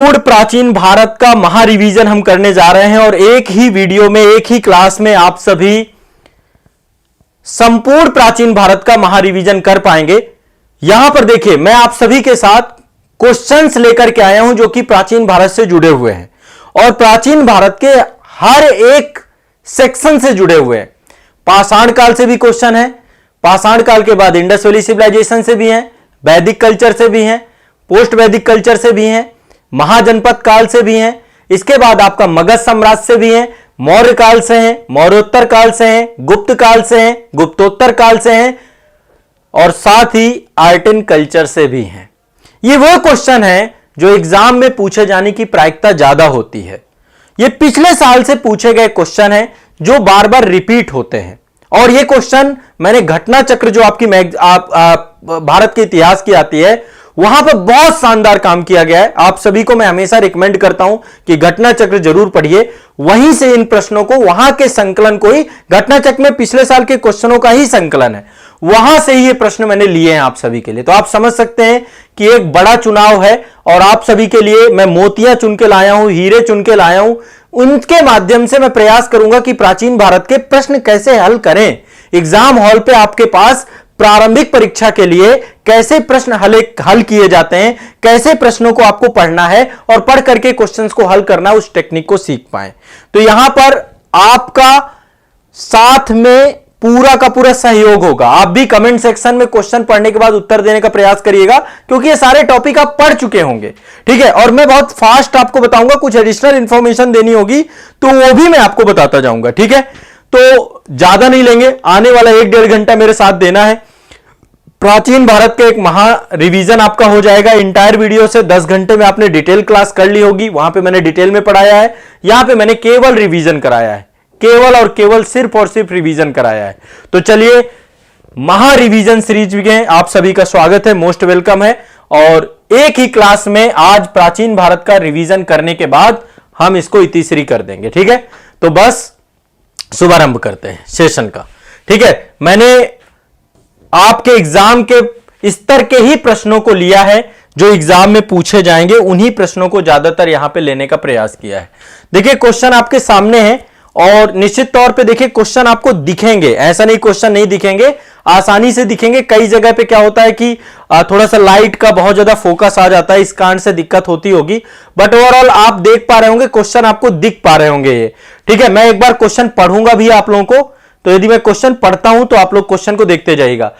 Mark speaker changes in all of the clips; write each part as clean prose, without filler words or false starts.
Speaker 1: पूर्ण प्राचीन भारत का महारिवीजन हम करने जा रहे हैं और एक ही वीडियो में एक ही क्लास में आप सभी संपूर्ण प्राचीन भारत का महारिवीजन कर पाएंगे। यहां पर देखिए, मैं आप सभी के साथ क्वेश्चंस लेकर के आया हूं जो कि प्राचीन भारत से जुड़े हुए हैं और प्राचीन भारत के हर एक सेक्शन से जुड़े हुए हैं। पाषाण काल से भी क्वेश्चन है, पाषाण काल के बाद इंडस वैली सिविलाइजेशन से भी हैं, वैदिक कल्चर से भी हैं, पोस्ट वैदिक कल्चर से भी हैं, महाजनपद काल से भी हैं, इसके बाद आपका मगध साम्राज्य से भी हैं, मौर्य काल से हैं, मौर्योत्तर काल से हैं, गुप्त काल से हैं, गुप्तोत्तर काल से हैं और साथ ही आर्टिन कल्चर से भी हैं। ये वो क्वेश्चन है जो एग्जाम में पूछे जाने की प्रायिकता ज्यादा होती है। ये पिछले साल से पूछे गए क्वेश्चन हैं जो बार बार रिपीट होते हैं और ये क्वेश्चन मैंने घटना चक्र जो आपकी भारत के इतिहास की आती है वहां पर बहुत शानदार काम किया गया है। आप सभी को मैं हमेशा रिकमेंड करता हूं कि घटना चक्र जरूर पढ़िए, वहीं से इन प्रश्नों को, वहां के संकलन को ही, घटना चक्र में पिछले साल के क्वेश्चनों का ही संकलन है, वहां से ही ये प्रश्न मैंने लिए हैं आप सभी के लिए। तो आप समझ सकते हैं कि एक बड़ा चुनाव है और आप सभी के लिए मैं मोतियां चुन के लाया हूं, हीरे चुन के लाया हूं। उनके माध्यम से मैं प्रयास करूंगा कि प्राचीन भारत के प्रश्न कैसे हल करें। एग्जाम हॉल पे आपके पास प्रारंभिक परीक्षा के लिए कैसे प्रश्न हल किए जाते हैं, कैसे प्रश्नों को आपको पढ़ना है और पढ़ करके क्वेश्चंस को हल करना, उस टेक्निक को सीख पाएं। तो यहां पर आपका साथ में पूरा का पूरा सहयोग होगा। आप भी कमेंट सेक्शन में क्वेश्चन पढ़ने के बाद उत्तर देने का प्रयास करिएगा क्योंकि ये सारे टॉपिक आप पढ़ चुके होंगे, ठीक है। और मैं बहुत फास्ट आपको बताऊंगा, कुछ एडिशनल इंफॉर्मेशन देनी होगी तो वो भी मैं आपको बताता जाऊंगा, ठीक है। तो ज्यादा नहीं लेंगे, आने वाला 1-1.5 घंटा मेरे साथ देना है। प्राचीन भारत का एक महा रिवीजन आपका हो जाएगा। इंटायर वीडियो से 10 घंटे में आपने डिटेल क्लास कर ली होगी, वहां पे मैंने डिटेल में पढ़ाया है, यहां पे मैंने केवल रिवीजन कराया है, केवल और केवल सिर्फ और सिर्फ रिवीजन कराया है। तो चलिए, महा रिवीजन सीरीज में आप सभी का स्वागत है, मोस्ट वेलकम है। और एक ही क्लास में आज प्राचीन भारत का रिवीजन करने के बाद हम इसको इतिश्री कर देंगे, ठीक है। तो बस शुभारंभ करते हैं सेशन का, ठीक है। मैंने आपके एग्जाम के स्तर के ही प्रश्नों को लिया है जो एग्जाम में पूछे जाएंगे, उन्हीं प्रश्नों को ज्यादातर यहां पे लेने का प्रयास किया है। देखिए, क्वेश्चन आपके सामने है और निश्चित तौर पे देखिए क्वेश्चन आपको दिखेंगे, ऐसा नहीं क्वेश्चन नहीं दिखेंगे, आसानी से दिखेंगे। कई जगह पे क्या होता है कि थोड़ा सा लाइट का बहुत ज्यादा फोकस आ जाता है, इस कारण से दिक्कत होती होगी, बट ओवरऑल आप देख पा रहे होंगे, क्वेश्चन आपको दिख पा रहे होंगे ये, ठीक है। मैं एक बार क्वेश्चन पढ़ूंगा भी आप लोगों को, तो यदि मैं क्वेश्चन पढ़ता हूं तो आप लोग क्वेश्चन को देखते जाइएगा।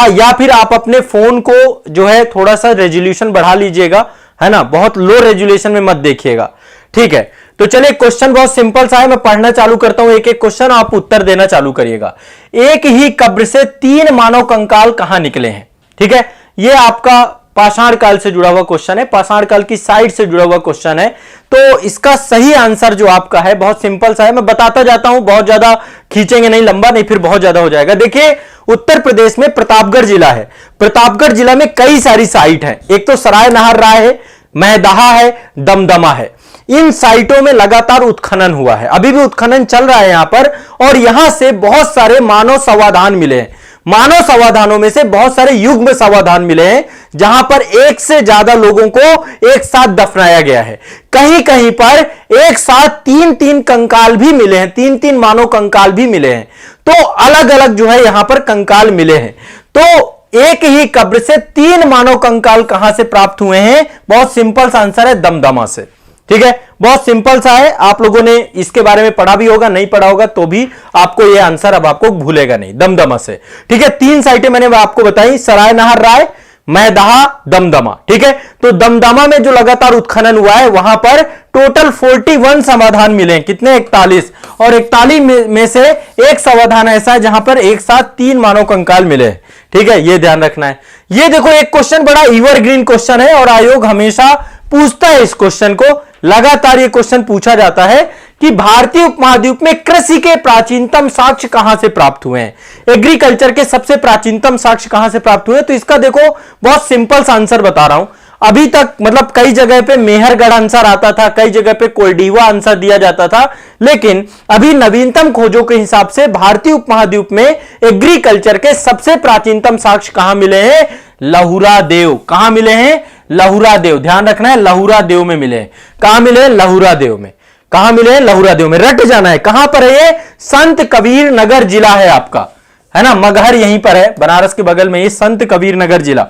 Speaker 1: या फिर आप अपने फोन को जो है थोड़ा सा रेजोल्यूशन बढ़ा लीजिएगा, है ना, बहुत लो रेजोल्यूशन में मत देखिएगा, ठीक है। तो चलिए, क्वेश्चन बहुत सिंपल सा है, मैं पढ़ना चालू करता हूं एक एक क्वेश्चन, आप उत्तर देना चालू करिएगा। एक ही कब्र से 3 मानव कंकाल कहां निकले हैं, ठीक है। यह आपका पाषाण काल से जुड़ा हुआ क्वेश्चन है, पाषाण काल की साइड से जुड़ा हुआ क्वेश्चन है। तो इसका सही आंसर जो आपका है बहुत सिंपल सा है, मैं बताता जाता हूं, बहुत ज्यादा खींचेंगे नहीं, लंबा नहीं, फिर बहुत ज्यादा हो जाएगा। देखिए, उत्तर प्रदेश में प्रतापगढ़ जिला है, प्रतापगढ़ जिला में कई सारी साइट है, एक तो सराय नहर राय है, महदहा है, दमदमा है। इन साइटों में लगातार उत्खनन हुआ है, अभी भी उत्खनन चल रहा है यहां पर, और यहां से बहुत सारे मानव समाधान मिले हैं। मानव समाधानों में से बहुत सारे युग्म समाधान मिले हैं जहां पर एक से ज्यादा लोगों को एक साथ दफनाया गया है। कहीं कहीं पर एक साथ 3-3 कंकाल भी मिले हैं, 3-3 मानव कंकाल भी मिले हैं। तो अलग अलग जो है यहां पर कंकाल मिले हैं। तो एक ही कब्र से 3 मानव कंकाल कहां से प्राप्त हुए हैं? बहुत सिंपल सा आंसर है, दमदमा से, ठीक है। बहुत सिंपल सा है, आप लोगों ने इसके बारे में पढ़ा भी होगा, नहीं पढ़ा होगा तो भी आपको यह आंसर अब आपको भूलेगा नहीं, दमदमा से, ठीक है। 3 साइटें मैंने आपको बताई, सराय नहर राय, मैदहा, दमदमा, ठीक है। तो दमदमा में जो लगातार उत्खनन हुआ है वहां पर टोटल 41 समाधान मिले हैं, कितने? 41, और 41 में से एक समाधान ऐसा है जहां पर एक साथ 3 मानव कंकाल मिले, ठीक है। यह ध्यान रखना है। यह देखो, एक क्वेश्चन बड़ा एवरग्रीन क्वेश्चन है और आयोग हमेशा पूछता है इस क्वेश्चन को, लगातार यह क्वेश्चन पूछा जाता है कि भारतीय उपमहाद्वीप में कृषि के प्राचीनतम साक्ष्य कहां से प्राप्त हुए हैं, एग्रीकल्चर के सबसे प्राचीनतम साक्ष्य कहां से प्राप्त हुए हैं। तो इसका देखो, बहुत सिंपल सा आंसर बता रहा हूं। अभी तक मतलब कई जगह पे मेहरगढ़ आंसर आता था, कई जगह पे कोल्डीवा आंसर दिया जाता था, लेकिन अभी नवीनतम खोजों के हिसाब से भारतीय उपमहाद्वीप में एग्रीकल्चर के सबसे प्राचीनतम साक्ष्य कहां मिले हैं? लहुरा देव। कहां मिले हैं? लहुरा देव, ध्यान रखना है, लहुरा देव में मिले हैं। कहां मिले हैं? लहुरा देव में। कहां मिले हैं? लहुरा देव में। रट जाना है, कहां पर है ये? संत कबीर नगर जिला है आपका, है ना, मगहर यहीं पर है, बनारस के बगल में ये संत कबीर नगर जिला,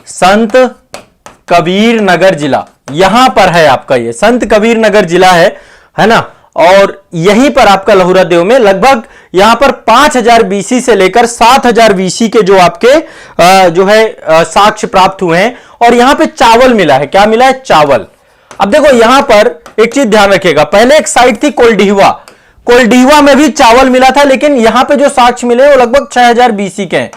Speaker 1: संत कबीर नगर जिला यहां पर है आपका, ये संत कबीर नगर जिला है ना। और यहीं पर आपका लहुरा देव में लगभग यहां पर 5000 बीसी से लेकर 7000 बीसी के जो आपके जो है साक्ष्य प्राप्त हुए हैं। और यहां पे चावल मिला है, क्या मिला है? चावल। अब देखो यहां पर एक चीज ध्यान रखिएगा, पहले एक साइट थी कोल्डिहवा, कोल्डिहवा में भी चावल मिला था, लेकिन यहां पे जो साक्ष्य मिले वो लगभग 6000 बीसी के हैं,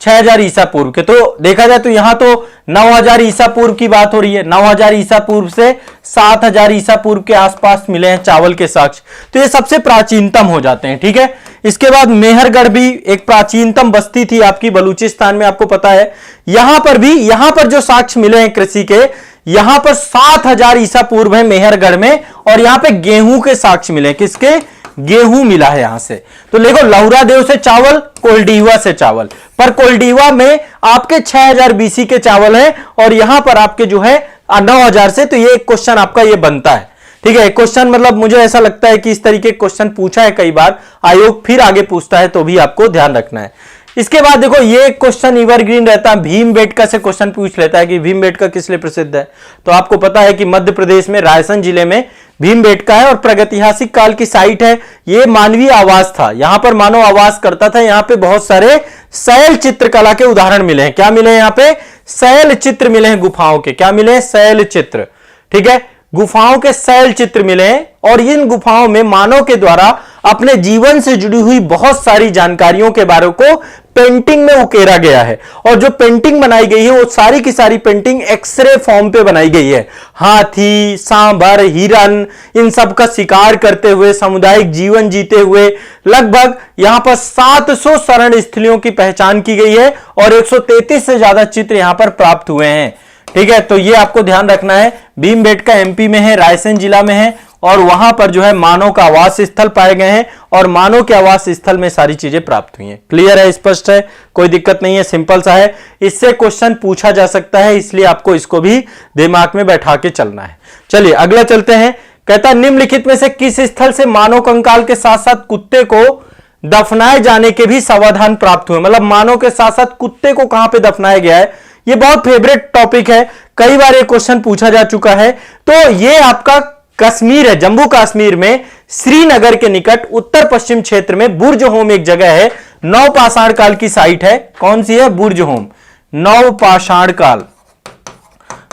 Speaker 1: 6000 ईसा पूर्व के। तो देखा जाए तो यहां तो 9000 ईसा पूर्व की बात हो रही है, 9000 ईसा पूर्व से 7000 ईसा पूर्व के आसपास मिले हैं चावल के साक्ष्य, तो ये सबसे प्राचीनतम हो जाते हैं, ठीक है। इसके बाद मेहरगढ़ भी एक प्राचीनतम बस्ती थी आपकी बलूचिस्तान में, आपको पता है। यहां पर भी, यहां पर जो साक्ष्य मिले हैं कृषि के, यहां पर 7000 ईसा पूर्व है मेहरगढ़ में, और यहां पे गेहूं के साक्ष्य मिले, किसके? गेहूं मिला है यहां से। तो देखो लहुरा देव से चावल, कोल्डिहवा से चावल, पर कोल्डिहवा में आपके 6000 बीसी के चावल हैं, और यहां पर आपके जो है 9000 से। तो ये एक क्वेश्चन आपका ये बनता है, ठीक है। क्वेश्चन मतलब मुझे ऐसा लगता है कि इस तरीके क्वेश्चन पूछा है कई बार, आयोग फिर आगे पूछता है, तो भी आपको ध्यान रखना है। इसके बाद देखो ये क्वेश्चन एवरग्रीन रहता है, भीमबेटका से क्वेश्चन पूछ लेता है कि भीमबेटका किस लिए प्रसिद्ध है। तो आपको पता है कि मध्य प्रदेश में रायसेन जिले में भीमबेटका है, और प्रागैतिहासिक काल की साइट है। ये मानवीय आवास था, यहां पर मानव आवास करता था। यहां पे बहुत सारे शैल चित्रकला के उदाहरण मिले हैं। क्या मिले हैं? यहां पे शैल चित्र मिले हैं गुफाओं के। क्या मिले हैं? शैल चित्र, ठीक है, गुफाओं के शैल चित्र मिले हैं। और इन गुफाओं में मानव के द्वारा अपने जीवन से जुड़ी हुई बहुत सारी जानकारियों के बारे को पेंटिंग में उकेरा गया है। और जो पेंटिंग बनाई गई है वो सारी की सारी पेंटिंग एक्सरे फॉर्म पे बनाई गई है। हाथी, सांभर, हिरन, इन सब का शिकार करते हुए, सामुदायिक जीवन जीते हुए लगभग यहां पर 700 शरण स्थलियों की पहचान की गई है, और 133 से ज्यादा चित्र यहां पर प्राप्त हुए हैं, ठीक है। तो ये आपको ध्यान रखना है। भीमबेटका एमपी में है, रायसेन जिला में है, और वहां पर जो है मानव का आवास स्थल पाए गए हैं, और मानव के आवास स्थल में सारी चीजें प्राप्त हुई हैं। क्लियर है? स्पष्ट है? कोई दिक्कत नहीं है, सिंपल सा है। इससे क्वेश्चन पूछा जा सकता है, इसलिए आपको इसको भी दिमाग में बैठा के चलना है। चलिए अगला चलते हैं। कहता है निम्नलिखित में से किस स्थल से मानव कंकाल के साथ साथ कुत्ते को दफनाए जाने के भी समाधान प्राप्त हुए? मतलब मानव के साथ साथ कुत्ते को कहां पे दफनाया गया है, ये बहुत फेवरेट टॉपिक है, कई बार ये क्वेश्चन पूछा जा चुका है। तो ये आपका कश्मीर है, जम्मू कश्मीर में श्रीनगर के निकट उत्तर पश्चिम क्षेत्र में बुर्ज होम एक जगह है, नवपाषाण काल की साइट है। कौन सी है? बुर्ज होम, नवपाषाण काल,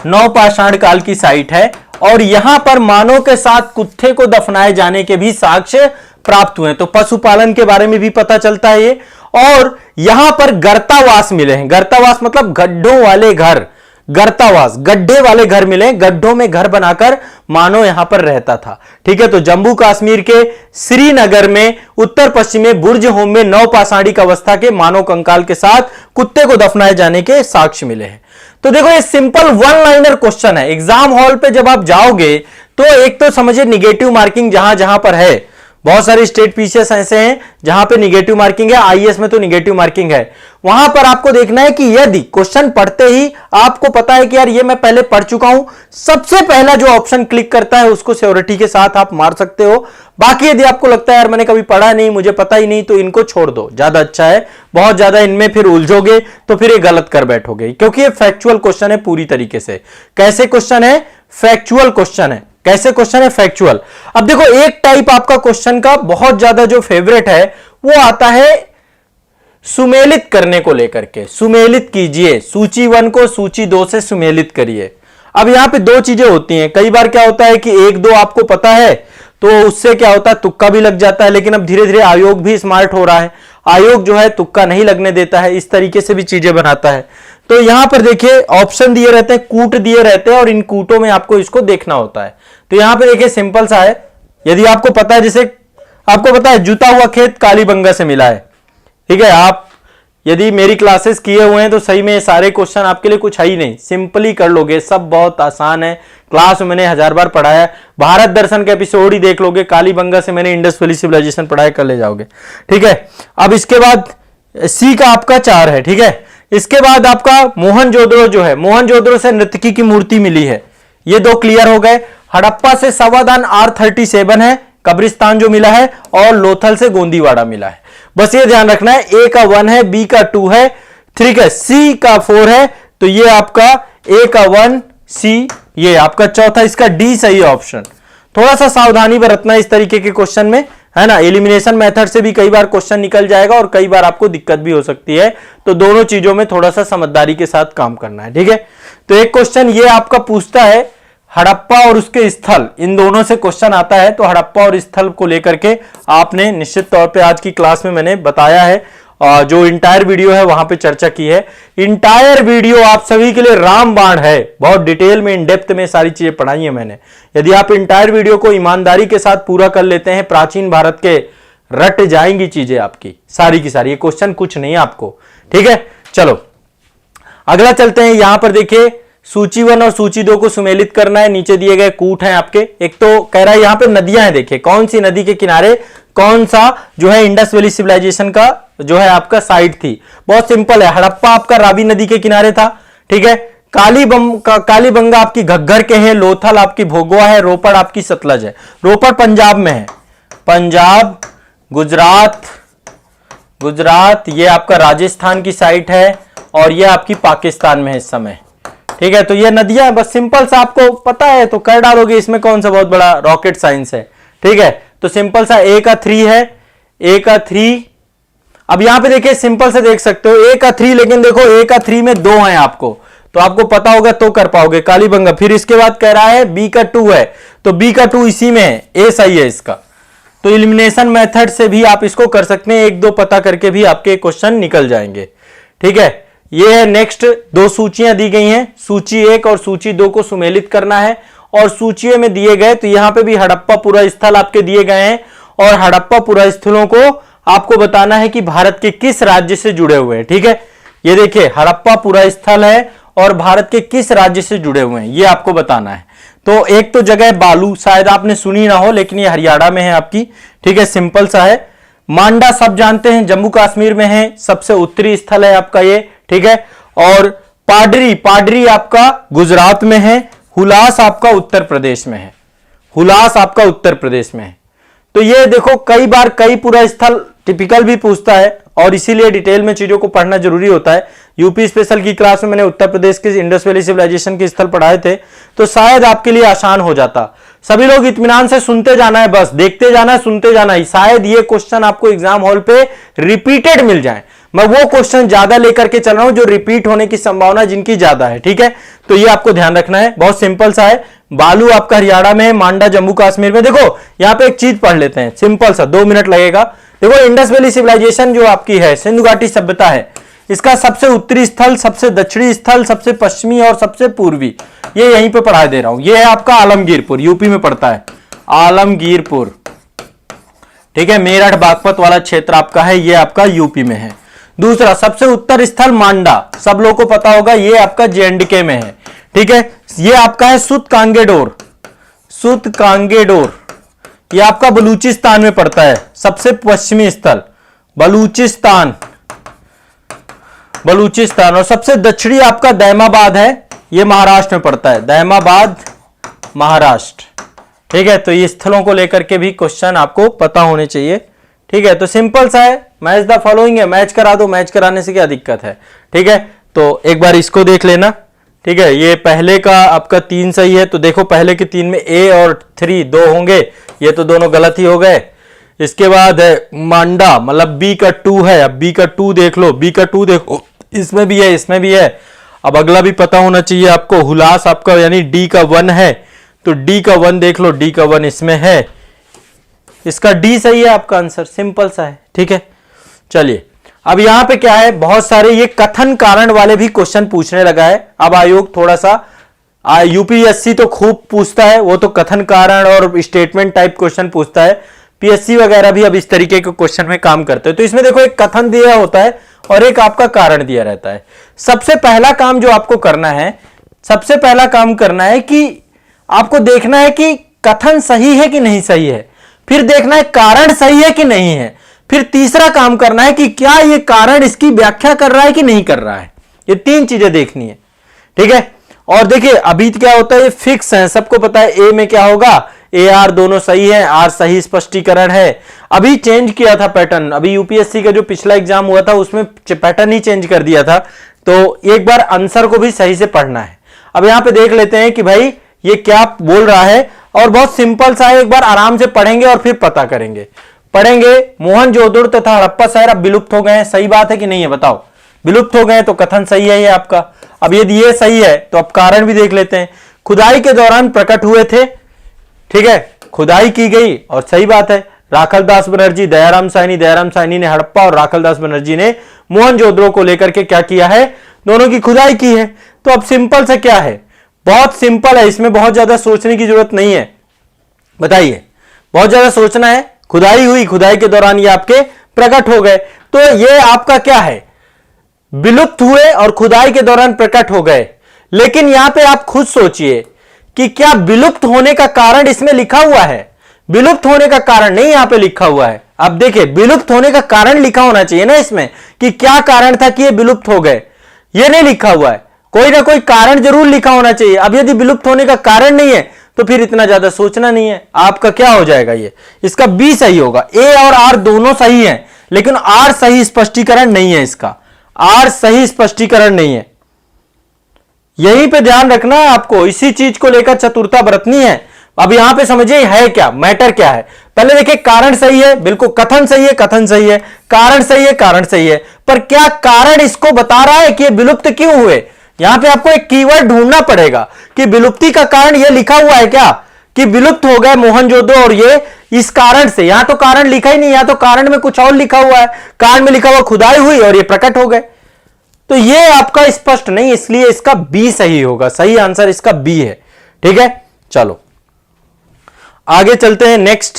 Speaker 1: नवपाषाण काल की साइट है। और यहां पर मानव के साथ कुत्ते को दफनाए जाने के भी साक्ष्य प्राप्त हुए हैं। तो पशुपालन के बारे में भी पता चलता है ये। और यहां पर गर्तावास मिले हैं, गर्तावास मतलब गड्ढों वाले घर, गर्तावास गड्ढे वाले घर मिले, गड्ढों में घर बनाकर मानव यहां पर रहता था, ठीक है। तो जम्मू कश्मीर के श्रीनगर में उत्तर पश्चिम में बुर्ज होम में नवपाषाणिक अवस्था के मानव कंकाल के साथ कुत्ते को दफनाए जाने के साक्ष्य मिले हैं। तो देखो ये सिंपल वन लाइनर क्वेश्चन है। एग्जाम हॉल पे जब आप जाओगे तो एक तो समझिए निगेटिव मार्किंग जहां जहां पर है, बहुत सारे स्टेट पीसीएस ऐसे हैं जहां पे निगेटिव मार्किंग है, आईएएस में तो निगेटिव मार्किंग है। वहां पर आपको देखना है कि यदि क्वेश्चन पढ़ते ही आपको पता है कि यार ये मैं पहले पढ़ चुका हूं, सबसे पहला जो ऑप्शन क्लिक करता है उसको श्योरिटी के साथ आप मार सकते हो। बाकी यदि आपको लगता है यार मैंने कभी पढ़ा नहीं, मुझे पता ही नहीं, तो इनको छोड़ दो, ज्यादा अच्छा है। बहुत ज्यादा इनमें फिर उलझोगे तो फिर ये गलत कर बैठोगे, क्योंकि ये फैक्चुअल क्वेश्चन है पूरी तरीके से। कैसे क्वेश्चन है? फैक्चुअल क्वेश्चन है। कैसे क्वेश्चन है? फैक्चुअल। अब देखो एक टाइप आपका क्वेश्चन का बहुत ज्यादा जो फेवरेट है वो आता है सुमेलित करने को लेकर के। सुमेलित कीजिए, सूची 1 को सूची 2 से सुमेलित करिए। अब यहां पे दो चीजें होती हैं, कई बार क्या होता है कि 1-2 आपको पता है तो उससे क्या होता है तुक्का भी लग जाता है, लेकिन अब धीरे धीरे आयोग भी स्मार्ट हो रहा है, आयोग जो है तुक्का नहीं लगने देता है, इस तरीके से भी चीजें बनाता है। तो यहां पर देखिए ऑप्शन दिए रहते हैं, कूट दिए रहते हैं, और इन कूटों में आपको इसको देखना होता है। तो यहां पे देखिए सिंपल सा है, यदि आपको पता है, जैसे आपको पता है जुता हुआ खेत कालीबंगा से मिला है, ठीक है। आप यदि मेरी क्लासेस किए हुए हैं तो सही में ये सारे क्वेश्चन आपके लिए कुछ है ही नहीं, सिंपली कर लोगे, सब बहुत आसान है। क्लास में मैंने 1000 बार पढ़ाया है, भारत दर्शन के एपिसोड ही देख लोगे, कालीबंगा से मैंने इंडस वैली सिविलाइजेशन पढ़ाया, कर ले जाओगे, ठीक है। अब इसके बाद सी का आपका 4 है, ठीक है। इसके बाद आपका मोहनजोदड़ो जो है, मोहनजोदड़ो से नर्तकी की मूर्ति मिली है, ये दो क्लियर हो गए। हड़प्पा से सवादान R37 है कब्रिस्तान जो मिला है, और लोथल से गोंदीवाड़ा मिला है। बस ये ध्यान रखना है, ए का 1 है, बी का 2 है, ठीक है, सी का 4 है, तो ये आपका ए का 1, सी ये आपका चौथा, इसका डी सही ऑप्शन। थोड़ा सा सावधानी बरतना इस तरीके के क्वेश्चन में, है ना। एलिमिनेशन मेथड से भी कई बार क्वेश्चन निकल जाएगा और कई बार आपको दिक्कत भी हो सकती है, तो दोनों चीजों में थोड़ा सा समझदारी के साथ काम करना है, ठीक है। तो एक क्वेश्चन ये आपका पूछता है हड़प्पा और उसके स्थल, इन दोनों से क्वेश्चन आता है, तो हड़प्पा और स्थल को लेकर के आपने निश्चित तौर पे आज की क्लास में मैंने बताया है, जो इंटायर वीडियो है वहां पे चर्चा की है। इंटायर वीडियो आप सभी के लिए रामबाण है, बहुत डिटेल में इन डेप्थ में सारी चीजें पढ़ाई है मैंने। यदि आप इंटायर वीडियो को ईमानदारी के साथ पूरा कर लेते हैं, प्राचीन भारत के रट जाएंगी चीजें आपकी सारी की सारी, ये क्वेश्चन कुछ नहीं है आपको, ठीक है। चलो अगला चलते हैं। यहां पर देखिए सूची 1 और सूची 2 को सुमेलित करना है, नीचे दिए गए कूट हैं आपके। एक तो कह रहा है यहां पे नदियां हैं, देखिए कौन सी नदी के किनारे कौन सा जो है इंडस वैली सिविलाइजेशन का जो है आपका साइट थी। बहुत सिंपल है, हड़प्पा आपका रावी नदी के किनारे था, ठीक है। कालीबंगा आपकी घग्गर के हैं, लोथल आपकी भोगवा है, रोपड़ आपकी सतलज है। रोपड़ पंजाब में है, पंजाब, गुजरात ये आपका राजस्थान की साइट है, और ये आपकी पाकिस्तान में है इस समय, ठीक है। तो ये नदियां बस सिंपल सा आपको पता है तो कर डालोगे, इसमें कौन सा बहुत बड़ा रॉकेट साइंस है, ठीक है। तो सिंपल सा ए का 3 है, ए का 3। अब यहां पे देखिए सिंपल से देख सकते हो ए का 3, लेकिन देखो ए का 3 में 2 हैं आपको, तो आपको पता होगा तो कर पाओगे कालीबंगा। फिर इसके बाद कह रहा है बी का 2 है, तो बी का 2 इसी में है, ए सही है इसका। तो एलिमिनेशन मेथड से भी आप इसको कर सकते हैं, 1-2 पता करके भी आपके क्वेश्चन निकल जाएंगे, ठीक है। ये है नेक्स्ट, 2 सूचियां दी गई हैं, सूची 1 और सूची 2 को सुमेलित करना है, और सूची में दिए गए तो यहां पे भी हड़प्पा पुरा स्थल आपके दिए गए हैं, और हड़प्पा पुरा स्थलों को आपको बताना है कि भारत के किस राज्य से जुड़े हुए हैं, ठीक है। ये देखिए हड़प्पा पुरा स्थल है और भारत के किस राज्य से जुड़े हुए हैं ये आपको बताना है। तो एक तो जगह बालू, शायद आपने सुनी ना हो, लेकिन ये हरियाणा में है आपकी, ठीक है, सिंपल सा है। मांडा सब जानते हैं, जम्मू कश्मीर में है, सबसे उत्तरी स्थल है आपका ये, ठीक है। और पाडरी आपका गुजरात में है, हुलास आपका उत्तर प्रदेश में है, हुलास आपका उत्तर प्रदेश में है। तो ये देखो कई बार कई पूरा स्थल टिपिकल भी पूछता है, और इसीलिए डिटेल में चीजों को पढ़ना जरूरी होता है। यूपी स्पेशल की क्लास में मैंने उत्तर प्रदेश के इंडस वैली सिविलाइजेशन के स्थल पढ़ाए थे, तो शायद आपके लिए आसान हो जाता। सभी लोग इत्मीनान से सुनते जाना है, बस देखते जाना है, सुनते जाना है, शायद ये क्वेश्चन आपको एग्जाम हॉल पे रिपीटेड मिल जाए। मैं वो क्वेश्चन ज्यादा लेकर के चल रहा हूं जो रिपीट होने की संभावना जिनकी ज्यादा है, ठीक है। तो ये आपको ध्यान रखना है, बहुत सिंपल सा है। बालू आपका हरियाणा में, मांडा जम्मू कश्मीर में। देखो यहां पे एक चीज पढ़ लेते हैं, सिंपल सा 2 मिनट लगेगा। देखो इंडस वैली सिविलाइजेशन जो आपकी है, सिंधु घाटी सभ्यता है, इसका सबसे उत्तरी स्थल, सबसे दक्षिणी स्थल, सबसे पश्चिमी और सबसे पूर्वी, ये यहीं पे पढ़ा दे रहा हूं। ये है आपका आलमगीरपुर, यूपी में पड़ता है, आलमगीरपुर, ठीक है। मेरठ बागपत वाला क्षेत्र आपका है, ये आपका यूपी में है। दूसरा सबसे उत्तर स्थल मांडा, सब लोगों को पता होगा, ये आपका JNDK में है, ठीक है। ये आपका है सुत कांगेडोर, ये आपका बलूचिस्तान में पड़ता है, सबसे पश्चिमी स्थल बलूचिस्तान। और सबसे दक्षिणी आपका दैमाबाद है, ये महाराष्ट्र में पड़ता है, दैमाबाद महाराष्ट्र, ठीक है। तो ये स्थलों को लेकर के भी क्वेश्चन आपको पता होने चाहिए, ठीक है। तो सिंपल सा है, मैच द फॉलोइंग है, मैच करा दो, मैच कराने से क्या दिक्कत है, ठीक है। तो एक बार इसको देख लेना, ठीक है। ये पहले का आपका 3 सही है, तो देखो पहले के 3 में A और 3 2 होंगे, ये तो दोनों गलत ही हो गए। इसके बाद है मांडा, मतलब B का 2 है, अब B का 2 देख लो, B का 2 देखो, इसमें भी है, इसमें भी है। अब अगला भी पता होना चाहिए आपको, हुलास आपका यानी D का 1 है, तो D का 1 देख लो, D का 1 इसमें है, इसका D सही है आपका आंसर, सिंपल सा है, ठीक है। चलिए अब यहां पे क्या है, बहुत सारे ये कथन कारण वाले भी क्वेश्चन पूछने लगा है। अब आयोग थोड़ा सा, यूपीएससी तो खूब पूछता है, वो तो कथन कारण और स्टेटमेंट टाइप क्वेश्चन पूछता है, पीएससी वगैरह भी अब इस तरीके के क्वेश्चन में काम करते हैं। तो इसमें देखो एक कथन दिया होता है और एक आपका कारण दिया रहता है। सबसे पहला काम जो आपको करना है, सबसे पहला काम करना है कि आपको देखना है कि कथन सही है कि नहीं सही है, फिर देखना है कारण सही है कि नहीं है, फिर तीसरा काम करना है कि क्या ये कारण इसकी व्याख्या कर रहा है कि नहीं कर रहा है। ये 3 चीजें देखनी है, ठीक है। और देखिए अभी क्या होता है, ये फिक्स है, सबको पता है ए में क्या होगा, ए आर दोनों सही है, आर सही स्पष्टीकरण है। अभी चेंज किया था पैटर्न, अभी यूपीएससी का जो पिछला एग्जाम हुआ था उसमें पैटर्न ही चेंज कर दिया था, तो एक बार आंसर को भी सही से पढ़ना है। अब यहां पे देख लेते हैं कि भाई ये क्या बोल रहा है, और बहुत सिंपल सा है, एक बार आराम से पढ़ेंगे और फिर पता करेंगे। पढ़ेंगे, मोहनजोदड़ो तथा हड़प्पा शहर अब विलुप्त हो गए हैं, सही बात है कि नहीं है बताओ, विलुप्त हो गए तो कथन सही है ये आपका। अब यदि ये सही है तो अब कारण भी देख लेते हैं, खुदाई के दौरान प्रकट हुए थे, ठीक है, खुदाई की गई और सही बात है, राखलदास बनर्जी, दयाराम साहनी ने हड़प्पा और राखलदास बनर्जी ने मोहनजोदड़ो को लेकर के क्या किया है, दोनों की खुदाई की है। तो अब सिंपल से क्या है, बहुत सिंपल है, इसमें बहुत ज्यादा सोचने की जरूरत नहीं है। बताइए, बहुत ज्यादा सोचना है, खुदाई हुई, खुदाई के दौरान ये आपके प्रकट हो गए, तो ये आपका क्या है, विलुप्त हुए और खुदाई के दौरान प्रकट हो गए। लेकिन यहां पे आप खुद सोचिए कि क्या विलुप्त होने का कारण इसमें लिखा हुआ है, विलुप्त होने का कारण नहीं यहां पे लिखा हुआ है। अब देखिए विलुप्त होने का कारण लिखा होना चाहिए ना इसमें, कि क्या कारण था कि ये विलुप्त हो गए, ये नहीं लिखा हुआ है, कोई ना कोई कारण जरूर लिखा होना चाहिए। अब यदि विलुप्त होने का कारण नहीं है तो फिर इतना ज्यादा सोचना नहीं है, आपका क्या हो जाएगा, ये इसका बी सही होगा। ए और आर दोनों सही हैं, लेकिन आर सही स्पष्टीकरण नहीं है, इसका आर सही स्पष्टीकरण नहीं है, यहीं पे ध्यान रखना है आपको, इसी चीज को लेकर चतुरता बरतनी है। अब यहां पे समझिए है क्या, मैटर क्या है। पहले देखिए कारण सही है, बिल्कुल, कथन सही है, कथन सही है, कारण सही है, कारण सही है, पर क्या कारण इसको बता रहा है कि ये विलुप्त क्यों हुए। यहां पे आपको एक कीवर्ड ढूंढना पड़ेगा कि विलुप्ति का कारण ये लिखा हुआ है क्या, कि विलुप्त हो गए मोहनजोदड़ो और ये इस कारण से। यहां तो कारण लिखा ही नहीं, यहां तो कारण में कुछ और लिखा हुआ है, कारण में लिखा हुआ खुदाई हुई और ये प्रकट हो गए, तो ये आपका स्पष्ट नहीं, इसलिए इसका बी सही होगा, सही आंसर इसका बी है, ठीक है। चलो आगे चलते हैं नेक्स्ट।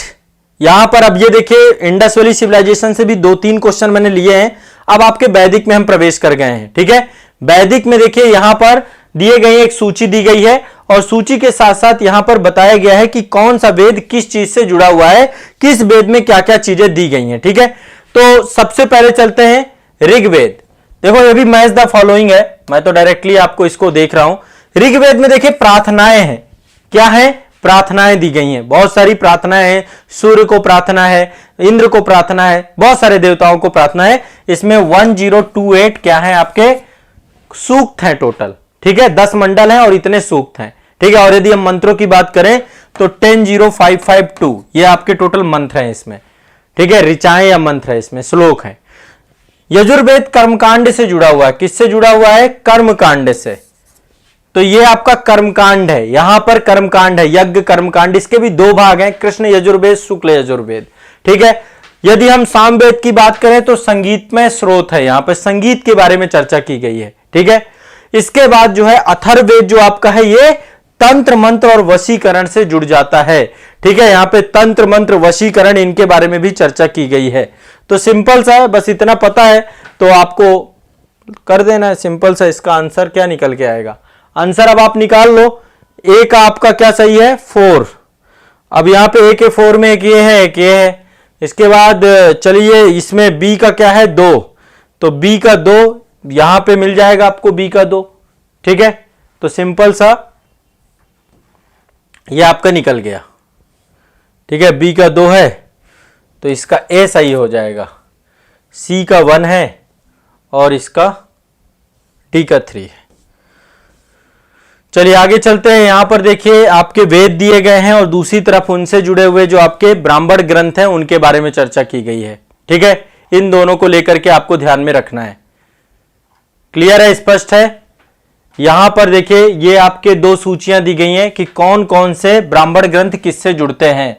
Speaker 1: यहां पर अब ये देखिए इंडस वैली सिविलाइजेशन से भी 2-3 क्वेश्चन मैंने लिए हैं। अब आपके वैदिक में हम प्रवेश कर गए हैं, ठीक है। वैदिक में देखिए यहां पर दिए गए एक सूची दी गई है, और सूची के साथ साथ यहां पर बताया गया है कि कौन सा वेद किस चीज से जुड़ा हुआ है, किस वेद में क्या क्या चीजें दी गई हैं, ठीक है। तो सबसे पहले चलते हैं ऋग्वेद। देखो ये भी मैच द फॉलोइंग है, मैं तो डायरेक्टली आपको इसको देख रहा हूं। ऋग्वेद में देखिए प्रार्थनाएं हैं, क्या है, प्रार्थनाएं दी गई हैं, बहुत सारी प्रार्थनाएं हैं, सूर्य को प्रार्थना है, इंद्र को प्रार्थना है, बहुत सारे देवताओं को प्रार्थना है। इसमें 1028 क्या है आपके सूक्त हैं टोटल, ठीक है, 10 मंडल हैं और इतने सूक्त हैं, ठीक है। और यदि हम मंत्रों की बात करें तो 100552 ये आपके टोटल मंत्र हैं इसमें, ठीक है, ऋचाएं या मंत्र है इसमें, श्लोक है। यजुर्वेद कर्मकांड से जुड़ा हुआ है, किससे जुड़ा हुआ है, कर्मकांड से, तो ये आपका कर्मकांड है, यहां पर कर्मकांड है, यज्ञ कर्मकांड, इसके भी 2 भाग हैं, कृष्ण यजुर्वेद, शुक्ल यजुर्वेद, ठीक है। यदि हम सामवेद की बात करें तो संगीतमय स्रोत है, यहां पर संगीत के बारे में चर्चा की गई है, ठीक है। इसके बाद जो है अथर्ववेद जो आपका है ये तंत्र मंत्र और वशीकरण से जुड़ जाता है, ठीक है। यहां पे तंत्र मंत्र वशीकरण इनके बारे में भी चर्चा की गई है। तो सिंपल सा है, बस इतना पता है तो आपको कर देना है, सिंपल सा। इसका आंसर क्या निकल के आएगा, आंसर अब आप निकाल लो। ए का आपका क्या सही है, 4। अब यहां पे ए के 4 में एक ये है, एक ये है। इसके बाद चलिए इसमें बी का क्या है, 2, तो बी का 2 यहां पे मिल जाएगा आपको, बी का 2, ठीक है। तो सिंपल सा ये आपका निकल गया, ठीक है, बी का 2 है तो इसका ए सही हो जाएगा, सी का 1 है और इसका डी का 3 है। चलिए आगे चलते हैं। यहां पर देखिए आपके वेद दिए गए हैं और दूसरी तरफ उनसे जुड़े हुए जो आपके ब्राह्मण ग्रंथ हैं उनके बारे में चर्चा की गई है, ठीक है। इन दोनों को लेकर के आपको ध्यान में रखना है। क्लियर है, स्पष्ट है। यहां पर देखिए ये आपके 2 सूचियां दी गई हैं कि कौन कौन से ब्राह्मण ग्रंथ किससे जुड़ते हैं।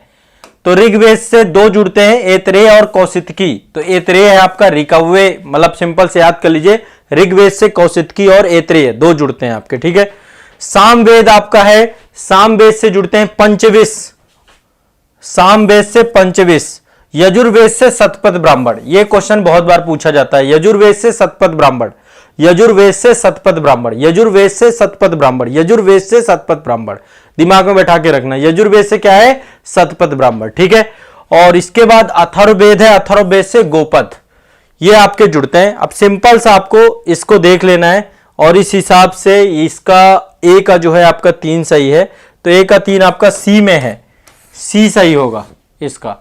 Speaker 1: तो ऋग्वेद से 2 जुड़ते हैं, ऐतरेय और कौशितकी। तो ऐतरेय है आपका ऋकव्य, मतलब सिंपल से याद कर लीजिए, ऋग्वेद से कौशितकी और ऐतरेय 2 जुड़ते हैं आपके, ठीक है। सामवेद आपका है, सामवेद से जुड़ते हैं पंचविश, सामवेद से पंचविश। यजुर्वेद से शतपथ ब्राह्मण, यह क्वेश्चन बहुत बार पूछा जाता है, यजुर्वेद से शतपथ ब्राह्मण, यजुर्वेद से शतपथ ब्राह्मण, यजुर्वेद से शतपथ ब्राह्मण, यजुर्वेद से शतपथ ब्राह्मण, दिमाग में बैठा के रखना, यजुर्वेद से क्या है, शतपथ ब्राह्मण, ठीक है। और इसके बाद अथर्ववेद है, अथर्ववेद से गोपद, ये आपके जुड़ते हैं। अब सिंपल सा आपको इसको देख लेना है और इस हिसाब से इसका ए का जो है आपका 3 सही है, तो ए का 3 आपका सी में है, सी सही होगा इसका।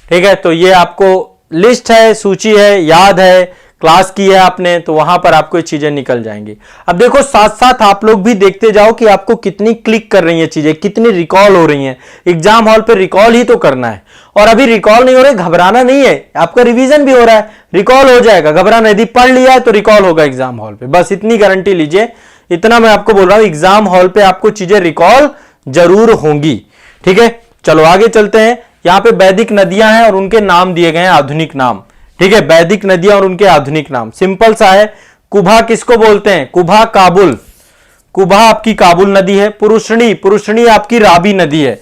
Speaker 1: ठीक है, तो ये आपको लिस्ट है, सूची है, याद है, क्लास की है आपने, तो वहां पर आपको ये चीजें निकल जाएंगी। अब देखो साथ साथ आप लोग भी देखते जाओ कि आपको कितनी क्लिक कर रही है चीजें, कितनी रिकॉल हो रही हैं। एग्जाम हॉल पे रिकॉल ही तो करना है, और अभी रिकॉल नहीं हो रहा है, घबराना नहीं है, आपका रिवीजन भी हो रहा है, रिकॉल हो जाएगा, घबराना, यदि पढ़ लिया है तो रिकॉल होगा एग्जाम हॉल पे, बस इतनी गारंटी लीजिए। इतना मैं आपको बोल रहा हूं, एग्जाम हॉल पे आपको चीजें रिकॉल जरूर होंगी। ठीक है, चलो आगे चलते हैं। यहां पे वैदिक नदियां हैं और उनके नाम दिए गए हैं, आधुनिक नाम। ठीक है, वैदिक नदियां और उनके आधुनिक नाम सिंपल सा है। कुभा किसको बोलते हैं? कुभा काबुल, कुभा आपकी काबुल नदी है। पुरुषणी, पुरुषणी आपकी रावी नदी है।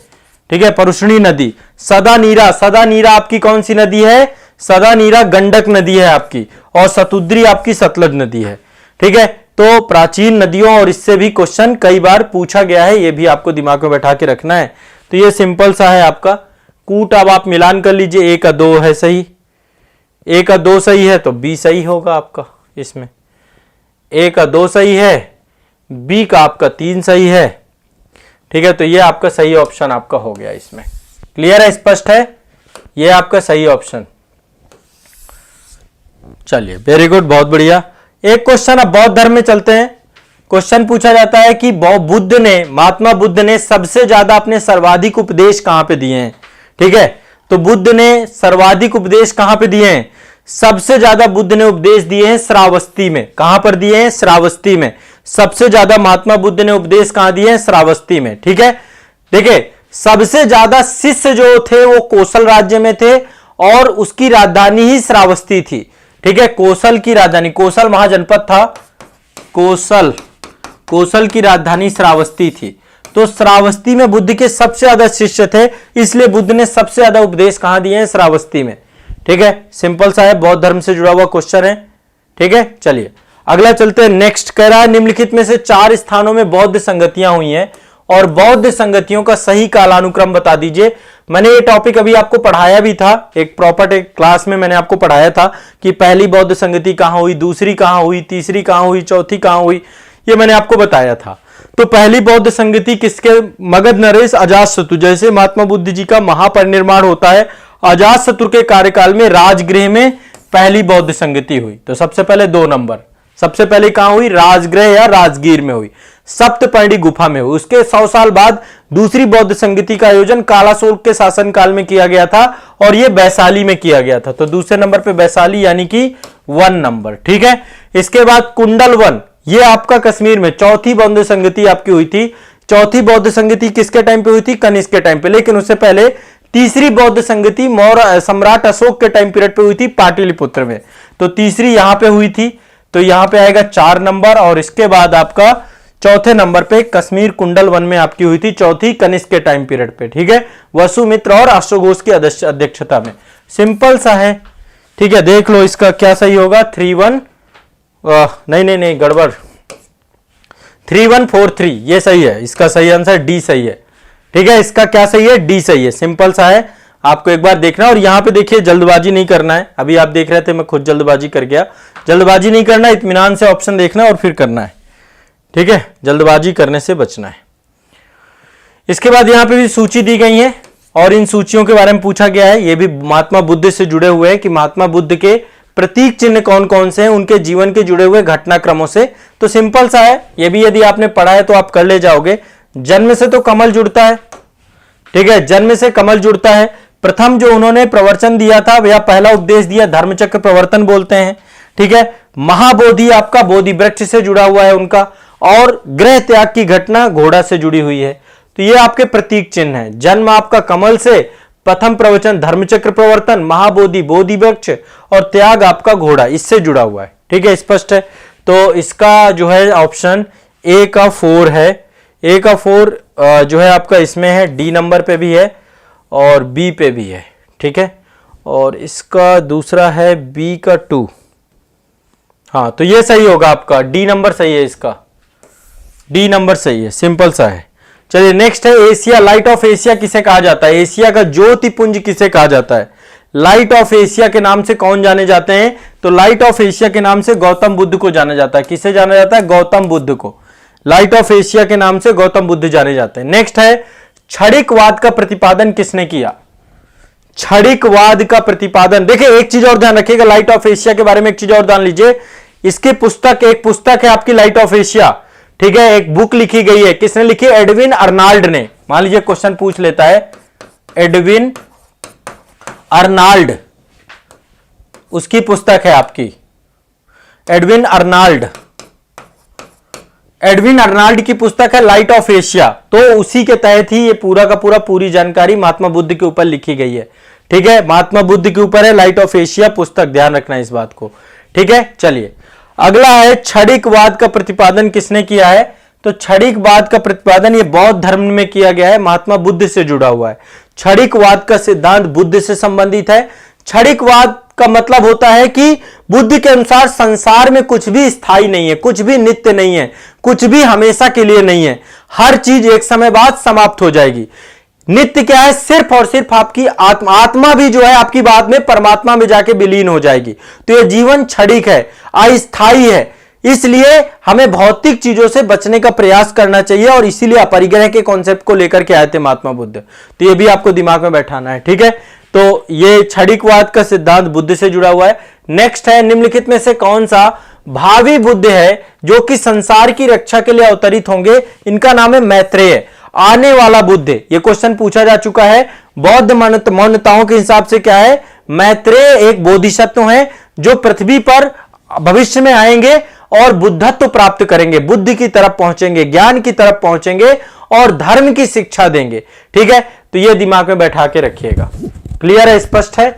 Speaker 1: ठीक है, पुरुषणी नदी। सदा नीरा, सदा नीरा आपकी कौन सी नदी है? सदा नीरा गंडक नदी है आपकी, और सतुद्री आपकी सतलज नदी है। ठीक है, तो प्राचीन नदियों और इससे भी क्वेश्चन कई बार पूछा गया है, ये भी आपको दिमाग में बैठा के रखना है। तो ये सिंपल सा है आपका। कूट अब आप मिलान कर लीजिए, ए का 2 है सही, ए का 2 सही है तो बी सही होगा आपका इसमें। ए का 2 सही है, बी का आपका 3 सही है। ठीक है, तो ये आपका सही ऑप्शन आपका हो गया इसमें। क्लियर है, स्पष्ट है, ये आपका सही ऑप्शन। चलिए वेरी गुड, बहुत बढ़िया। एक क्वेश्चन अब बौद्ध धर्म में चलते हैं। क्वेश्चन पूछा जाता है कि बुद्ध ने, महात्मा बुद्ध ने सबसे ज्यादा अपने सर्वाधिक उपदेश कहां पे दिए हैं? ठीक है, तो बुद्ध ने सर्वाधिक उपदेश कहां पे दिए हैं? सबसे ज्यादा बुद्ध ने उपदेश दिए हैं श्रावस्ती में। कहां पर दिए हैं? श्रावस्ती में। सबसे ज्यादा महात्मा बुद्ध ने उपदेश कहां दिए हैं? श्रावस्ती में। ठीक है, देखिए सबसे ज्यादा शिष्य जो थे वो कौशल राज्य में थे, और उसकी राजधानी ही श्रावस्ती थी। ठीक है, कौशल की राजधानी, कौशल महाजनपद था, कौशल की राजधानी श्रावस्ती थी। तो श्रावस्ती में बुद्ध के सबसे ज्यादा शिष्य थे, इसलिए बुद्ध ने सबसे ज्यादा उपदेश कहां दिए हैं? श्रावस्ती में। ठीक है, सिंपल सा है, बौद्ध धर्म से जुड़ा हुआ क्वेश्चन है। ठीक है, चलिए अगला चलते हैं। नेक्स्ट कह रहा है निम्नलिखित में से 4 स्थानों में बौद्ध संगतियां हुई हैं, और बौद्ध संगतियों का सही कालानुक्रम बता दीजिए। मैंने ये टॉपिक अभी आपको पढ़ाया भी था, एक प्रॉपर एक क्लास में मैंने आपको पढ़ाया था कि पहली बौद्ध संगति कहां हुई, दूसरी कहां हुई, तीसरी कहां हुई, चौथी कहां हुई, ये मैंने आपको बताया था। तो पहली बौद्ध संगति किसके? मगध नरेश अजातशत्रु। जैसे महात्मा बुद्ध जी का महापरिनिर्वाण होता है, अजातशत्रु के कार्यकाल में राजगृह में पहली बौद्ध संगति हुई। तो सबसे पहले 2 नंबर, सबसे पहले कहां हुई? राजगृह या राजगीर में हुई, सप्तपर्णी गुफा में हुई। उसके 100 साल बाद दूसरी बौद्ध संगति का आयोजन कालाशोक के शासनकाल में किया गया था, और यह वैशाली में किया गया था। तो दूसरे नंबर पे वैशाली यानी कि 1 नंबर। ठीक है, इसके बाद कुंडलवन, ये आपका कश्मीर में चौथी बौद्ध संगति आपकी हुई थी। चौथी बौद्ध संगति किसके टाइम पे हुई थी? कनिष्क के टाइम पे। लेकिन उससे पहले तीसरी बौद्ध संगति मौर्य सम्राट अशोक के टाइम पीरियड पे हुई थी, पाटलिपुत्र में। तो तीसरी यहां पे हुई थी, तो यहां पे आएगा 4 नंबर। और इसके बाद आपका चौथे नंबर पे कश्मीर कुंडल वन में आपकी हुई थी, चौथी कनिष्क के टाइम पीरियड पे। ठीक है, वसुमित्र और अश्वघोष की अध्यक्षता में। सिंपल सा है। ठीक है, देख लो इसका क्या सही होगा। 31 नहीं गड़बड़, 3143 ये सही है, इसका सही आंसर डी सही है। ठीक है, इसका क्या सही है? डी सही है। सिंपल सा है, आपको एक बार देखना। और यहां पे देखिए जल्दबाजी नहीं करना है। अभी आप देख रहे थे, मैं खुद जल्दबाजी कर गया। जल्दबाजी नहीं करना, इत्मीनान से ऑप्शन देखना और फिर करना है। ठीक है, जल्दबाजी करने से बचना है। इसके बाद यहां पे भी सूची दी गई है, और इन सूचियों के बारे में पूछा गया है। ये भी महात्मा बुद्ध से जुड़े हुए हैं कि महात्मा बुद्ध के प्रतीक चिन्ह कौन कौन से हैं, उनके जीवन के जुड़े हुए घटनाक्रमों से। तो सिंपल सा है, ये भी यदि आपने पढ़ा है तो आप कर ले जाओगे। जन्म से तो कमल जुड़ता है। ठीक है, जन्म से कमल जुड़ता है। प्रथम जो उन्होंने प्रवचन दिया था, या पहला उपदेश दिया, धर्मचक्र प्रवर्तन बोलते हैं। ठीक है, महाबोधि आपका बोधि वृक्ष से जुड़ा हुआ है उनका, और गृह त्याग की घटना घोड़ा से जुड़ी हुई है। तो ये आपके प्रतीक चिन्ह है। जन्म आपका कमल से, प्रथम प्रवचन धर्मचक्र प्रवर्तन, महाबोधि बोधि वृक्ष, और त्याग आपका घोड़ा, इससे जुड़ा हुआ है। ठीक है, स्पष्ट है। तो इसका जो है ऑप्शन ए का 4 है। ए का 4 जो है आपका इसमें है, डी नंबर पे भी है और बी पे भी है। ठीक है, और इसका दूसरा है बी का 2। हाँ, तो ये सही होगा आपका, डी नंबर सही है, इसका डी नंबर सही है। सिंपल सा है। चलिए नेक्स्ट है एशिया, लाइट ऑफ एशिया किसे कहा जाता है? एशिया का ज्योतिपुंज किसे कहा जाता है? लाइट ऑफ एशिया के नाम से कौन जाने जाते हैं? तो लाइट ऑफ एशिया के नाम से गौतम बुद्ध को जाना जाता है। किसे जाना जाता है? गौतम बुद्ध को। लाइट ऑफ एशिया के नाम से गौतम बुद्ध जाने जाते हैं। नेक्स्ट है, क्षणिकवाद का प्रतिपादन किसने किया? क्षणिकवाद का प्रतिपादन, देखिए एक चीज और ध्यान रखिएगा लाइट ऑफ एशिया के बारे में, एक चीज और ध्यान लीजिए। इसकी पुस्तक, एक पुस्तक है आपकी लाइट ऑफ एशिया, ठीक है, एक बुक लिखी गई है। किसने लिखी? एडविन अर्नाल्ड ने। मान लीजिए क्वेश्चन पूछ लेता है, एडविन अर्नाल्ड, उसकी पुस्तक है आपकी एडविन अर्नाल्ड। एडविन अर्नाल्ड की पुस्तक है लाइट ऑफ एशिया। तो उसी के तहत ही ये पूरा का पूरा पूरी जानकारी महात्मा बुद्ध के ऊपर लिखी गई है, ठीक है। महात्मा बुद्ध के ऊपर है लाइट ऑफ एशिया पुस्तक, ध्यान रखना इस बात को, ठीक है। चलिए अगला है, क्षणिकवाद का प्रतिपादन किसने किया है? तो क्षणिकवाद का प्रतिपादन ये बौद्ध धर्म में किया गया है, महात्मा बुद्ध से जुड़ा हुआ है। क्षणिकवाद का सिद्धांत बुद्ध से संबंधित है। क्षणिकवाद का मतलब होता है कि बुद्ध के अनुसार संसार में कुछ भी स्थायी नहीं है, कुछ भी नित्य नहीं है, कुछ भी हमेशा के लिए नहीं है, हर चीज एक समय बाद समाप्त हो जाएगी। नित्य क्या है? सिर्फ और सिर्फ आपकी आत्मा, आत्मा भी जो है आपकी बाद में परमात्मा में जाके विलीन हो जाएगी। तो यह जीवन क्षणिक है, अस्थायी है, इसलिए हमें भौतिक चीजों से बचने का प्रयास करना चाहिए और इसीलिए अपरिग्रह के कॉन्सेप्ट को लेकर के आए थे महात्मा बुद्ध। तो ये भी आपको दिमाग में बैठाना है, ठीक है। तो ये क्षणिकवाद का सिद्धांत बुद्ध से जुड़ा हुआ है। नेक्स्ट है, निम्नलिखित में से कौन सा भावी बुद्ध है जो कि संसार की रक्षा के लिए अवतरित होंगे? इनका नाम है मैत्रेय, आने वाला बुद्ध। ये क्वेश्चन पूछा जा चुका है। बौद्ध मान्यताओं के हिसाब से क्या है? मैत्रेय एक बोधिसत्व है जो पृथ्वी पर भविष्य में आएंगे और बुद्धत्व प्राप्त करेंगे, बुद्धि की तरफ पहुंचेंगे, ज्ञान की तरफ पहुंचेंगे और धर्म की शिक्षा देंगे, ठीक है। तो यह दिमाग में बैठा के रखिएगा। क्लियर है? स्पष्ट है?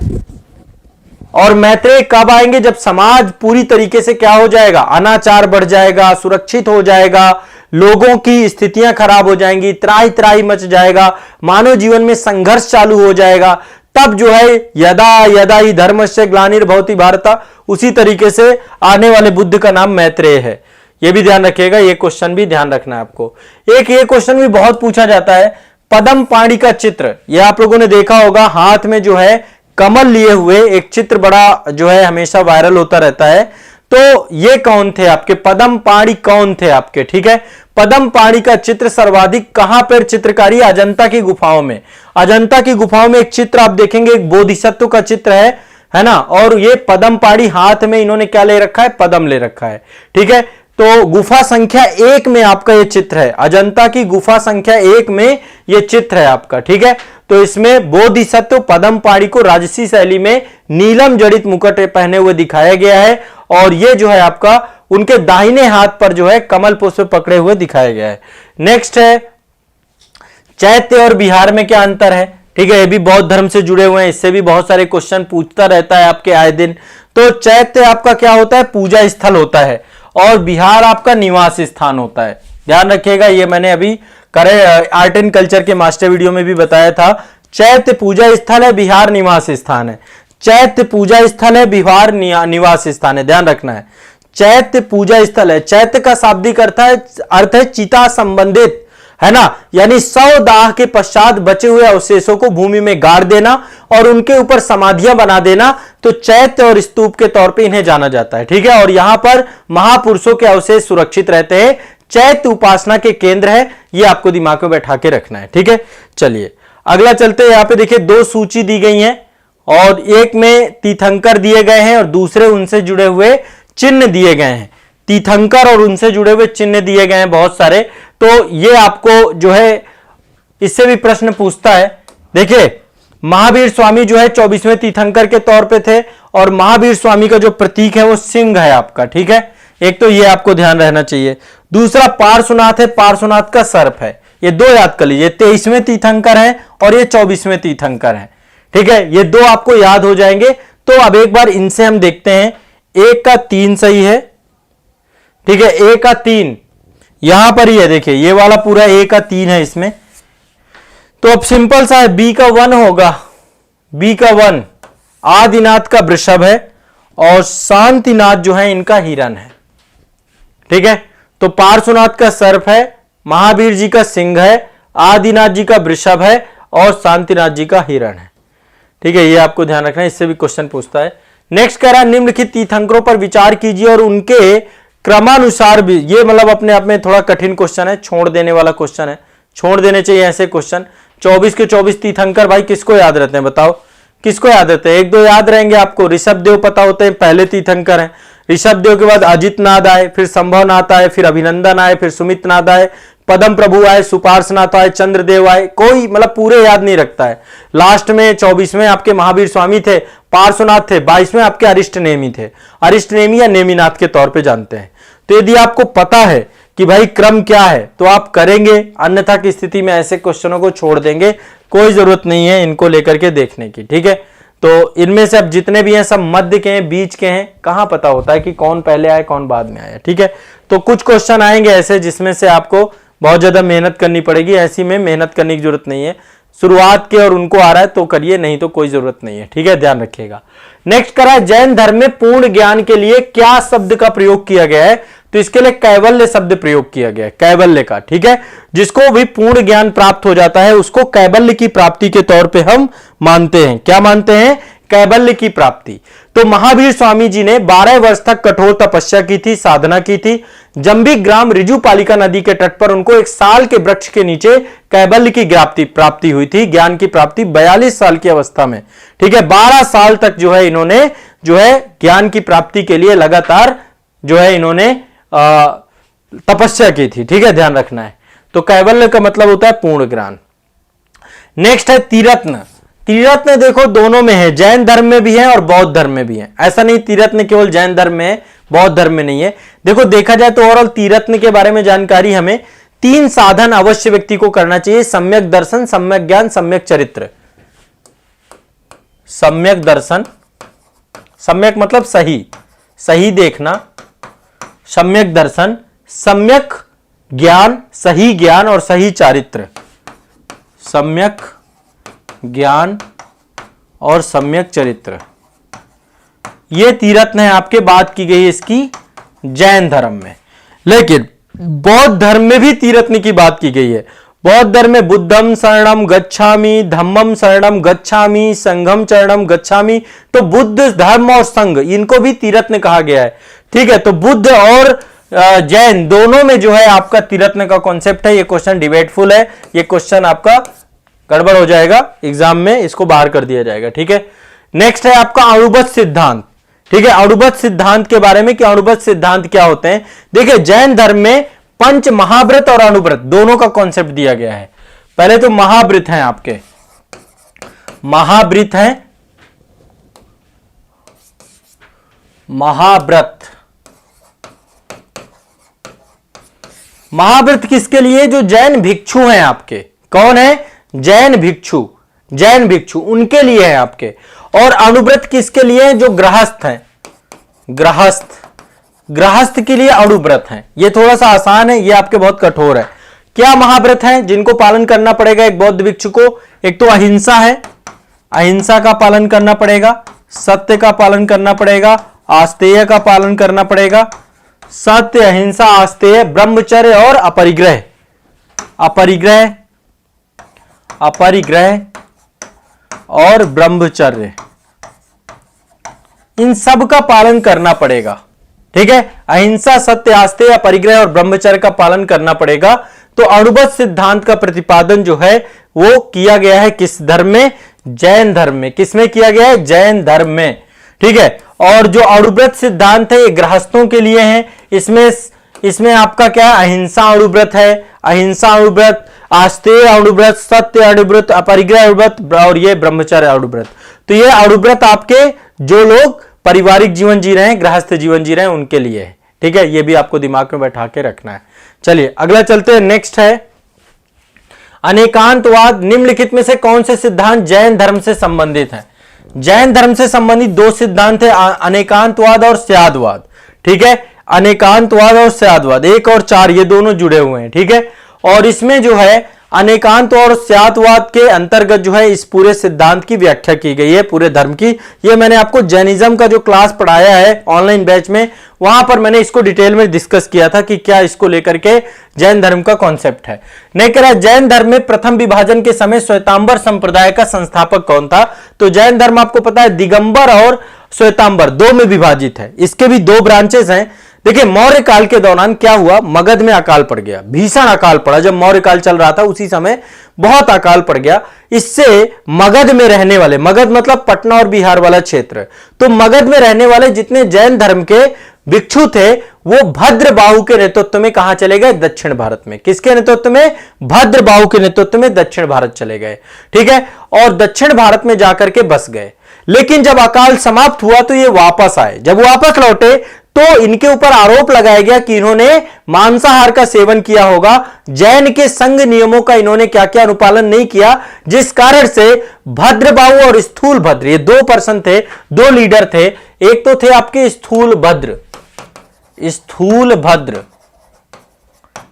Speaker 1: और मैत्रेय कब आएंगे? जब समाज पूरी तरीके से क्या हो जाएगा? अनाचार बढ़ जाएगा, सुरक्षित हो जाएगा, लोगों की स्थितियां खराब हो जाएंगी, त्राही त्राही मच जाएगा, मानव जीवन में संघर्ष चालू हो जाएगा। तब जो है यदा यदा ही धर्मस्य ग्लानिर्भवति भारत, उसी तरीके से आने वाले बुद्ध का नाम मैत्रेय है। यह भी ध्यान रखिएगा, यह क्वेश्चन भी ध्यान रखना है आपको। एक ये क्वेश्चन भी बहुत पूछा जाता है, पद्म पाणि का चित्र, यह आप लोगों ने देखा होगा, हाथ में जो है कमल लिए हुए एक चित्र बड़ा जो है हमेशा वायरल होता रहता है। तो ये कौन थे आपके? पद्म पाणि कौन थे आपके? ठीक है, पद्म पाणि का चित्र सर्वाधिक कहां पर चित्रकारी? अजंता की गुफाओं में। अजंता की गुफाओं में एक चित्र आप देखेंगे, एक बोधिसत्व का चित्र है ना। और ये पद्म पाणि, हाथ में इन्होंने क्या ले रखा है? पद्म ले रखा है, ठीक है। तो गुफा संख्या 1 में आपका ये चित्र है, अजंता की गुफा संख्या 1 में ये चित्र है आपका, ठीक है। तो इसमें बोधिसत्व पद्म पाणि को राजसी शैली में नीलम जड़ित मुकुट पहने हुए दिखाया गया है और ये जो है आपका उनके दाहिने हाथ पर जो है कमल पुष्प पकड़े हुए दिखाया गया है। नेक्स्ट है, चैत्य और बिहार में क्या अंतर है? ठीक है, ये भी बौद्ध धर्म से जुड़े हुए हैं, इससे भी बहुत सारे क्वेश्चन पूछता रहता है आपके आए दिन। तो चैत्य आपका क्या होता है? पूजा स्थल होता है और बिहार आपका निवास स्थान होता है। ध्यान रखिएगा, ये मैंने अभी करे आर्ट एंड कल्चर के मास्टर वीडियो में भी बताया था। चैत्य पूजा स्थल है, बिहार निवास स्थान है। चैत्य पूजा स्थल है, बिहार निवास स्थान है, ध्यान रखना है। चैत्य पूजा स्थल है, चैत्य का शाब्दिक अर्थ है चिता संबंधित, है ना, यानी 100 दाह के पश्चात बचे हुए अवशेषों को भूमि में गाड़ देना और उनके ऊपर समाधियां बना देना, तो चैत्य और स्तूप के तौर पे इन्हें जाना जाता है, ठीक है। और यहां पर महापुरुषों के अवशेष सुरक्षित रहते हैं। चैत्य उपासना के केंद्र है, ये आपको दिमाग में बैठा के रखना है, ठीक है। चलिए अगला चलते हैं। यहां पे देखिए 2 सूची दी गई हैं और एक में तीर्थंकर दिए गए हैं और दूसरे उनसे जुड़े हुए चिन्ह दिए गए हैं। तीर्थंकर और उनसे जुड़े हुए चिन्ह दिए गए हैं बहुत सारे। तो ये आपको जो है इससे भी प्रश्न पूछता है। देखिए महावीर स्वामी जो है 24वें तीर्थंकर के तौर पे थे और महावीर स्वामी का जो प्रतीक है वो सिंह है आपका, ठीक है। एक तो ये आपको ध्यान रहना चाहिए। दूसरा पार्श्वनाथ है, पार्श्वनाथ का सर्प है। ये 2 याद कर लीजिए, 23वें तीर्थंकर है और ये 24वें तीर्थंकर है, ठीक है। ये 2 आपको याद हो जाएंगे। तो अब एक बार इनसे हम देखते हैं। 1 का 3 सही है, ठीक है। 1 का 3 यहां पर ही है, देखिए ये वाला पूरा 1 का 3 है इसमें। तो अब सिंपल सा है, बी का 1 होगा। बी का 1 आदिनाथ का वृषभ है और शांतिनाथ जो है इनका हिरण है, ठीक है। तो पार्श्वनाथ का सर्प है, महावीर जी का सिंह है, आदिनाथ जी का वृषभ है और शांतिनाथ जी का हिरण है, ठीक है, ये आपको ध्यान रखना है, इससे भी क्वेश्चन पूछता है। नेक्स्ट कह रहा है निम्नलिखित तीर्थंकरों पर विचार कीजिए और उनके क्रमानुसार भी, ये मतलब अपने आप में थोड़ा कठिन क्वेश्चन है, छोड़ देने वाला क्वेश्चन है, छोड़ देने चाहिए ऐसे क्वेश्चन। 24 के 24 तीर्थंकर भाई किसको याद रहते हैं बताओ, किसको याद रहते हैं? एक दो याद रहेंगे आपको। ऋषभ देव पता होते हैं, पहले तीर्थंकर हैं। ऋषभ देव के बाद अजित नाथ आए, फिर संभव नाथ आए, फिर अभिनंदन आए, फिर सुमित नाथ आए, पदम प्रभु आए, सुपार्श्वनाथ आए, चंद्रदेव आए। कोई मतलब पूरे याद नहीं रखता है। लास्ट में 24वें आपके महावीर स्वामी थे, पार्श्वनाथ थे, 22वें आपके अरिष्ट नेमी थे, अरिष्ट नेमी या नेमिनाथ के तौर पे जानते हैं। तो यदि आपको पता है कि भाई क्रम क्या है तो आप करेंगे, अन्यथा की स्थिति में ऐसे क्वेश्चनों को छोड़ देंगे, कोई जरूरत नहीं है इनको लेकर के देखने की। ठीक है, तो इनमें से अब जितने भी हैं सब मध्य के हैं, बीच के हैं, कहां पता होता है कि कौन पहले आए कौन बाद में आया। ठीक है, तो कुछ क्वेश्चन आएंगे ऐसे जिसमें से आपको बहुत ज्यादा मेहनत करनी पड़ेगी, ऐसी में मेहनत करने की जरूरत नहीं है। शुरुआत के और उनको आ रहा है तो करिए, नहीं तो कोई जरूरत नहीं है। ठीक है, ध्यान रखिएगा। नेक्स्ट करा है जैन धर्म में पूर्ण ज्ञान के लिए क्या शब्द का प्रयोग किया गया है? तो इसके लिए कैवल्य शब्द प्रयोग किया गया है, कैवल्य का। ठीक है, जिसको भी पूर्ण ज्ञान प्राप्त हो जाता है उसको कैवल्य की प्राप्ति के तौर पे हम मानते हैं। क्या मानते हैं? कैवल्य की प्राप्ति। तो महावीर स्वामी जी ने 12 वर्ष तक कठोर तपस्या की थी, साधना की थी। जंबिक ग्राम रिजुपालिका नदी के तट पर उनको एक साल के वृक्ष के नीचे कैवल्य की प्राप्ति हुई थी, ज्ञान की प्राप्ति 42 साल की अवस्था में। ठीक है, 12 साल तक जो है इन्होंने जो है ज्ञान की प्राप्ति के लिए लगातार जो है इन्होंने तपस्या की थी। ठीक है, ध्यान रखना है। तो कैवल्य का मतलब होता है पूर्ण ज्ञान। नेक्स्ट है त्रिरत्न। त्रिरत्न देखो दोनों में है, जैन धर्म में भी है और बौद्ध धर्म में भी है। ऐसा नहीं त्रिरत्न केवल जैन धर्म में है, बौद्ध धर्म में नहीं है। देखो देखा जाए तो ओवरऑल त्रिरत्न के बारे में जानकारी हमें 3 साधन अवश्य व्यक्ति को करना चाहिए: सम्यक दर्शन, सम्यक ज्ञान, सम्यक चरित्र। सम्यक दर्शन, सम्यक मतलब सही, सही देखना, सम्यक दर्शन, सम्यक ज्ञान, सही ज्ञान और सही चारित्र। सम्यक ज्ञान और सम्यक चरित्र, ये तीरत्न है आपके, बात की गई इसकी जैन धर्म में। लेकिन बौद्ध धर्म में भी तीरत्न की बात की गई है। बौद्ध धर्म में बुद्धम शरणम गच्छामि, धम्मम शरणम गच्छामि, संघम शरणम गच्छामि। तो बुद्ध धर्म और संघ इनको भी तीरत्न कहा गया है। ठीक है, तो बुद्ध और जैन दोनों में जो है आपका तीरत्न का कॉन्सेप्ट है। ये क्वेश्चन डिबेटफुल है, ये क्वेश्चन आपका गड़बड़ हो जाएगा एग्जाम में, इसको बाहर कर दिया जाएगा। ठीक है, नेक्स्ट है आपका अणुबद्ध सिद्धांत। ठीक है, अणुबद्ध सिद्धांत के बारे में कि अणुबद्ध सिद्धांत क्या होते हैं। देखिए जैन धर्म में पंच महाव्रत और अणुव्रत दोनों का कॉन्सेप्ट दिया गया है। पहले तो महाव्रत हैं आपके, महाव्रत हैं, महाव्रत। महाव्रत किसके लिए? जो जैन भिक्षु हैं आपके। कौन है? जैन भिक्षु, जैन भिक्षु उनके लिए है आपके। और अणुव्रत किसके लिए? जो गृहस्थ हैं, गृहस्थ, गृहस्थ के लिए अणुव्रत हैं। ये थोड़ा सा आसान है, ये आपके बहुत कठोर है। क्या महाव्रत हैं जिनको पालन करना पड़ेगा एक बौद्ध भिक्षु को? एक तो अहिंसा है, अहिंसा का पालन करना पड़ेगा, सत्य का पालन करना पड़ेगा, आस्तेय का पालन करना पड़ेगा। सत्य, अहिंसा, आस्तेय, ब्रह्मचर्य और अपरिग्रह। अपरिग्रह, अपरिग्रह और ब्रह्मचर्य, इन सब का पालन करना पड़ेगा। ठीक है, अहिंसा, सत्य, आस्तेय, अपरिग्रह और ब्रह्मचर्य का पालन करना पड़ेगा। तो अणुबद्ध सिद्धांत का प्रतिपादन जो है वो किया गया है किस धर्म में? जैन धर्म में। किसमें किया गया है? जैन धर्म में। ठीक है, और जो अणुव्रत सिद्धांत है ये गृहस्थों के लिए है। इसमें आपका क्या है? अहिंसा अणुव्रत है, अहिंसा अणुव्रत, आस्तेय अणुव्रत, सत्य अणुव्रत, अपरिग्रह अणुव्रत और ये ब्रह्मचर्य अणुव्रत। तो ये अणुव्रत आपके जो लोग पारिवारिक जीवन जी रहे हैं, गृहस्थ जीवन जी रहे हैं, उनके लिए है। ठीक है, ये भी आपको दिमाग में बैठा के रखना है। चलिए अगला चलते हैं। नेक्स्ट है अनेकांतवाद। निम्नलिखित में से कौन से सिद्धांत जैन धर्म से संबंधित है? जैन धर्म से संबंधित 2 सिद्धांत है, अनेकांतवाद और स्यादवाद। ठीक है, अनेकांतवाद और स्यादवाद 1 और 4 ये दोनों जुड़े हुए हैं। ठीक है, और इसमें जो है अनेकांत और स्यातवाद के अंतर्गत जो है इस पूरे सिद्धांत की व्याख्या की गई है, पूरे धर्म की। ये मैंने आपको जैनिज्म का जो क्लास पढ़ाया है ऑनलाइन बैच में, वहां पर मैंने इसको डिटेल में डिस्कस किया था कि क्या इसको लेकर के जैन धर्म का कॉन्सेप्ट है। नहीं कह रहा जैन धर्म में प्रथम विभाजन के समय श्वेतांबर संप्रदाय का संस्थापक कौन था? तो जैन धर्म आपको पता है दिगंबर और श्वेतांबर दो में विभाजित है, इसके भी दो ब्रांचेस हैं। देखिए मौर्य काल के दौरान क्या हुआ, मगध में अकाल पड़ गया, भीषण अकाल पड़ा। जब मौर्य काल चल रहा था उसी समय बहुत अकाल पड़ गया। इससे मगध में रहने वाले, मगध मतलब पटना और बिहार वाला क्षेत्र, तो मगध में रहने वाले जितने जैन धर्म के भिक्षु थे वो भद्रबाहु के नेतृत्व में कहां चले गए? दक्षिण भारत में। किसके नेतृत्व में? भद्रबाहु के नेतृत्व में दक्षिण भारत चले गए, ठीक है। और दक्षिण भारत में जाकर के बस गए। लेकिन जब अकाल समाप्त हुआ तो ये वापस आए। जब वापस लौटे तो इनके ऊपर आरोप लगाया गया कि इन्होंने मांसाहार का सेवन किया होगा, जैन के संघ नियमों का इन्होंने क्या क्या अनुपालन नहीं किया, जिस कारण से भद्रबाहु और स्थूल भद्र, ये दो पर्सन थे, दो लीडर थे। एक तो थे आपके स्थूल भद्र,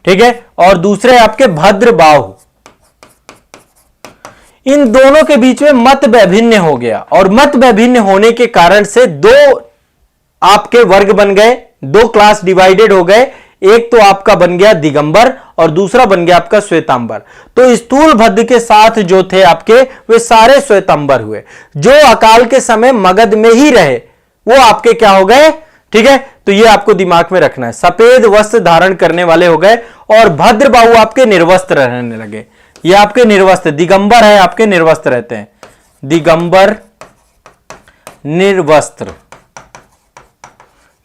Speaker 1: ठीक है, और दूसरे आपके भद्रबाहु। इन दोनों के बीच में मत वैभिन्न हो गया, और मत वैभिन्न होने के कारण से दो आपके वर्ग बन गए, दो क्लास डिवाइडेड हो गए। एक तो आपका बन गया दिगंबर और दूसरा बन गया आपका श्वेतांबर। तो स्थूल भद्र के साथ जो थे आपके वे सारे श्वेतांबर हुए। जो अकाल के समय मगध में ही रहे वो आपके क्या हो गए? ठीक है, तो ये आपको दिमाग में रखना है। सफेद वस्त्र धारण करने वाले हो गए और भद्रबाहु आपके निर्वस्त्र रहने लगे। ये आपके निर्वस्त्र, दिगंबर है आपके निर्वस्त्र रहते हैं, दिगंबर निर्वस्त्र,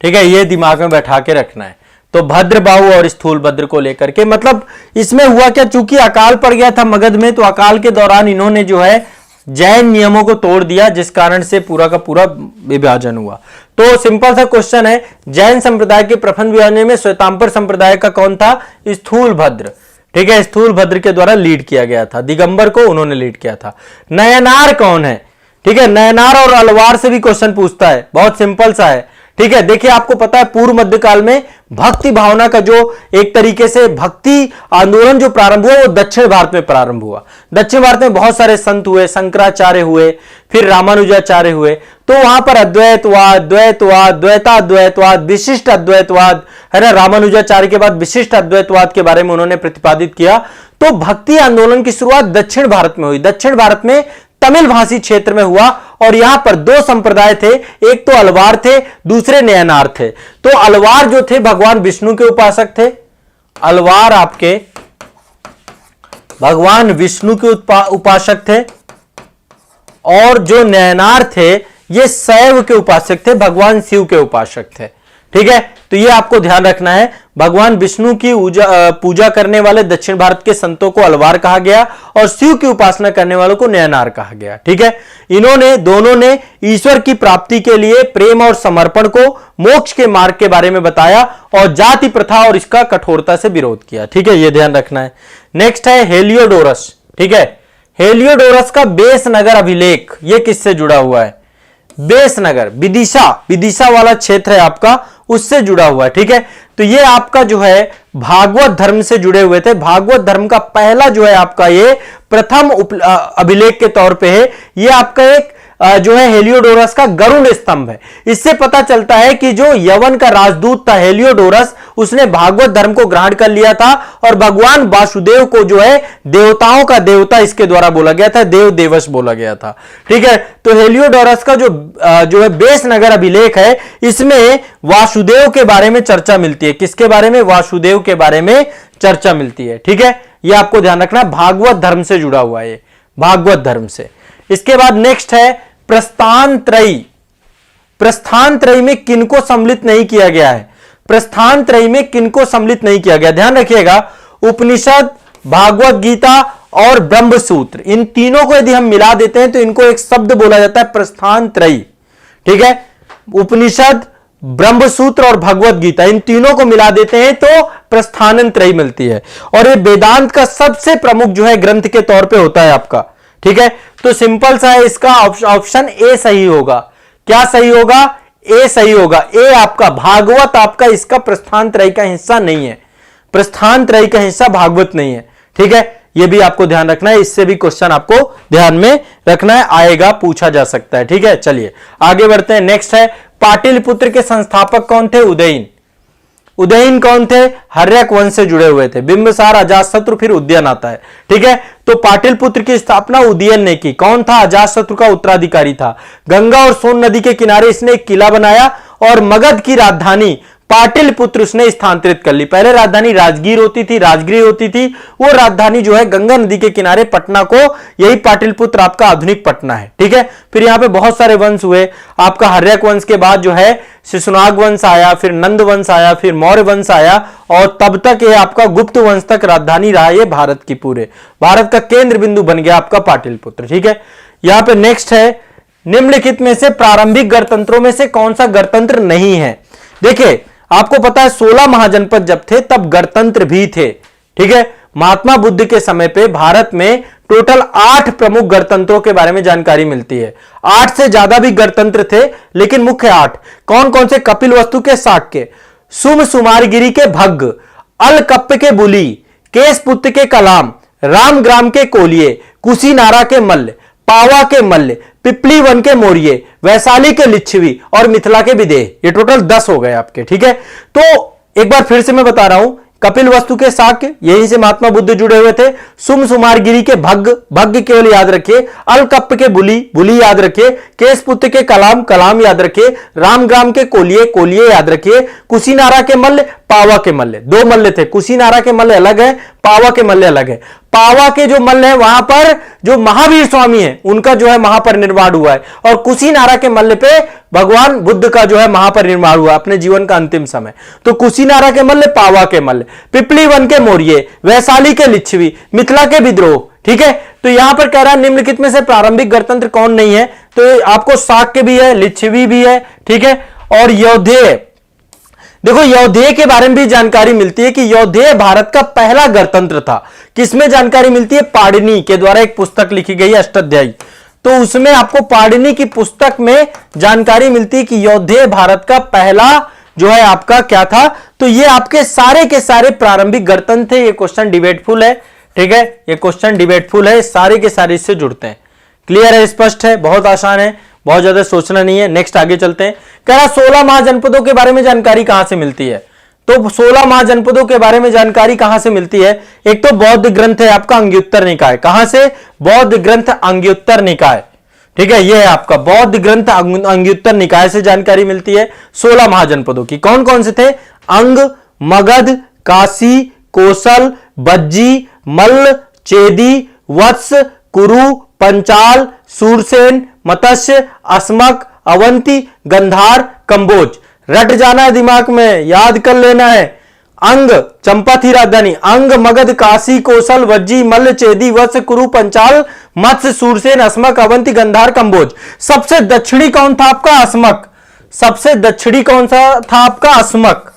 Speaker 1: ठीक है, ये दिमाग में बैठा के रखना है। तो भद्रबाहु और स्थूल भद्र को लेकर के, मतलब इसमें हुआ क्या, चूंकि अकाल पड़ गया था मगध में, तो अकाल के दौरान इन्होंने जो है जैन नियमों को तोड़ दिया, जिस कारण से पूरा का पूरा विभाजन हुआ। तो सिंपल सा क्वेश्चन है, जैन संप्रदाय के प्रथम विभाजन में श्वेतांबर संप्रदाय का कौन था? स्थूल भद्र, ठीक है, स्थूल भद्र के द्वारा लीड किया गया था, दिगंबर को उन्होंने लीड किया था। नयनार कौन है? ठीक है, नयनार और अलवार से भी क्वेश्चन पूछता है, बहुत सिंपल सा है, ठीक है। देखिए आपको पता है पूर्व मध्यकाल में भक्ति भावना का जो एक तरीके से भक्ति आंदोलन जो प्रारंभ हुआ वो दक्षिण भारत में प्रारंभ हुआ। दक्षिण भारत में बहुत सारे संत हुए, शंकराचार्य हुए, फिर रामानुजाचार्य हुए। तो वहां पर अद्वैतवाद, द्वैतवाद, द्वैताद्वैतवाद, विशिष्ट अद्वैतवाद है ना, रामानुजाचार्य के बाद विशिष्ट अद्वैतवाद के बारे में उन्होंने प्रतिपादित किया। तो भक्ति आंदोलन की शुरुआत दक्षिण भारत में हुई, दक्षिण भारत में तमिल भाषी क्षेत्र में हुआ। और यहां पर दो संप्रदाय थे, एक तो अलवार थे, दूसरे नयनार थे। तो अलवार जो थे भगवान विष्णु के उपासक थे, अलवार आपके भगवान विष्णु के उपासक थे, और जो नयनार थे ये शैव के उपासक थे, भगवान शिव के उपासक थे, ठीक है। तो ये आपको ध्यान रखना है, भगवान विष्णु की पूजा करने वाले दक्षिण भारत के संतों को अलवार कहा गया और शिव की उपासना करने वालों को नयनार कहा गया, ठीक है। इन्होंने दोनों ने ईश्वर की प्राप्ति के लिए प्रेम और समर्पण को, मोक्ष के मार्ग के बारे में बताया और जाति प्रथा और इसका कठोरता से विरोध किया, ठीक है, ये ध्यान रखना है। नेक्स्ट है हेलियोडोरस, ठीक है, हेलियोडोरस का बेस नगर अभिलेख, ये किससे जुड़ा हुआ है? बेस नगर, विदिशा वाला क्षेत्र है आपका, उससे जुड़ा हुआ है, ठीक है। तो ये आपका जो है भागवत धर्म से जुड़े हुए थे। भागवत धर्म का पहला जो है आपका ये प्रथम अभिलेख के तौर पे है। ये आपका एक जो है हेलियोडोरस का गरुड़ स्तंभ है। इससे पता चलता है कि जो यवन का राजदूत था हेलियोडोरस, उसने भागवत धर्म को ग्रहण कर लिया था और भगवान वासुदेव को जो है देवताओं का देवता इसके द्वारा बोला गया था, देव देवश बोला गया था, ठीक है। तो हेलियोडोरस का जो है बेस नगर अभिलेख है, इसमें वासुदेव के बारे में चर्चा मिलती है। किसके बारे में? वासुदेव के बारे में चर्चा मिलती है, ठीक है। यह आपको ध्यान रखना, भागवत धर्म से जुड़ा हुआ है, भागवत धर्म से। इसके बाद नेक्स्ट है प्रस्थान त्रयी। प्रस्थान त्रयी में किनको सम्मिलित नहीं किया गया है? प्रस्थान त्रयी में किनको सम्मिलित नहीं किया गया? ध्यान रखिएगा, उपनिषद, भागवत गीता और ब्रह्मसूत्र, इन तीनों को यदि हम मिला देते हैं तो इनको एक शब्द बोला जाता है प्रस्थान त्रयी, ठीक है। उपनिषद, ब्रह्मसूत्र और भगवत गीता, इन तीनों को मिला देते हैं तो प्रस्थान त्रयी मिलती है। और ये वेदांत का सबसे प्रमुख जो है ग्रंथ के तौर पे होता है आपका, ठीक है। तो सिंपल सा है, इसका ऑप्शन ए सही होगा। क्या सही होगा? ए सही होगा। ए आपका भागवत, आपका इसका प्रस्थान त्रयी का हिस्सा नहीं है, प्रस्थान त्रयी का हिस्सा भागवत नहीं है, ठीक है। यह भी आपको ध्यान रखना है, इससे भी क्वेश्चन आपको ध्यान में रखना है, आएगा, पूछा जा सकता है। ठीक है, चलिए आगे बढ़ते हैं। नेक्स्ट है पाटलिपुत्र के संस्थापक कौन थे? उदयन। उदयन कौन थे? हर्यक वंश से जुड़े हुए थे। बिंबिसार, अजातशत्रु, फिर उदयन आता है। ठीक है, तो पाटलिपुत्र की स्थापना उदयन ने की। कौन था? अजातशत्रु का उत्तराधिकारी था। गंगा और सोन नदी के किनारे इसने एक किला बनाया और मगध की राजधानी पाटलिपुत्र उसने स्थानांतरित कर ली। पहले राजधानी राजगीर होती थी, राजगृह होती थी, वो राजधानी जो है गंगा नदी के किनारे पटना को, यही पाटलिपुत्र आपका आधुनिक पटना है। ठीक है, फिर यहां पे बहुत सारे वंश हुए। आपका हर्यक वंश के बाद जो है शिशुनाग वंश आया, फिर नंद वंश आया, फिर मौर्य वंश आया, और तब तक ये आपका गुप्त वंश तक राजधानी रहा ये भारत की, पूरे भारत का केंद्र बिंदु बन गया आपका पाटलिपुत्र। ठीक है, यहां पे नेक्स्ट है निम्नलिखित में से प्रारंभिक गणतंत्रों में से कौन सा गणतंत्र नहीं है? देखिए आपको पता है 16 महाजनपद जब थे तब गणतंत्र भी थे। ठीक है, महात्मा बुद्ध के समय पे भारत में टोटल 8 प्रमुख गणतंत्रों के बारे में जानकारी मिलती है। 8 से ज्यादा भी गणतंत्र थे, लेकिन मुख्य 8 कौन कौन से? कपिलवस्तु के शाक्य, सुम सुमारगिरी के भग्ग, अलकप्प के बुली, केशपुत्र के कलाम, रामग्राम के कोलिये, कुशीनारा के मल्ल, पावा के मल्ल, पिपली वन के मौर्य, वैशाली के लिच्छवी और मिथिला के विदेह। ये टोटल 10 हो गए आपके। ठीक है, तो एक बार फिर से मैं बता रहा हूं, कपिलवस्तु के शाक्य, यहीं से महात्मा बुद्ध जुड़े हुए थे। सुम सुमारगिरी के भग्ग, भग्ग केवल याद रखिए। अलकप्प के बुली, बुली याद रखिए। केशपुत्र के कलाम, कलाम याद रखिए। रामग्राम के कोलिये, कोलिये याद रखिए। कुशीनारा के मल्ल, पावा के मल्ल। 2 मल्ल थे, कुशीनारा के मल्ल अलग है, पावा के मल्ल अलग है। पावा के जो मल्ल है वहां पर जो महावीर स्वामी है उनका जो है महापरिनिर्वाण हुआ है, और कुशीनारा के मल्ल पे भगवान बुद्ध का जो है महापरिनिर्वाण हुआ अपने जीवन का अंतिम समय। तो कुशीनारा के मल्ल, पावा के मल्ल, पिपली वन के मौर्य, वैशाली के लिच्छवी, मिथिला के विद्रोह। ठीक है, तो यहां पर कह रहा है निम्नलिखित में से प्रारंभिक गणतंत्र कौन नहीं है? तो आपको शाक्य भी है, लिच्छवी भी है। ठीक है, और यौधेय, देखो यौधेय के बारे में भी जानकारी मिलती है कि यौधेय भारत का पहला गणतंत्र था। किसमें जानकारी मिलती है? पाणिनि के द्वारा एक पुस्तक लिखी गई है अष्टाध्यायी, तो उसमें आपको पाणिनि की पुस्तक में जानकारी मिलती है कि यौधेय भारत का पहला जो है आपका क्या था। तो ये आपके सारे के सारे प्रारंभिक गणतंत्र थे। ये क्वेश्चन डिबेटफुल है। ठीक है, ये क्वेश्चन डिबेटफुल है, सारे के सारे इससे जुड़ते हैं। क्लियर है, स्पष्ट है, बहुत आसान है, बहुत ज्यादा सोचना नहीं है। नेक्स्ट आगे चलते हैं। कह रहा 16 महाजनपदों के बारे में जानकारी कहां से मिलती है? तो 16 महाजनपदों के बारे में जानकारी कहां से मिलती है? एक तो बौद्ध ग्रंथ है आपका अंग्युत्तर निकाय। कहां से? बौद्ध ग्रंथ अंग्युत्तर निकाय। ठीक है, यह है आपका बौद्ध ग्रंथ अंग्युत्तर निकाय से जानकारी मिलती है 16 महाजनपदों की। कौन कौन से थे? अंग, मगध, काशी, कोसल, बज्जी, मल्ल, चेदी, वत्स, कुरु, पंचाल, सूरसेन, मत्स्य, अस्मक, अवंती, गंधार, कंबोज। रट जाना है, दिमाग में याद कर लेना है। अंग, चंपा थी राजधानी। अंग, मगध, काशी, कौशल, वज्जी, मल्ल, चेदी, वत्स, कुरु, पंचाल, मत्स्य, सूरसेन, अस्मक, अवंती, गंधार, कंबोज। सबसे दक्षिणी कौन था आपका? अस्मक। सबसे दक्षिणी कौन सा था आपका? अस्मक।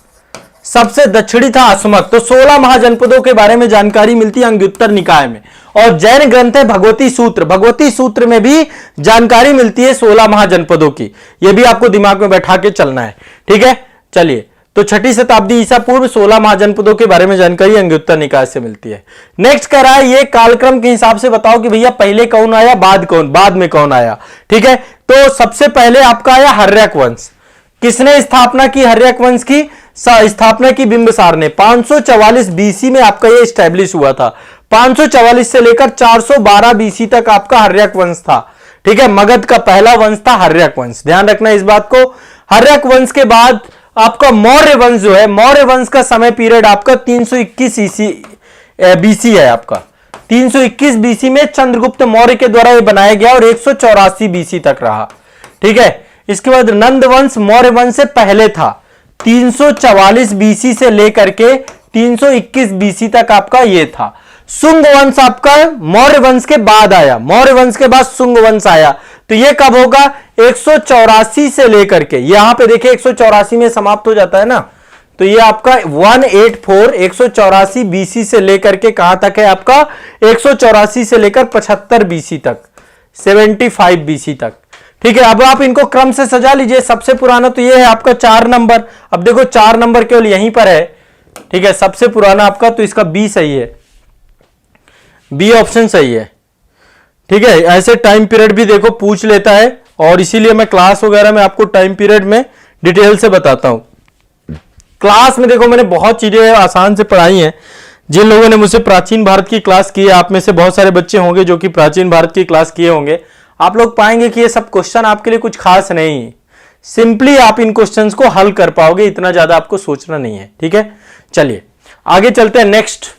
Speaker 1: सबसे दक्षिणी था अस्मक। तो 16 महाजनपदों के बारे में जानकारी मिलती है अंग्युत्तर निकाय में। और जैन ग्रंथ है भगवती सूत्र, भगवती सूत्र में भी जानकारी मिलती है 16 महाजनपदों की। यह भी आपको दिमाग में बैठा के चलना है। ठीक है, चलिए, तो 6ठी शताब्दी ईसा पूर्व 16 महाजनपदों के बारे में जानकारी अंग्युत्तर निकाय से मिलती है। नेक्स्ट कह रहा है ये कालक्रम के हिसाब से बताओ कि भैया पहले कौन आया, बाद में कौन आया। ठीक है, तो सबसे पहले आपका आया हर्यक वंश। किसने स्थापना की हर्यक वंश की? स्थापना की बिंबिसार ने। 544 बीसी में आपका ये स्टैब्लिश हुआ था। 544 से लेकर 412 बीसी तक आपका हर्यक वंश था। ठीक है, मगध का पहला वंश था हर्यक वंश, ध्यान रखना इस बात को। हर्यक वंश के बाद आपका मौर्य वंश जो है, मौर्य वंश का समय पीरियड आपका 321 बीसी है आपका। 321 बीसी में चंद्रगुप्त मौर्य के द्वारा यह बनाया गया और 184 बीसी तक रहा। ठीक है, इसके बाद नंद वंश मौर्य वंश से पहले था। 344 बीसी से लेकर के 321 बीसी तक आपका ये था। शुंग वंश आपका मौर्य वंश के बाद आया। मौर्य वंश के बाद शुंग वंश आया। तो ये कब होगा? 184 से लेकर के, यहां पे देखिए 184 में समाप्त हो जाता है ना, तो ये आपका 184 बीसी से लेकर के कहां तक है आपका? 184 से लेकर 75 बीसी तक, 75 बीसी तक। ठीक है, अब आप इनको क्रम से सजा लीजिए। सबसे पुराना तो ये है आपका 4 नंबर। अब देखो 4 नंबर केवल यहीं पर है। ठीक है, सबसे पुराना आपका, तो इसका 20 सही है। बी ऑप्शन सही है। ठीक है, ऐसे टाइम पीरियड भी देखो पूछ लेता है, और इसीलिए मैं क्लास वगैरह में आपको टाइम पीरियड में डिटेल से बताता हूं। क्लास में देखो मैंने बहुत चीजें आसान से पढ़ाई हैं। जिन लोगों ने मुझसे प्राचीन भारत की क्लास की है, आप में से बहुत सारे बच्चे होंगे जो कि प्राचीन भारत की क्लास किए होंगे, आप लोग पाएंगे कि ये सब क्वेश्चन आपके लिए कुछ खास नहीं, सिंपली आप इन क्वेश्चंस को हल कर पाओगे, इतना ज्यादा आपको सोचना नहीं है। ठीक है, चलिए आगे चलते हैं। नेक्स्ट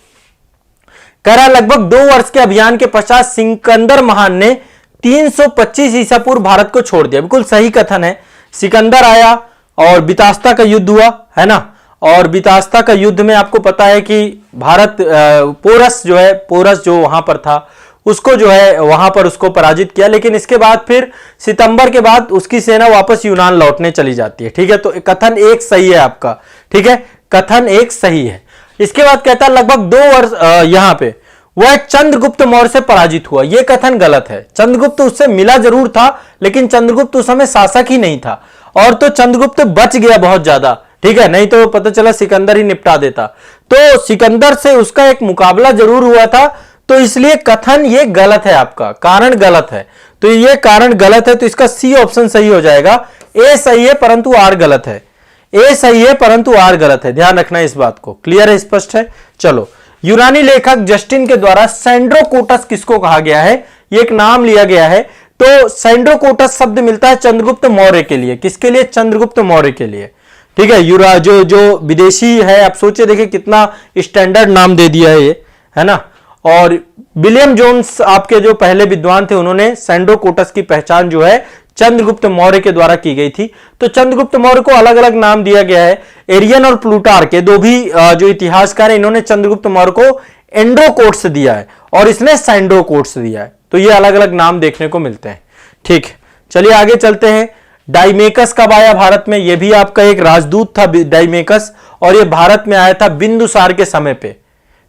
Speaker 1: कह रहा लगभग 2 वर्ष के अभियान के पश्चात सिकंदर महान ने 325 ईसा पूर्व भारत को छोड़ दिया। बिल्कुल सही कथन है। सिकंदर आया और बितास्ता का युद्ध हुआ, है ना, और बितास्ता का युद्ध में आपको पता है कि भारत पोरस जो वहां पर था उसको जो है वहां पर उसको पराजित किया, लेकिन इसके बाद फिर सितंबर के बाद उसकी सेना वापस यूनान लौटने चली जाती है। ठीक है, तो कथन एक सही है आपका। ठीक है, कथन एक सही है। इसके बाद कहता है लगभग 2 वर्ष यहां पे वह चंद्रगुप्त मौर्य से पराजित हुआ। यह कथन गलत है। चंद्रगुप्त उससे मिला जरूर था, लेकिन चंद्रगुप्त उस समय शासक ही नहीं था, और तो चंद्रगुप्त बच गया बहुत ज्यादा। ठीक है, नहीं तो पता चला सिकंदर ही निपटा देता। तो सिकंदर से उसका एक मुकाबला जरूर हुआ था, तो इसलिए कथन ये गलत है आपका, कारण गलत है। तो ये कारण गलत है, तो इसका सी ऑप्शन सही हो जाएगा। ए सही है परंतु आर गलत है। ए सही है परंतु आर गलत है, ध्यान रखना इस बात को। क्लियर है, स्पष्ट है। चलो, यूनानी लेखक जस्टिन के द्वारा सैंड्रोकोटस किसको कहा गया है, ये एक नाम लिया गया है। तो सैंड्रोकोटस शब्द मिलता है चंद्रगुप्त मौर्य के लिए। किसके लिए? चंद्रगुप्त मौर्य के लिए। ठीक है, युरा जो विदेशी है, आप सोचे देखिए कितना स्टैंडर्ड नाम दे दिया है ये, है ना। और विलियम जोन्स आपके जो पहले विद्वान थे, उन्होंने सैंड्रोकोटस की पहचान जो है चंद्रगुप्त मौर्य के द्वारा की गई थी। तो चंद्रगुप्त मौर्य को अलग अलग नाम दिया गया है। एरियन और प्लूटार्क के दो भी जो इतिहासकार है, इन्होंने चंद्रगुप्त मौर्य को एंड्रोकोट्स दिया है और इसने सैंड्रोकोट्स दिया है। तो ये अलग अलग नाम देखने को मिलते हैं। ठीक, चलिए आगे चलते हैं। डाइमेकस कब आया भारत में? यह भी आपका एक राजदूत था डाइमेकस, और यह भारत में आया था बिंदुसार के समय पे।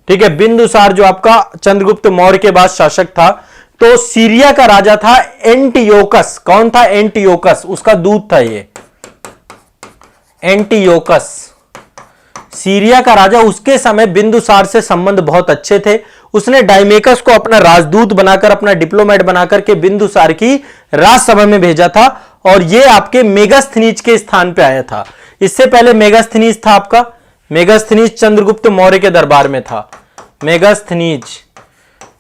Speaker 1: ठीक है, बिंदुसार जो आपका चंद्रगुप्त मौर्य के बाद शासक था। तो सीरिया का राजा था एंटियोकस। कौन था? एंटियोकस, उसका दूत था ये एंटियोकस, सीरिया का राजा। उसके समय बिंदुसार से संबंध बहुत अच्छे थे। उसने डाइमेकस को अपना राजदूत बनाकर, अपना डिप्लोमेट बनाकर के बिंदुसार की राजसभा में भेजा था, और यह आपके मेगास्थनीज के स्थान पे आया था। इससे पहले मेगास्थनीज था आपका, मेगास्थनीज चंद्रगुप्त मौर्य के दरबार में था।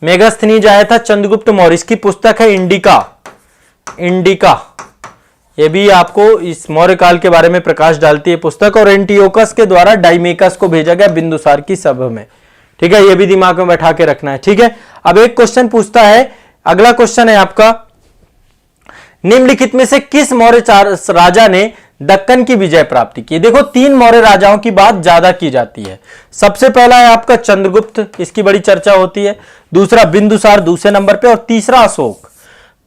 Speaker 1: मेगास्थनीज आया था चंद्रगुप्त मौर्य। इसकी पुस्तक है इंडिका। ये भी आपको इस मौर्य काल के बारे में प्रकाश डालती है पुस्तक। और एंटियोकस के द्वारा डाइमेकस को भेजा गया बिंदुसार की सभा में। ठीक है, ये भी दिमाग में बैठा के रखना है। ठीक है, अब एक क्वेश्चन पूछता है, अगला क्वेश्चन है आपका, निम्नलिखित में से किस मौर्य राजा ने दक्कन की विजय प्राप्ति की? देखो, 3 मौर्य राजाओं की बात ज्यादा की जाती है। सबसे पहला है आपका चंद्रगुप्त, इसकी बड़ी चर्चा होती है। दूसरा बिंदुसार दूसरे नंबर पे, और तीसरा अशोक।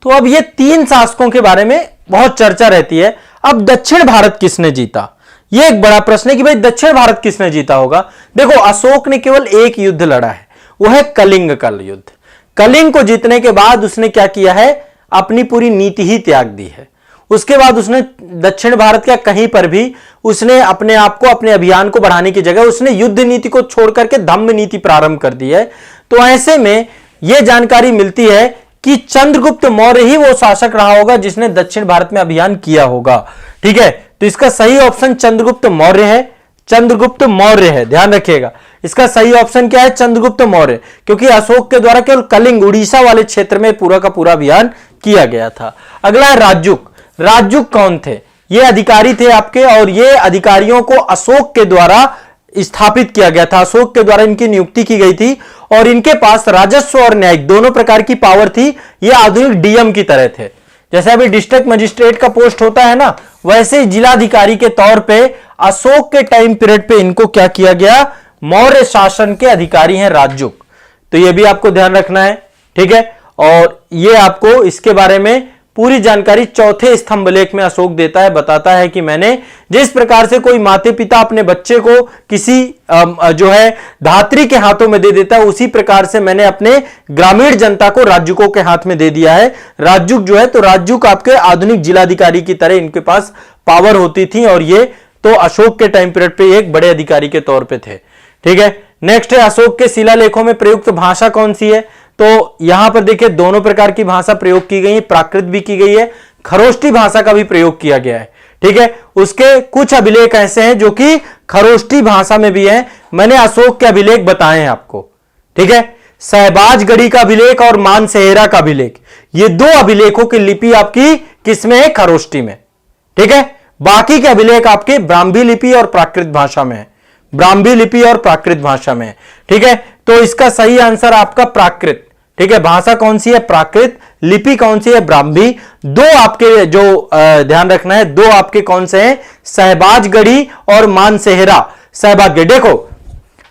Speaker 1: तो अब ये 3 शासकों के बारे में बहुत चर्चा रहती है। अब दक्षिण भारत किसने जीता, ये एक बड़ा प्रश्न है कि भाई दक्षिण भारत किसने जीता होगा। देखो, अशोक ने केवल एक युद्ध लड़ा है, वो है कलिंग का युद्ध। कलिंग को जीतने के बाद उसने क्या किया है, अपनी पूरी नीति ही त्याग दी है। उसके बाद उसने दक्षिण भारत का कहीं पर भी उसने अपने आप को, अपने अभियान को बढ़ाने की जगह उसने युद्ध नीति को छोड़ करके धम्म नीति प्रारंभ कर दी है। तो ऐसे में यह जानकारी मिलती है कि चंद्रगुप्त मौर्य ही वो शासक रहा होगा जिसने दक्षिण भारत में अभियान किया होगा। ठीक है, तो इसका सही ऑप्शन चंद्रगुप्त मौर्य है। चंद्रगुप्त मौर्य है, ध्यान रखिएगा। इसका सही ऑप्शन क्या है? चंद्रगुप्त मौर्य, क्योंकि अशोक के द्वारा केवल कलिंग, उड़ीसा वाले क्षेत्र में पूरा का पूरा अभियान किया गया था। अगला है राजूक। राजूक कौन थे? ये अधिकारी थे आपके, और ये अधिकारियों को अशोक के द्वारा स्थापित किया गया था। अशोक के द्वारा इनकी नियुक्ति की गई थी, और इनके पास राजस्व और न्यायिक दोनों प्रकार की पावर थी। ये आधुनिक डीएम की तरह थे। जैसे अभी डिस्ट्रिक्ट मजिस्ट्रेट का पोस्ट होता है ना, वैसे जिलाधिकारी के तौर पे अशोक के टाइम पीरियड पे इनको क्या किया गया, मौर्य शासन के अधिकारी हैं राजूक। तो ये भी आपको ध्यान रखना है। ठीक है, और ये आपको इसके बारे में पूरी जानकारी चौथे स्तंभ लेख में अशोक देता है, बताता है कि मैंने जिस प्रकार से कोई माता पिता अपने बच्चे को किसी जो है धात्री के हाथों में दे देता है, उसी प्रकार से मैंने अपने ग्रामीण जनता को राजूकों के हाथ में दे दिया है। राजूक जो है, तो राजूक आपके आधुनिक जिलाधिकारी की तरह इनके पास पावर होती थी, और ये तो अशोक के टाइम पीरियड पे एक बड़े अधिकारी के तौर पे थे। ठीक है, नेक्स्ट है अशोक के शिलालेखों में प्रयुक्त भाषा कौन सी है? तो यहां पर देखिए दोनों प्रकार की भाषा प्रयोग की गई है, प्राकृत भी की गई है, खरोष्टी भाषा का भी प्रयोग किया गया है। ठीक है, उसके कुछ अभिलेख ऐसे हैं जो कि खरोष्टी भाषा में भी है। मैंने अशोक के अभिलेख बताए हैं आपको। ठीक है, सहबाजगढ़ी का अभिलेख और मानसेहरा का अभिलेख, ये दो अभिलेखों की लिपि आपकी किसमें है? खरोष्टी में। ठीक है, बाकी के अभिलेख आपके ब्राह्मी लिपि और प्राकृत भाषा में है, ब्राह्मी लिपि और प्राकृत भाषा में है। ठीक है, तो इसका सही आंसर आपका प्राकृत। ठीक है, भाषा कौन सी है? प्राकृत। लिपि कौन सी है? ब्राह्मी। दो आपके जो ध्यान रखना है, दो आपके कौन से हैं? सहबाजगढ़ी और मानसेहरा। सहबाजगढ़ी, देखो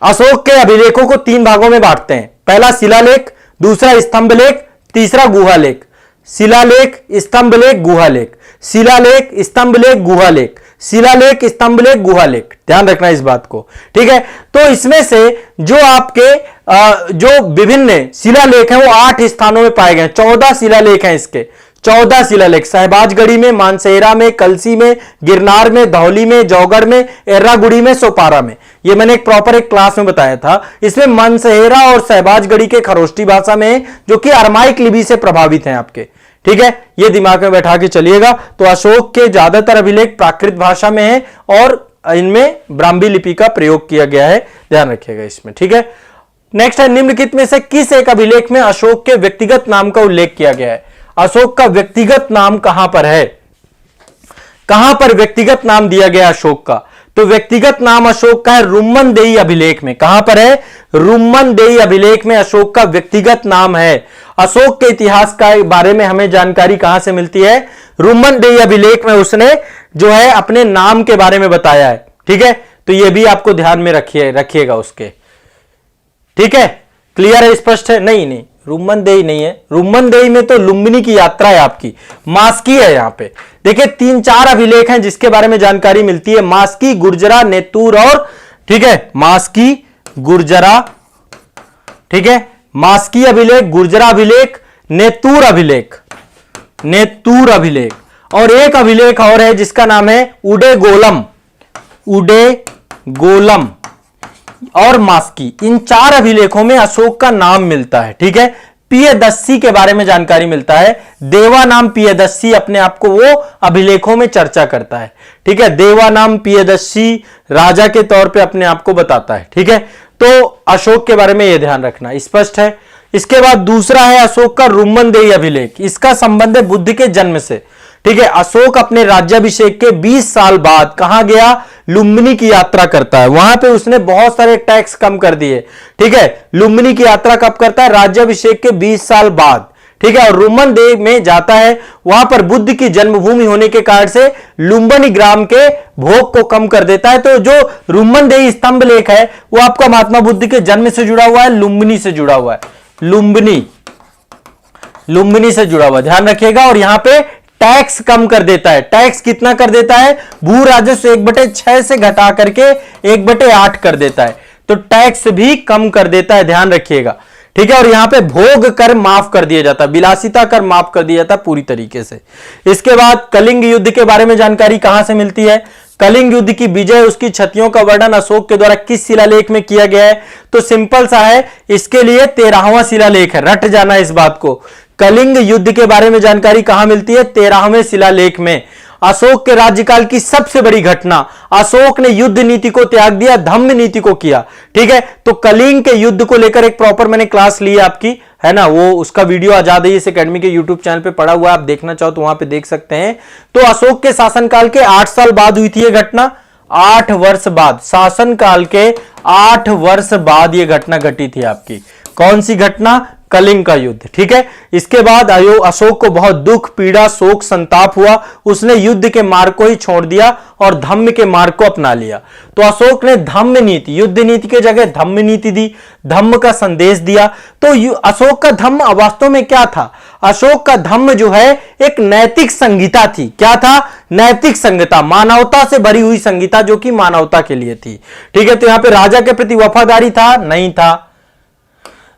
Speaker 1: अशोक के अभिलेखों को तीन भागों में बांटते हैं, पहला शिलालेख, दूसरा स्तंभलेख, तीसरा गुहालेख। शिलालेख, स्तंभलेख, गुहालेख, शिलालेख, स्तंभलेख, गुहालेख, शिलालेख, स्तंभलेख, गुहालेख। ध्यान रखना इस बात को। ठीक है, तो इसमें से जो आपके जो विभिन्न शिलालेख हैं वो 8 स्थानों में पाए गए। 14 शिलालेख हैं इसके, 14 शिलालेख सहबाजगढ़ी में, मानसेहरा में, कलसी में, गिरनार में, धौली में, जौगढ़ में, एर्रागुड़ी में, सोपारा में। ये मैंने एक प्रॉपर एक क्लास में बताया था। इसमें मानसेहरा और सहबाजगढ़ी के खरोष्टी भाषा में, जो कि अरमाइक लिपि से प्रभावित हैं आपके। ठीक है, ये दिमाग में बैठा के चलिएगा। तो अशोक के ज्यादातर अभिलेख प्राकृत भाषा में है और इनमें ब्राह्मी लिपि का प्रयोग किया गया है, ध्यान रखिएगा इसमें। ठीक है, नेक्स्ट है, निम्नलिखित में से किस एक अभिलेख में अशोक के व्यक्तिगत नाम का उल्लेख किया गया है? अशोक का व्यक्तिगत नाम कहां पर है? कहां पर व्यक्तिगत नाम दिया गया अशोक का? तो व्यक्तिगत नाम अशोक का है रुम्मनदेही अभिलेख में। कहां पर है? रुम्मनदेही अभिलेख में अशोक का व्यक्तिगत नाम है। अशोक के इतिहास का बारे में हमें जानकारी कहां से मिलती है? रुम्मनदेही अभिलेख में उसने जो है अपने नाम के बारे में बताया है। ठीक है, तो यह भी आपको ध्यान में रखिएगा उसके। ठीक है, क्लियर है, स्पष्ट है? नहीं, रुम्मनदेही नहीं है। रुम्मनदेही में तो लुम्बिनी की यात्रा है आपकी, मास्की है। यहां पे देखिए 3-4 अभिलेख हैं जिसके बारे में जानकारी मिलती है, मास्की, गुर्जरा, नेतूर और, ठीक है, मास्की, गुर्जरा, ठीक है, मास्की अभिलेख, गुर्जरा अभिलेख, नेतूर अभिलेख, नेतूर अभिलेख, और एक अभिलेख और है जिसका नाम है उडेगोलम, उडेगोलम और मास्की। इन 4 अभिलेखों में अशोक का नाम मिलता है। ठीक है, पियदस्सी के बारे में जानकारी मिलता है। देवा नाम पियदस्सी अपने आप को वो अभिलेखों में चर्चा करता है। ठीक है, देवा नाम पियदस्सी राजा के तौर पे अपने आप को बताता है। ठीक है, तो अशोक के बारे में यह ध्यान रखना, स्पष्ट है। इसके बाद दूसरा है अशोक का रुम्मनदेही अभिलेख। इसका संबंध है बुद्ध के जन्म से। ठीक है, अशोक अपने राज्याभिषेक के 20 साल बाद कहां गया? लुम्बिनी की यात्रा करता है। वहां पे उसने बहुत सारे टैक्स कम कर दिए। ठीक है, लुम्बिनी की यात्रा कब करता है? राज्याभिषेक के 20 साल बाद। ठीक है, और रुम्मनदेही में जाता है। वहां पर बुद्ध की जन्मभूमि होने के कारण से लुम्बिनी ग्राम के भोग को कम कर देता है। तो जो रुम्मनदेही स्तंभ लेख है वो आपका महात्मा बुद्ध के जन्म से जुड़ा हुआ है, लुम्बिनी से जुड़ा हुआ है, लुम्बिनी, लुम्बिनी से जुड़ा हुआ, ध्यान रखिएगा। और यहां पे टैक्स कम कर देता है। टैक्स कितना कर देता है? भू राजस्व 1/6 से घटा करके 1/8 कर देता है। तो टैक्स भी कम कर देता है, ध्यान रखिएगा। ठीक है, और यहां पे भोग कर माफ कर दिया जाता है, विलासिता कर माफ कर दिया जाता है पूरी तरीके से। इसके बाद कलिंग युद्ध के बारे में जानकारी कहां से मिलती है? कलिंग युद्ध की विजय, उसकी क्षतियों का वर्णन अशोक के द्वारा किस शिलालेख में किया गया है? तो सिंपल सा है, इसके लिए 13वां शिलालेख है, रट जाना इस बात को। कलिंग युद्ध के बारे में जानकारी कहां मिलती है? 13वें शिलालेख में। अशोक के राज्यकाल की सबसे बड़ी घटना, अशोक ने युद्ध नीति को त्याग दिया, धम्म नीति को किया। ठीक है, तो कलिंग के युद्ध को लेकर एक प्रॉपर मैंने क्लास ली है आपकी, है ना, वो उसका वीडियो आजाद अकेडमी के यूट्यूब चैनल पे पड़ा हुआ है, आप देखना चाहो तो वहां पे देख सकते हैं। तो अशोक के शासनकाल के 8 साल बाद हुई थी यह घटना, 8 वर्ष बाद, शासनकाल के 8 वर्ष बाद यह घटना घटी थी आपकी। कौन सी घटना? कलिंग का युद्ध। ठीक है, इसके बाद अशोक को बहुत दुख, पीड़ा, शोक, संताप हुआ। उसने युद्ध के मार्ग को ही छोड़ दिया और धम्म के मार्ग को अपना लिया। तो अशोक ने धम्म नीति, युद्ध नीति के जगह धम्म नीति दी, धम्म का संदेश दिया। तो अशोक का धम्म वास्तव में क्या था? अशोक का धम्म जो है एक नैतिक संहिता थी। क्या था? नैतिक संहिता, मानवता से भरी हुई संहिता, जो कि मानवता के लिए थी। ठीक है, तो यहां पे राजा के प्रति वफादारी था? नहीं था,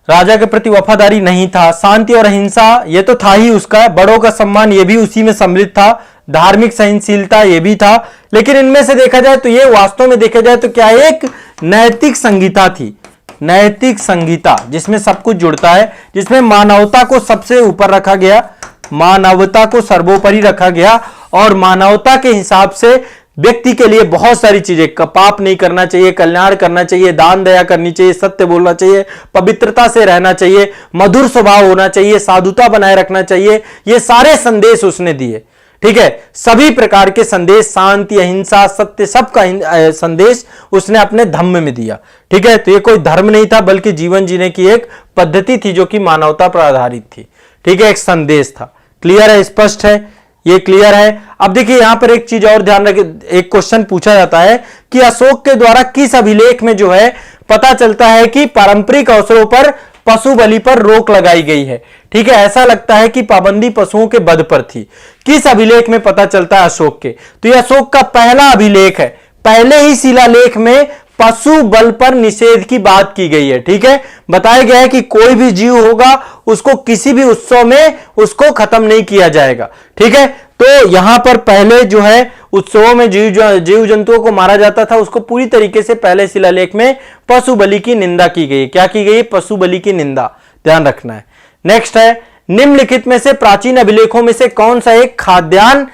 Speaker 1: राजा के प्रति वफादारी नहीं था। शांति और अहिंसा ये तो था ही उसका, बड़ों का सम्मान ये भी उसी में सम्मिलित था, धार्मिक सहनशीलता ये भी था। लेकिन इनमें से देखा जाए तो ये वास्तव में देखा जाए तो क्या एक नैतिक संहिता थी, नैतिक संहिता, जिसमें सब कुछ जुड़ता है, जिसमें मानवता को सबसे ऊपर रखा गया, मानवता को सर्वोपरि रखा गया और मानवता के हिसाब से व्यक्ति के लिए बहुत सारी चीजें, पाप नहीं करना चाहिए, कल्याण करना चाहिए, दान दया करनी चाहिए, सत्य बोलना चाहिए, पवित्रता से रहना चाहिए, मधुर स्वभाव होना चाहिए, साधुता बनाए रखना चाहिए, ये सारे संदेश उसने दिए। ठीक है, सभी प्रकार के संदेश, शांति, अहिंसा, सत्य, सबका संदेश उसने अपने धम्म में दिया। ठीक है, तो ये कोई धर्म नहीं था बल्कि जीवन जीने की एक पद्धति थी जो कि मानवता पर आधारित थी। ठीक है, एक संदेश था। क्लियर है, स्पष्ट है, ये क्लियर है। अब देखिए यहां पर एक चीज और ध्यान रखें, एक क्वेश्चन पूछा जाता है कि अशोक के द्वारा किस अभिलेख में जो है पता चलता है कि पारंपरिक अवसरों पर पशु बलि पर रोक लगाई गई है। ठीक है, ऐसा लगता है कि पाबंदी पशुओं के वध पर थी। किस अभिलेख में पता चलता है अशोक के? तो यह अशोक का पहला अभिलेख है। पहले ही शिलालेख में पशु बल पर निषेध की बात की गई है। ठीक है, बताया गया है कि कोई भी जीव होगा उसको किसी भी उत्सव में उसको खत्म नहीं किया जाएगा। ठीक है, तो यहां पर पहले जो है उत्सवों में जीव जंतुओं को मारा जाता था, उसको पूरी तरीके से पहले शिलालेख में पशु बलि की निंदा की गई। क्या की गई? पशु बलि की निंदा, ध्यान रखना है। नेक्स्ट है, निम्नलिखित में से प्राचीन अभिलेखों में से कौन सा एक खाद्यान्न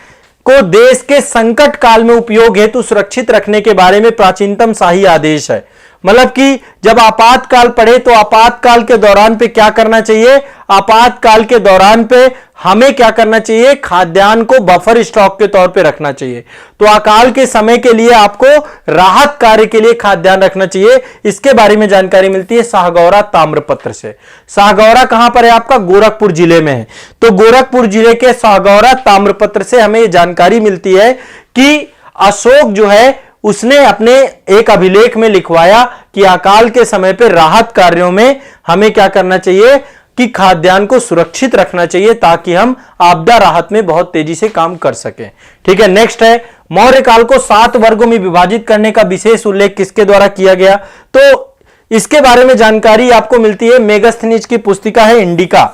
Speaker 1: को देश के संकट काल में उपयोग हेतु सुरक्षित रखने के बारे में प्राचीनतम शाही आदेश है? मतलब कि जब आपातकाल पड़े तो आपातकाल के दौरान पे क्या करना चाहिए? आपातकाल के दौरान पे हमें क्या करना चाहिए? खाद्यान्न को बफर स्टॉक के तौर पे रखना चाहिए। तो अकाल के समय के लिए आपको राहत कार्य के लिए खाद्यान्न रखना चाहिए। इसके बारे में जानकारी मिलती है शाहगौरा ताम्रपत्र से। शाहगौरा कहां पर है आपका? गोरखपुर जिले में है। तो गोरखपुर जिले के शाहगौरा ताम्रपत्र से हमें यह जानकारी मिलती है कि अशोक जो है उसने अपने एक अभिलेख में लिखवाया कि अकाल के समय पर राहत कार्यों में हमें क्या करना चाहिए कि खाद्यान्न को सुरक्षित रखना चाहिए ताकि हम आपदा राहत में बहुत तेजी से काम कर सकें। ठीक है, नेक्स्ट है, मौर्य काल को 7 वर्गों में विभाजित करने का विशेष उल्लेख किसके द्वारा किया गया? तो इसके बारे में जानकारी आपको मिलती है मेगास्थनीज की पुस्तिका है इंडिका।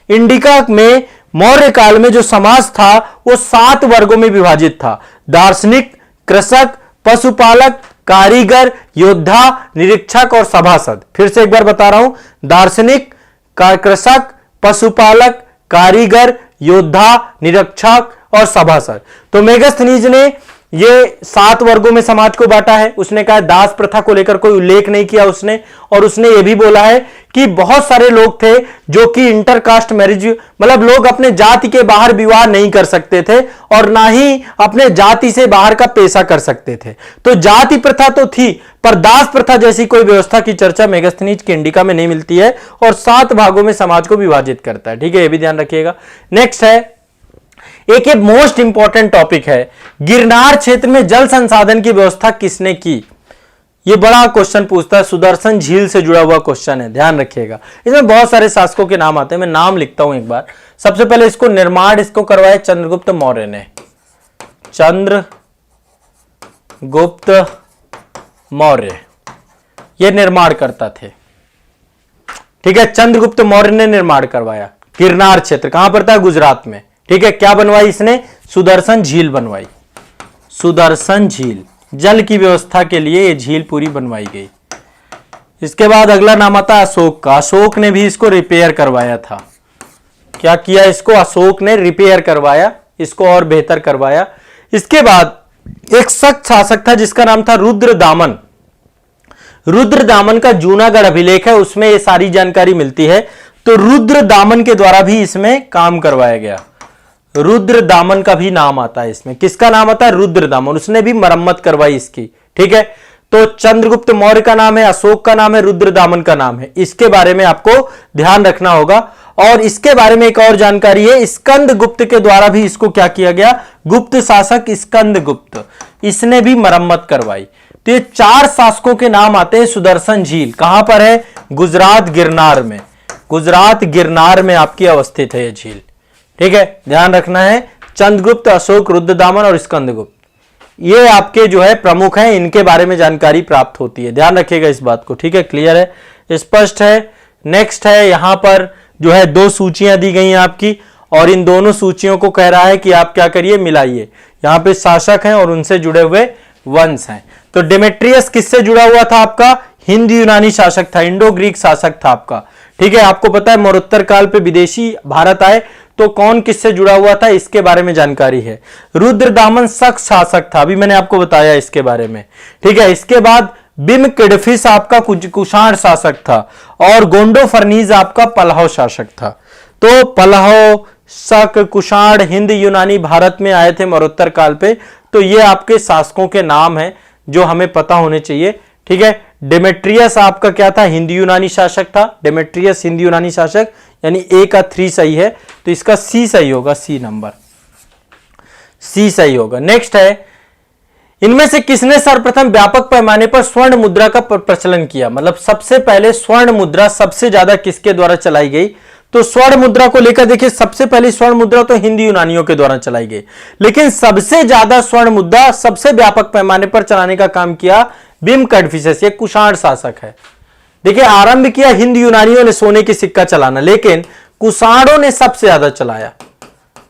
Speaker 1: इंडिका में मौर्य काल में जो समाज था वो 7 वर्गों में विभाजित था। दार्शनिक, कृषक, पशुपालक, कारीगर, योद्धा, निरीक्षक और सभासद। फिर से एक बार बता रहा हूं, दार्शनिक, कृषक, पशुपालक, कारीगर, योद्धा, निरीक्षक और सभासद। तो मेगास्थनीज ने ये 7 वर्गों में समाज को बांटा है। उसने कहा दास प्रथा को लेकर कोई उल्लेख नहीं किया उसने, और उसने ये भी बोला है कि बहुत सारे लोग थे जो कि इंटरकास्ट मैरिज, मतलब लोग अपने जाति के बाहर विवाह नहीं कर सकते थे और ना ही अपने जाति से बाहर का पेशा कर सकते थे। तो जाति प्रथा तो थी पर दास प्रथा जैसी कोई व्यवस्था की चर्चा मेगास्थनीज की इंडिका में नहीं मिलती है, और 7 भागों में समाज को विभाजित करता है। ठीक है, ये भी ध्यान रखिएगा। नेक्स्ट है, एक मोस्ट इंपॉर्टेंट टॉपिक है, गिरनार क्षेत्र में जल संसाधन की व्यवस्था किसने की? ये बड़ा क्वेश्चन पूछता है, सुदर्शन झील से जुड़ा हुआ क्वेश्चन है, ध्यान रखिएगा। इसमें बहुत सारे शासकों के नाम आते हैं, मैं नाम लिखता हूं एक बार। सबसे पहले इसको निर्माण करवाया चंद्रगुप्त मौर्य ने। चंद्रगुप्त मौर्य ये निर्माण करता थे। ठीक है, चंद्रगुप्त मौर्य ने निर्माण करवाया। गिरनार क्षेत्र कहां पर था? गुजरात में। ठीक है, क्या बनवाई इसने? सुदर्शन झील बनवाई। सुदर्शन झील, जल की व्यवस्था के लिए ये झील पूरी बनवाई गई। इसके बाद अगला नाम आता है अशोक का। अशोक ने भी इसको रिपेयर करवाया था। क्या किया इसको? अशोक ने रिपेयर करवाया इसको और बेहतर करवाया। इसके बाद एक सख्त शासक था जिसका नाम था रुद्रदामन। रुद्रदामन का जूनागढ़ अभिलेख है, उसमें ये सारी जानकारी मिलती है। तो रुद्रदामन के द्वारा भी इसमें काम करवाया गया। रुद्रदामन का भी नाम आता है इसमें। किसका नाम आता है? रुद्रदामन। उसने भी मरम्मत करवाई इसकी। ठीक है, तो चंद्रगुप्त मौर्य का नाम है, अशोक का नाम है, रुद्रदामन का नाम है। इसके बारे में आपको ध्यान रखना होगा। और इसके बारे में एक और जानकारी है, स्कंदगुप्त के द्वारा भी इसको क्या किया गया? गुप्त शासक स्कंदगुप्त, इसने भी मरम्मत करवाई। तो ये 4 शासकों के नाम आते हैं। सुदर्शन झील कहां पर है? गुजरात गिरनार में। गुजरात गिरनार में आपकी अवस्थित है यह झील। ठीक है, ध्यान रखना है। चंद्रगुप्त, अशोक, रुद्रदामन और स्कंदगुप्त ये आपके जो है प्रमुख हैं, इनके बारे में जानकारी प्राप्त होती है। ध्यान रखिएगा इस बात को। ठीक है, क्लियर है, स्पष्ट है। नेक्स्ट है, यहां पर जो है 2 सूचियां दी गई हैं आपकी, और इन दोनों सूचियों को कह रहा है कि आप क्या करिए, मिलाइए। यहां पे शासक हैं और उनसे जुड़े हुए वंश हैं। तो डेमेट्रियस किससे जुड़ा हुआ था? आपका हिंद यूनानी शासक था, इंडो ग्रीक शासक था आपका। ठीक है, आपको पता है मरणोत्तर काल पे विदेशी भारत आए तो कौन किससे जुड़ा हुआ था, इसके बारे में जानकारी है। रुद्रदामन शक शासक था, अभी मैंने आपको बताया इसके बारे में। ठीक है, इसके बाद बिमकिडफिस आपका कुषाण शासक था और गोंडो फर्नीज आपका पल्लव शासक था। तो पल्लव, शक, कुषाण, हिंद यूनानी भारत में आए थे मरणोत्तर काल पे। तो ये आपके शासकों के नाम हैं जो हमें पता होने चाहिए। ठीक है, डेमेट्रियस आपका क्या था, हिंद यूनानी शासक था। डेमेट्रियस हिंद यूनानी शासक, यानी ए का 3 सही है, तो इसका सी सही होगा, सी नंबर, सी सही होगा। नेक्स्ट है, इनमें से किसने सर्वप्रथम व्यापक पैमाने पर स्वर्ण मुद्रा का प्रचलन किया, मतलब सबसे पहले स्वर्ण मुद्रा सबसे ज्यादा किसके द्वारा चलाई गई। तो स्वर्ण मुद्रा को लेकर देखिए, सबसे पहली स्वर्ण मुद्रा तो हिंद यूनानियों के द्वारा चलाई गई, लेकिन सबसे ज्यादा स्वर्ण मुद्रा सबसे व्यापक पैमाने पर चलाने का काम किया बिमकिडफिस, ये कुषाण शासक है। देखिए, आरंभ किया हिंद यूनानियों ने सोने की सिक्का चलाना, लेकिन कुषाणों ने सबसे ज्यादा चलाया,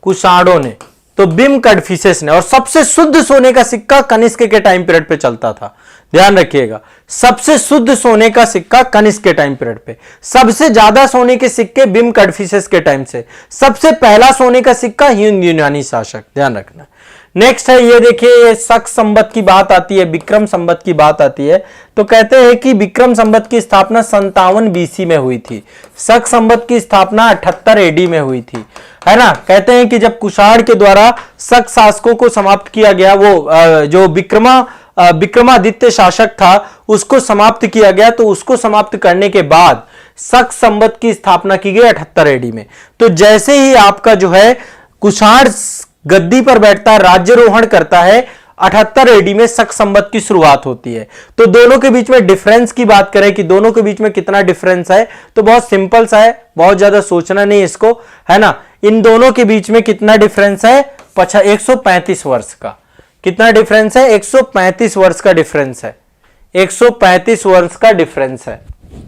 Speaker 1: कुषाणों ने, तो बिमकिडफिस ने। और सबसे शुद्ध सोने का सिक्का कनिष्क के टाइम पीरियड पे चलता था, ध्यान रखिएगा, सबसे शुद्ध सोने का सिक्का कनिष्क के टाइम पीरियड पे। सबसे ज्यादा सोने के सिक्के बिमकिडफिस के टाइम से। सबसे पहला सोने का सिक्का हिंद यूनानी शासक, ध्यान रखना। नेक्स्ट है, ये देखिए, शक संवत की बात आती है, विक्रम संवत की बात आती है, तो कहते हैं कि विक्रम संवत की स्थापना 57 बीसी में हुई थी। शक संवत की स्थापना 78 एडी में हुई थी, है ना। कहते हैं कि जब कुषाण के द्वारा शक शासकों को समाप्त किया गया, वो जो विक्रमादित्य शासक था उसको समाप्त किया गया, तो उसको समाप्त करने के बाद शक संवत की स्थापना की गई 78 एडी में। तो जैसे ही आपका जो है कुषाण गद्दी पर बैठता है, राज्यरोहण करता है, 78 एडी में शक संवत की शुरुआत होती है। तो दोनों के बीच में डिफरेंस की बात करें कि दोनों के बीच में कितना डिफरेंस है, तो बहुत सिंपल सा है, बहुत ज्यादा सोचना नहीं इसको, है ना। इन दोनों के बीच में कितना डिफरेंस है, 135 वर्ष का। कितना डिफरेंस है, 135 वर्ष का डिफरेंस है, 135 वर्ष का डिफरेंस है।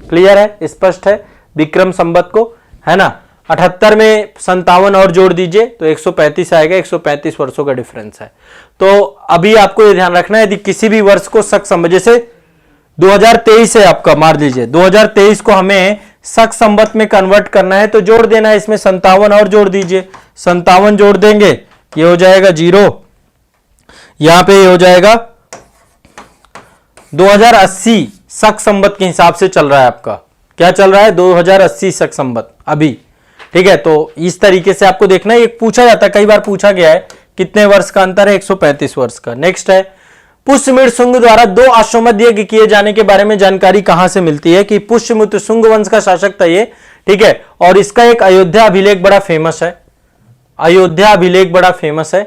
Speaker 1: क्लियर है, स्पष्ट है विक्रम संवत को, है ना। 78 में 57 और जोड़ दीजिए तो 135 आएगा, 135 वर्षों का डिफरेंस है। तो अभी आपको ये ध्यान रखना है, यदि किसी भी वर्ष को शक संवत, जैसे 2023 है आपका, मार लीजिए 2023 को हमें शक संवत में कन्वर्ट करना है, तो जोड़ देना है इसमें 57 और जोड़ दीजिए, 57 जोड़ देंगे, ये हो जाएगा 0, यहां पे ये हो जाएगा 2080 शक संवत के हिसाब से चल रहा है आपका। क्या चल रहा है, 2080 शक संवत अभी। ठीक है, तो इस तरीके से आपको देखना है, एक पूछा जाता है, कई बार पूछा गया है, कितने वर्ष का अंतर है, 135 वर्ष का। नेक्स्ट है, पुष्यमित्र शुंग द्वारा 2 अश्वमेध यज्ञ किए जाने के बारे में जानकारी कहां से मिलती है, कि पुष्यमित्र शुंग वंश का शासक था ये। ठीक है, और इसका एक अयोध्या अभिलेख बड़ा फेमस है, अयोध्या अभिलेख बड़ा फेमस है।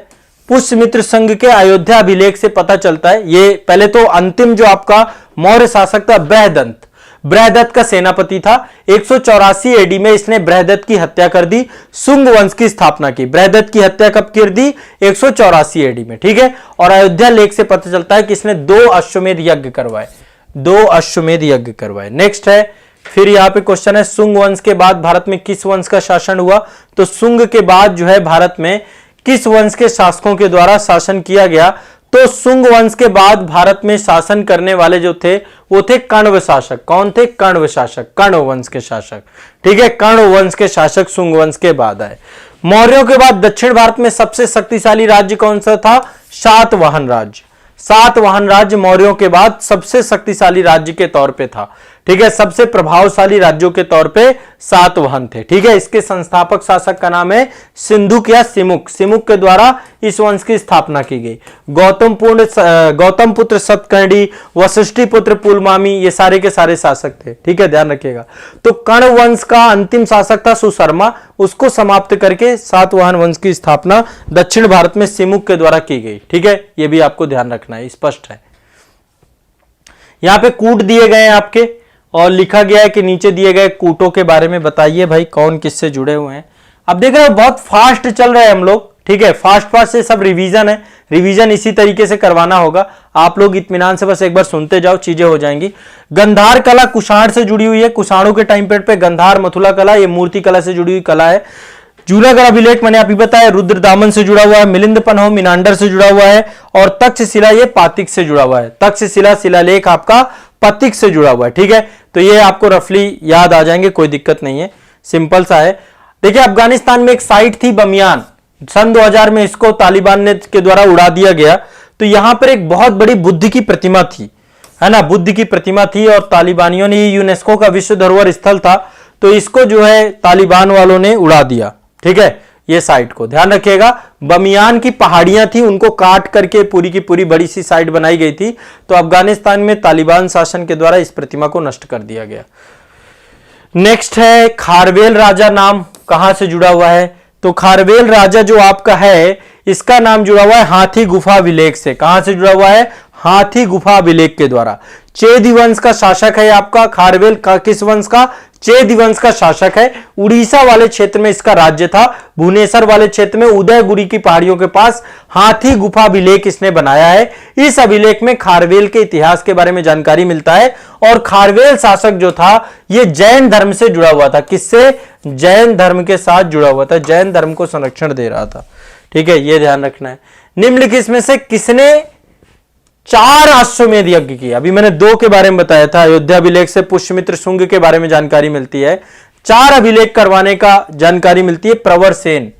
Speaker 1: पुष्यमित्र संघ के अयोध्या अभिलेख से पता चलता है, ये पहले तो अंतिम जो आपका मौर्य शासक था बृहदत्त, बृहदत्त का सेनापति था। 184 एडी में इसने बृहदत्त की हत्या कर दी, शुंग वंश की स्थापना की। बृहदत्त की हत्या कब कर दी, 184 एडी में। ठीक है, और अयोध्या लेख से पता चलता है कि इसने 2 अश्वमेध यज्ञ करवाए, 2 अश्वमेध यज्ञ करवाए। नेक्स्ट है, फिर यहां पे क्वेश्चन है, शुंग वंश के बाद भारत में किस वंश का शासन हुआ, तो शुंग के बाद जो है भारत में किस वंश के शासकों के द्वारा शासन किया गया, तो शुंग वंश के बाद भारत में शासन करने वाले जो थे वो थे कण्व शासक। कौन थे, कण्व शासक, कण्व वंश के शासक। ठीक है, कण्व वंश के शासक शुंग वंश के बाद आए। मौर्यों के बाद दक्षिण भारत में सबसे शक्तिशाली राज्य कौन सा था, सातवाहन राज्य। सातवाहन राज्य मौर्यों के बाद सबसे शक्तिशाली राज्य के तौर पे था। ठीक है, सबसे प्रभावशाली राज्यों के तौर पे सातवाहन थे। ठीक है, इसके संस्थापक शासक का नाम है सिंधुक या सिमुक। सिमुक के द्वारा इस वंश की स्थापना की गई। गौतम पुत्र सतकर्णी, वशिष्ठी पुत्र पुलमामी, ये सारे के सारे शासक थे। ठीक है, ध्यान रखिएगा। तो कर्ण वंश का अंतिम शासक था सुशर्मा, उसको समाप्त करके सातवाहन वंश की स्थापना दक्षिण भारत में सिमुक के द्वारा की गई। ठीक है, यह भी आपको ध्यान रखना है, स्पष्ट है। यहां पे कूट दिए गए हैं आपके, और लिखा गया है कि नीचे दिए गए कूटों के बारे में बताइए भाई कौन किससे जुड़े हुए हैं। अब देख रहे हो बहुत फास्ट चल रहे हैं हम लोग। ठीक है, फास्ट से सब रिवीजन है, रिवीजन इसी तरीके से करवाना होगा। आप लोग इत्मीनान से बस एक बार सुनते जाओ, चीजें हो जाएंगी। गंधार कला कुषाण से जुड़ी हुई है, कुषाणों के टाइम पीरियड पे गंधार मथुरा कला, ये मूर्ति कला से जुड़ी हुई कला है। जूनागढ़ अभिलेख मैंने अभी बताया रुद्रदामन से जुड़ा हुआ है, मिलिंद पन्हो मीनांडर से जुड़ा हुआ है, और तक्षशिला ये पातिक से जुड़ा हुआ है। तक्षशिला शिलालेख आपका पथिक से जुड़ा हुआ है। ठीक है, तो ये आपको रफली याद आ जाएंगे, कोई दिक्कत नहीं है, सिंपल सा है। देखिए अफगानिस्तान में एक साइट थी बमियान, सन 2000 में इसको तालिबान ने के द्वारा उड़ा दिया गया। तो यहां पर एक बहुत बड़ी बुद्ध की प्रतिमा थी, है ना, बुद्ध की प्रतिमा थी, और तालिबानियों ने, यूनेस्को का विश्व धरोहर स्थल था, तो इसको जो है तालिबान वालों ने उड़ा दिया। ठीक है, ये साइट को ध्यान रखिएगा। बमियान की पहाड़ियां थी, उनको काट करके पूरी की पूरी बड़ी सी साइट बनाई गई थी। तो अफगानिस्तान में तालिबान शासन के द्वारा इस प्रतिमा को नष्ट कर दिया गया। नेक्स्ट है खारवेल राजा, नाम कहां से जुड़ा हुआ है? तो खारवेल राजा जो आपका है, इसका नाम जुड़ा हुआ है हाथी गुफा अभिलेख से। कहां से जुड़ा हुआ है? हाथी गुफा अभिलेख के द्वारा। चेदी वंश का शासक है आपका खारवेल का, किस वंश का? चेदी वंश का शासक है। उड़ीसा वाले क्षेत्र में इसका राज्य था। भुवनेश्वर वाले क्षेत्र में उदयगुरी की पहाड़ियों के पास हाथी गुफा अभिलेख इसने बनाया है। इस अभिलेख में खारवेल के इतिहास के बारे में जानकारी मिलता है। और खारवेल शासक जो था यह जैन धर्म से जुड़ा हुआ था। किससे? जैन धर्म के साथ जुड़ा हुआ था, जैन धर्म को संरक्षण दे रहा था। ठीक है, यह ध्यान रखना है। निम्नलिखित में से किसने 4 अश्वमेध यज्ञ किया? अभी मैंने 2 के बारे में बताया था, अयोध्या अभिलेख से पुष्यमित्र शुंग के बारे में जानकारी मिलती है। 4 अभिलेख करवाने का जानकारी मिलती है प्रवर सेन।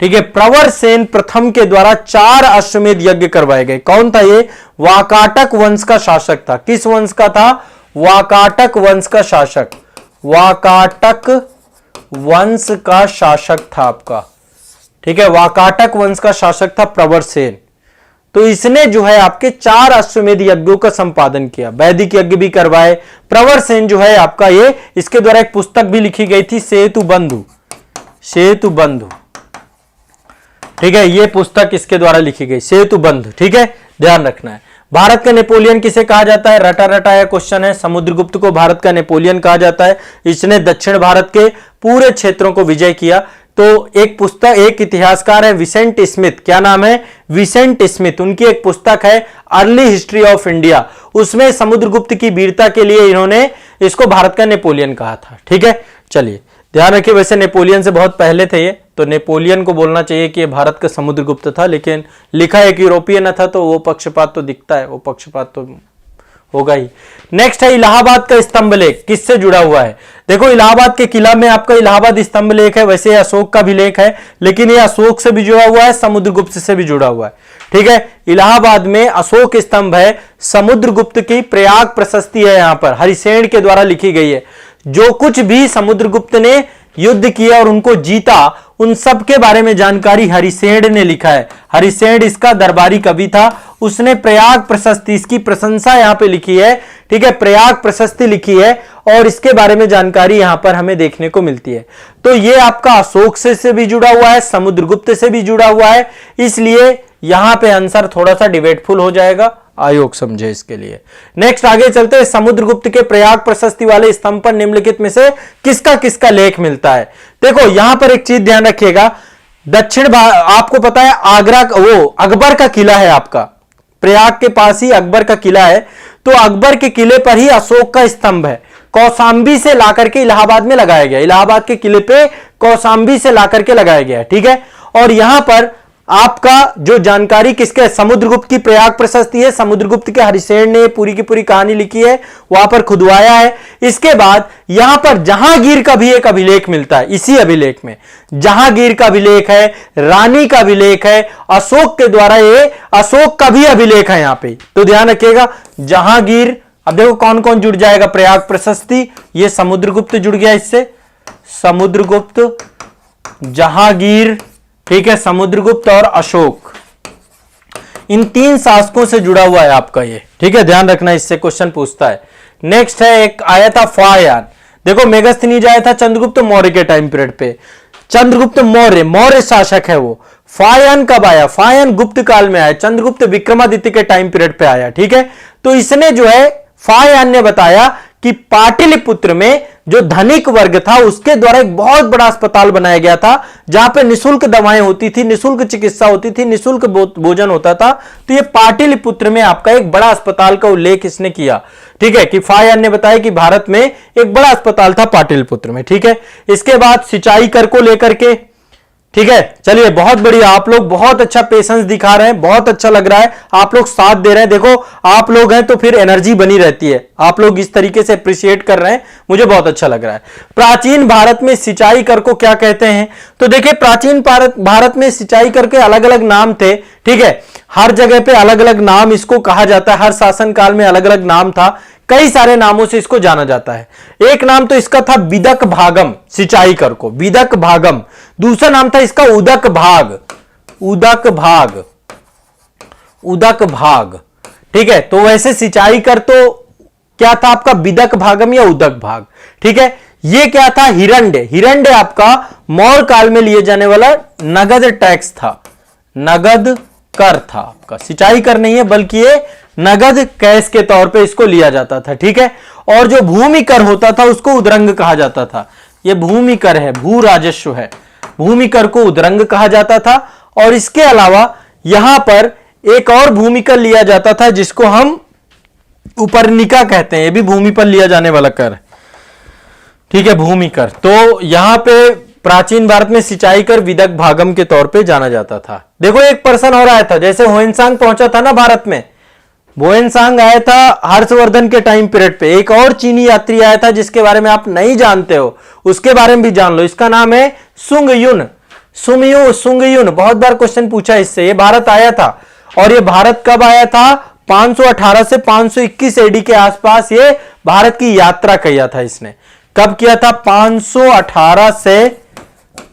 Speaker 1: ठीक है, प्रवर सेन प्रथम के द्वारा 4 अश्वमेध यज्ञ करवाए गए। कौन था ये? वाकाटक वंश का शासक था। किस वंश का था? वाकाटक वंश का शासक। वाकाटक वंश का शासक था आपका। ठीक है, वाकाटक वंश का शासक था प्रवर सेन। तो इसने जो है आपके 4 अश्वमेध यज्ञों का संपादन किया, वैदिक यज्ञ भी करवाए। प्रवर सेन जो है आपका ये, इसके द्वारा एक पुस्तक भी लिखी गई थी, सेतु बंधु। सेतु बंधु, ठीक है, ये पुस्तक इसके द्वारा लिखी गई, सेतु बंधु। ठीक है, ध्यान रखना है। भारत का नेपोलियन किसे कहा जाता है? रटा रटाया क्वेश्चन है। समुद्रगुप्त को भारत का नेपोलियन कहा जाता है। इसने दक्षिण भारत के पूरे क्षेत्रों को विजय किया। तो एक पुस्तक, एक इतिहासकार है विसेंट स्मिथ, क्या नाम है? Vincent Smith. उनकी एक पुस्तक है अर्ली हिस्ट्री ऑफ इंडिया, उसमें समुद्रगुप्त की वीरता के लिए इन्होंने इसको भारत का नेपोलियन कहा था। ठीक है, चलिए ध्यान रखिए। वैसे नेपोलियन से बहुत पहले थे ये, तो नेपोलियन को बोलना चाहिए कि ये भारत का समुद्रगुप्त था, लेकिन लिखा एक यूरोपियन था, तो वो पक्षपात तो दिखता है, वो पक्षपात तो होगा ही। नेक्स्ट है इलाहाबाद का स्तंभ लेख, किससे जुड़ा हुआ है? देखो इलाहाबाद के किला में आपका इलाहाबाद स्तंभ लेख है। वैसे अशोक का भी लेख है, लेकिन ये अशोक से भी जुड़ा हुआ है, समुद्रगुप्त से भी जुड़ा हुआ है। ठीक है, इलाहाबाद में अशोक स्तंभ है, समुद्रगुप्त की प्रयाग प्रशस्ति है, यहां पर हरिसेन के द्वारा लिखी गई है। जो कुछ भी समुद्रगुप्त ने युद्ध किया और उनको जीता, उन सब के बारे में जानकारी हरिसेन ने लिखा है। हरिसेन इसका दरबारी कवि था, उसने प्रयाग प्रशस्ति, इसकी प्रशंसा यहां पे लिखी है। ठीक है, प्रयाग प्रशस्ति लिखी है और इसके बारे में जानकारी यहां पर हमें देखने को मिलती है। तो ये आपका अशोक से भी जुड़ा हुआ है, समुद्रगुप्त से भी जुड़ा हुआ है, इसलिए यहां पे आंसर थोड़ा सा डिबेटफुल हो जाएगा, आयोग समझे इसके लिए। नेक्स्ट आगे चलते हैं। समुद्रगुप्त के प्रयाग प्रशस्ति वाले स्तंभ पर निम्नलिखित में से किसका किसका लेख मिलता है? देखो यहां पर एक चीज ध्यान रखिएगा, आपको पता है आगरा, वो अकबर का किला है आपका, प्रयाग के पास ही अकबर का किला है। तो अकबर के किले पर ही अशोक का स्तंभ है, कौशांबी से लाकर के इलाहाबाद में लगाया गया। इलाहाबाद के किले पे कौशांबी से लाकर के लगाया गया है। ठीक है, और यहां पर आपका जो जानकारी किसके? समुद्रगुप्त की प्रयाग प्रशस्ति है, समुद्रगुप्त के हरिसेन ने पूरी की पूरी कहानी लिखी है, वहां पर खुदवाया है। इसके बाद यहां पर जहांगीर का भी एक अभिलेख मिलता है, इसी अभिलेख में जहांगीर का अभिलेख है, रानी का अभिलेख है, अशोक के द्वारा ये अशोक का भी अभिलेख है यहां पे। तो ध्यान रखिएगा जहांगीर, अब देखो कौन कौन जुड़ जाएगा? प्रयाग प्रशस्ति, ये समुद्रगुप्त जुड़ गया इससे, समुद्रगुप्त, जहांगीर, ठीक है, समुद्रगुप्त और अशोक, इन 3 शासकों से जुड़ा हुआ है आपका ये। ठीक है, ध्यान रखना, इससे क्वेश्चन पूछता है। नेक्स्ट है, एक आया था फायान। देखो मेगास्थनीज आया था चंद्रगुप्त मौर्य के टाइम पीरियड पे, चंद्रगुप्त मौर्य शासक है वो। फायान कब आया? फायान गुप्त काल में आया, चंद्रगुप्त विक्रमादित्य के टाइम पीरियड पे आया। ठीक है, तो इसने जो है फायान ने बताया कि पाटलिपुत्र में जो धनिक वर्ग था उसके द्वारा एक बहुत बड़ा अस्पताल बनाया गया था, जहां पे निशुल्क दवाएं होती थी, निशुल्क चिकित्सा होती थी, निशुल्क भोजन होता था। तो ये पाटलिपुत्र में आपका एक बड़ा अस्पताल का उल्लेख इसने किया। ठीक है, कि फायान ने बताया कि भारत में एक बड़ा अस्पताल था पाटलिपुत्र में। ठीक है, इसके बाद सिंचाई कर को लेकर के, ठीक है, चलिए बहुत बढ़िया, आप लोग बहुत अच्छा पेशेंस दिखा रहे हैं, बहुत अच्छा लग रहा है, आप लोग साथ दे रहे हैं। देखो आप लोग हैं तो फिर एनर्जी बनी रहती है, आप लोग इस तरीके से अप्रिशिएट कर रहे हैं, मुझे बहुत अच्छा लग रहा है। प्राचीन भारत में सिंचाई कर को क्या कहते हैं? तो देखिए प्राचीन भारत में सिंचाई कर के अलग अलग नाम थे, ठीक है, हर जगह पे अलग अलग नाम इसको कहा जाता है, हर शासन काल में अलग अलग नाम था, कई सारे नामों से इसको जाना जाता है। एक नाम तो इसका था विदक भागम, सिंचाई कर को विदक भागम। दूसरा नाम था इसका उदक भाग, उदक भाग, उदक भाग, ठीक है। तो वैसे सिंचाई कर तो क्या था आपका, विदक भागम या उदक भाग, ठीक है। ये क्या था, हिरण्य, हिरण्य आपका मौर्य काल में लिए जाने वाला नगद टैक्स था, नगद कर था आपका, सिंचाई कर नहीं है बल्कि ये नगद कैश के तौर पे इसको लिया जाता था, ठीक है। और जो भूमि कर होता था उसको उद्रंग कहा जाता था, ये भूमि कर है, भू राजस्व है, भूमि कर को उद्रंग कहा जाता था। और इसके अलावा यहां पर एक और भूमि कर लिया जाता था जिसको हम उपरनिका कहते हैं, ये भी भूमि पर लिया जाने वाला कर, ठीक है, भूमि कर। तो यहां पे प्राचीन भारत में सिंचाई कर विदक भागम के तौर पे जाना जाता था। देखो एक पर्सन और आया था, जैसे होइनसांग पहुंचा था ना भारत में, होइनसांग आया था हर्षवर्धन के टाइम पीरियड पे। एक और चीनी यात्री आया था जिसके बारे में आप नहीं जानते हो, उसके बारे में भी जान लो, इसका नाम है सुंग युन, सुंग युन, बहुत बार क्वेश्चन पूछा इससे। ये भारत आया था और ये भारत कब आया था, 518 से 521 एडी के आसपास ये भारत की यात्रा किया था इसने। कब किया था, 518 से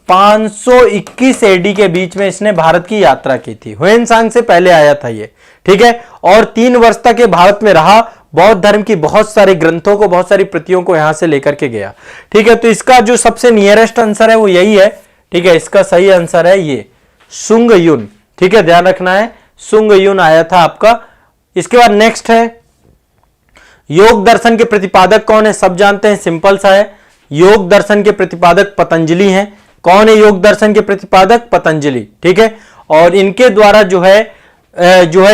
Speaker 1: 521 एडी के बीच में इसने भारत की यात्रा की थी। हुएनसांग से पहले आया था ये, ठीक है। और 3 वर्ष तक ये भारत में रहा, बौद्ध धर्म की बहुत सारे ग्रंथों को, बहुत सारी प्रतियों को यहां से लेकर के गया, ठीक है। तो इसका जो सबसे नियरेस्ट आंसर है वो यही है, ठीक है। इसका सही आंसर है ये सुंग युन, ठीक है, ध्यान रखना है, सुंग युन आया था आपका। इसके बाद नेक्स्ट है योग दर्शन के प्रतिपादक कौन है, सब जानते हैं, सिंपल सा है, योग दर्शन के प्रतिपादक पतंजलि हैं। कौन है योग दर्शन के प्रतिपादक, पतंजलि, ठीक है। और इनके द्वारा जो है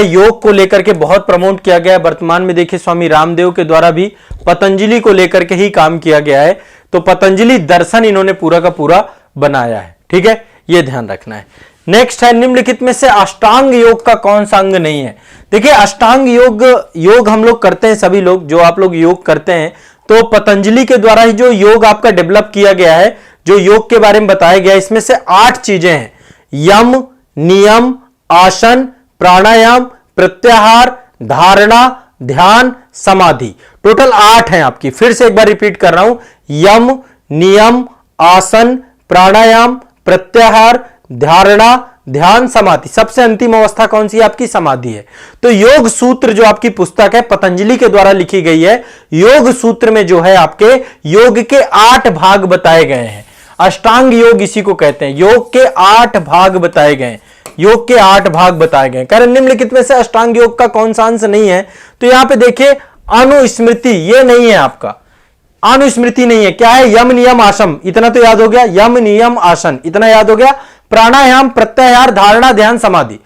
Speaker 1: योग को लेकर के बहुत प्रमोट किया गया है। वर्तमान में देखिए स्वामी रामदेव के द्वारा भी पतंजलि को लेकर के ही काम किया गया है। तो पतंजलि दर्शन इन्होंने पूरा का पूरा बनाया है, ठीक है, यह ध्यान रखना है। नेक्स्ट है निम्नलिखित में से अष्टांग योग का कौन सा अंग नहीं है। देखिए अष्टांग योग हम लोग करते हैं, सभी लोग जो आप लोग योग करते हैं, तो पतंजलि के द्वारा ही जो योग आपका डेवलप किया गया है, जो योग के बारे में बताया गया है, इसमें से 8 चीजें हैं, यम, नियम, आसन, प्राणायाम, प्रत्याहार, धारणा, ध्यान, समाधि, टोटल 8 हैं आपकी। फिर से एक बार रिपीट कर रहा हूं, यम, नियम, आसन, प्राणायाम, प्रत्याहार, धारणा, ध्यान, समाधि। सबसे अंतिम अवस्था कौन सी है आपकी, समाधि है। तो योग सूत्र जो आपकी पुस्तक है पतंजलि के द्वारा लिखी गई है, योग सूत्र में जो है आपके योग के 8 भाग बताए गए हैं। अष्टांग योग इसी को कहते हैं, योग के 8 भाग बताए गए, योग के 8 भाग बताए गए। कारण निम्नलिखित में से अष्टांग योग का कौन सा अंश नहीं है, तो यहां पे देखिए अनुस्मृति, ये नहीं है आपका, अनुस्मृति नहीं है। क्या है, यम नियम आसन, इतना तो याद हो गया, यम नियम आसन इतना याद हो गया। प्राणायाम, प्रत्याहार, धारणा, ध्यान, समाधि,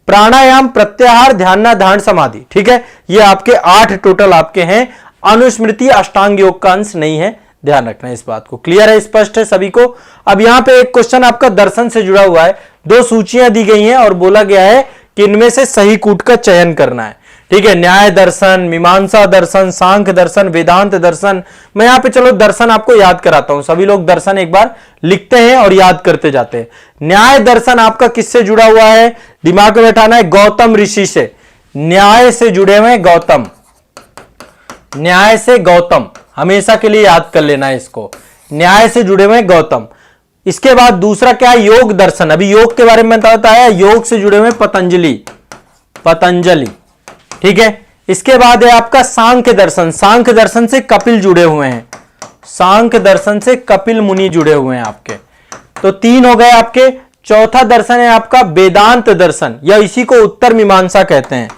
Speaker 1: प्राणायाम, प्रत्याहार, ध्यान, ध्यान, समाधि, ठीक है। ये आपके 8 टोटल आपके हैं। अनुस्मृति अष्टांग योग का अंश नहीं है, ध्यान रखना है इस बात को। क्लियर है, स्पष्ट है सभी को। अब यहां पे एक क्वेश्चन आपका दर्शन से जुड़ा हुआ है, 2 सूचियां दी गई हैं और बोला गया है कि इनमें से सही कूट का चयन करना है, ठीक है। न्याय दर्शन, मीमांसा दर्शन, सांख्य दर्शन, वेदांत दर्शन। मैं यहां पे चलो दर्शन आपको याद कराता हूं, सभी लोग दर्शन एक बार लिखते हैं और याद करते जाते हैं। न्याय दर्शन आपका किससे जुड़ा हुआ है, दिमाग में बैठाना है, गौतम ऋषि से, न्याय से जुड़े हुए गौतम, न्याय से गौतम, हमेशा के लिए याद कर लेना है इसको, न्याय से जुड़े हुए गौतम। इसके बाद दूसरा क्या है, योग दर्शन, अभी योग के बारे में बताया, योग से जुड़े हुए पतंजलि, पतंजलि, ठीक है। इसके बाद है आपका सांख्य दर्शन, सांख्य दर्शन से कपिल जुड़े हुए हैं, सांख्य दर्शन से कपिल मुनि जुड़े हुए हैं आपके। तो 3 हो गए आपके। चौथा दर्शन है आपका वेदांत दर्शन, या इसी को उत्तर मीमांसा कहते हैं,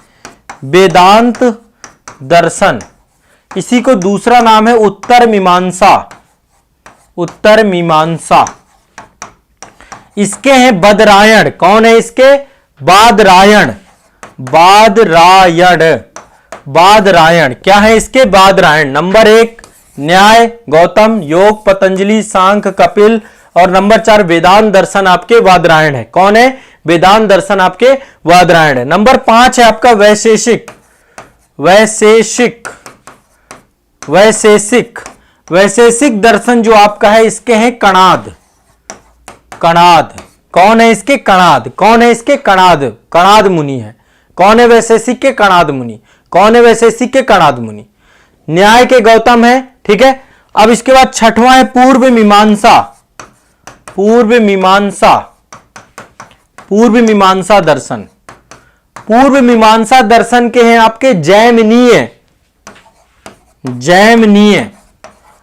Speaker 1: वेदांत दर्शन, इसी को दूसरा नाम है उत्तर मीमांसा, उत्तर मीमांसा। इसके हैं बदरायण, कौन है इसके, बादरायण, बादरायण, बादरायण, क्या है इसके, बादरायण। नंबर 1 न्याय गौतम, योग पतंजलि, सांख्य कपिल, और नंबर 4 वेदांत दर्शन आपके वादरायण है। कौन है? वेदांत दर्शन आपके वादरायण है। नंबर 5 है आपका वैशेषिक। वैशेषिक वैशेषिक वैशेषिक दर्शन जो आपका है, इसके हैं कणाद। कणाद कौन है इसके? कणाद। कौन है इसके? कणाद। कणाद मुनि है। कौन है वैशेषिक के? कणाद मुनि। कौन है वैशेषिक के? कणाद मुनि। न्याय के गौतम है। ठीक है, अब इसके बाद छठवां है पूर्व मीमांसा। पूर्व मीमांसा, पूर्व मीमांसा दर्शन। पूर्व मीमांसा दर्शन के हैं आपके जैमिनीय। जैमिनीय।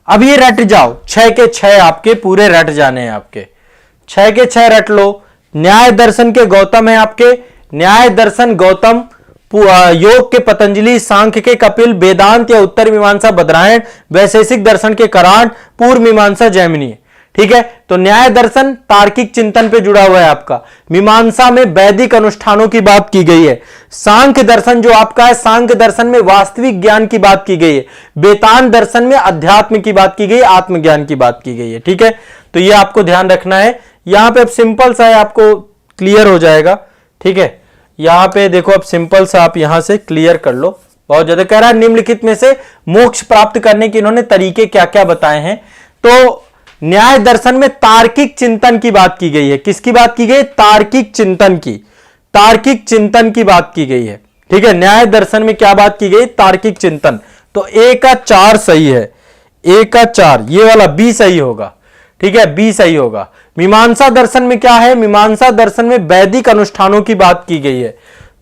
Speaker 1: अब ये रट जाओ, 6 के 6 आपके पूरे रट जाने हैं आपके। 6 के 6 रट लो। न्याय दर्शन के गौतम है आपके, न्याय दर्शन गौतम, योग के पतंजलि, सांख्य के कपिल, वेदांत या उत्तर मीमांसा बदरायण, वैशेषिक दर्शन के करांट, पूर्व मीमांसा जैमिनी। ठीक है, तो न्याय दर्शन तार्किक चिंतन पे जुड़ा हुआ है आपका। मीमांसा में वैदिक अनुष्ठानों की बात की गई है। सांख्य दर्शन जो आपका है, सांख्य दर्शन में वास्तविक ज्ञान की बात की गई है। वेदांत दर्शन में अध्यात्म की बात की गई है, आत्मज्ञान की बात की गई है। ठीक है, तो ये आपको ध्यान रखना है। यहां पे अब सिंपल सा है, आपको क्लियर हो जाएगा। ठीक है, यहां पे देखो, अब सिंपल सा आप यहां से क्लियर कर लो। बहुत ज्यादा कह रहा है निम्नलिखित में से मोक्ष प्राप्त करने के इन्होंने तरीके क्या क्या बताए हैं। तो न्याय दर्शन में तार्किक चिंतन की बात की गई है। किसकी बात की गई? तार्किक चिंतन की। तार्किक चिंतन की बात की गई है। ठीक है, न्याय दर्शन में क्या बात की गई? तार्किक चिंतन। तो ए का 4 सही है। ए का 4, ये वाला बी सही होगा। ठीक है, बी सही होगा। मीमांसा दर्शन में क्या है? मीमांसा दर्शन में वैदिक अनुष्ठानों की बात की गई है,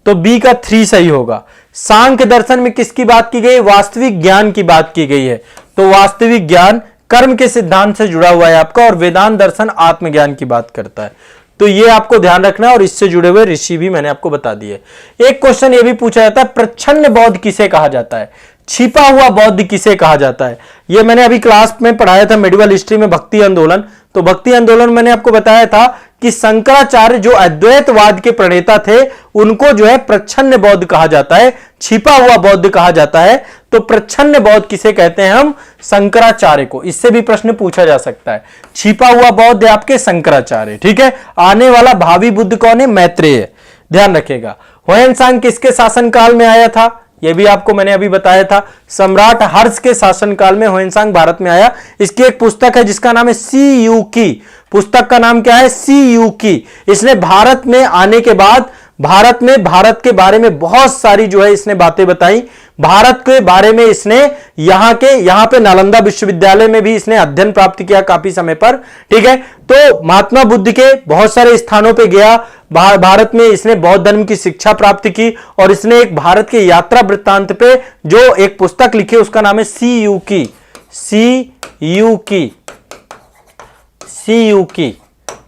Speaker 1: तो बी का 3 सही होगा। सांख्य दर्शन में किसकी बात की गई? वास्तविक ज्ञान की बात की गई है, तो वास्तविक ज्ञान कर्म के सिद्धांत से जुड़ा हुआ है आपका। और वेदांत दर्शन आत्मज्ञान की बात करता है। तो ये आपको ध्यान रखना है, और इससे जुड़े हुए ऋषि भी मैंने आपको बता दिए। एक क्वेश्चन ये भी पूछा जाता है, प्रच्छन्न बौद्ध किसे कहा जाता है? छिपा हुआ बौद्ध किसे कहा जाता है? ये मैंने अभी क्लास में पढ़ाया था मेडिवल हिस्ट्री में, भक्ति आंदोलन। तो भक्ति आंदोलन मैंने आपको बताया था कि शंकराचार्य जो अद्वैतवाद के प्रणेता थे, उनको जो है प्रच्छन्न बौद्ध कहा जाता है, छिपा हुआ बौद्ध कहा जाता है। तो प्रच्छन्न बौद्ध किसे कहते हैं? हम शंकराचार्य को। इससे भी प्रश्न पूछा जा सकता है। छिपा हुआ बौद्ध आपके शंकराचार्य। ठीक है, आने वाला भावी बुद्ध कौन है? मैत्रेय। ध्यान रखिएगा। ह्वेनसांग किसके शासनकाल में आया था? यह भी आपको मैंने अभी बताया था। सम्राट हर्ष के शासनकाल में ह्वेनसांग भारत में आया। इसकी एक पुस्तक है जिसका नाम है सी यू की। पुस्तक का नाम क्या है? सी यू की। इसने भारत में आने के बाद भारत के बारे में बहुत सारी जो है इसने बातें बताई। भारत के बारे में इसने यहां पे नालंदा विश्वविद्यालय में भी इसने अध्ययन प्राप्त किया काफी समय पर। ठीक है, तो महात्मा बुद्ध के बहुत सारे स्थानों पे गया। भारत में इसने बौद्ध धर्म की शिक्षा प्राप्त की, और इसने एक भारत के यात्रा वृत्तांत पे जो एक पुस्तक लिखी, उसका नाम है सी यू की। सी यू की, सी यू की।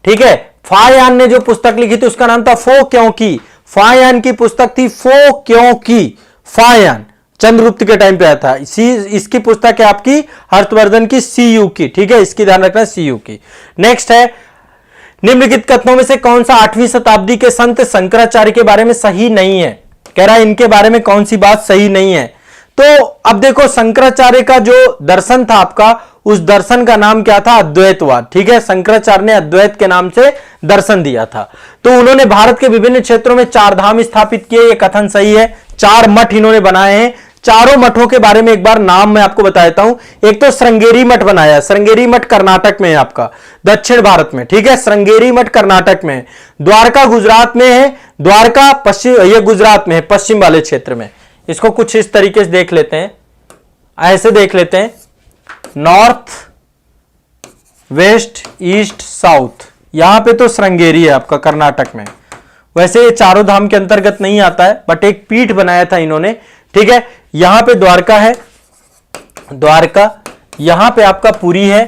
Speaker 1: ठीक है, फायान ने जो पुस्तक लिखी थी उसका नाम था फो क्यों की। फायान की पुस्तक थी फो क्यों की। फायान चंद्रगुप्त के टाइम पे आया था। इसकी पुस्तक है आपकी हर्षवर्धन की सी यू की। ठीक है, इसकी ध्यान रखना, सी यू की। नेक्स्ट है, निम्नलिखित कथनों में से कौन सा 8वीं शताब्दी के संत शंकराचार्य के बारे में सही नहीं है? कह रहा है इनके बारे में कौन सी बात सही नहीं है। तो अब देखो, शंकराचार्य का जो दर्शन था आपका, उस दर्शन का नाम क्या था? अद्वैतवाद। ठीक है, शंकराचार्य ने अद्वैत के नाम से दर्शन दिया था। तो उन्होंने भारत के विभिन्न क्षेत्रों में 4 धाम स्थापित किए, ये कथन सही है। 4 मठ इन्होंने बनाए हैं। चारों मठों के बारे में एक बार नाम मैं आपको बता देता हूं। एक तो श्रृंगेरी मठ बनाया। श्रृंगेरी मठ कर्नाटक में है आपका, दक्षिण भारत में। ठीक है, श्रृंगेरी मठ कर्नाटक में है। द्वारका गुजरात में है। द्वारका पश्चिम, ये गुजरात में है, पश्चिम वाले क्षेत्र में। इसको कुछ इस तरीके से देख लेते हैं, ऐसे देख लेते हैं, नॉर्थ, वेस्ट, ईस्ट, साउथ। यहां पे तो श्रृंगेरी है आपका कर्नाटक में। वैसे ये चारों धाम के अंतर्गत नहीं आता है, बट एक पीठ बनाया था इन्होंने। ठीक है, यहां पे द्वारका है, द्वारका। यहां पे आपका पुरी है।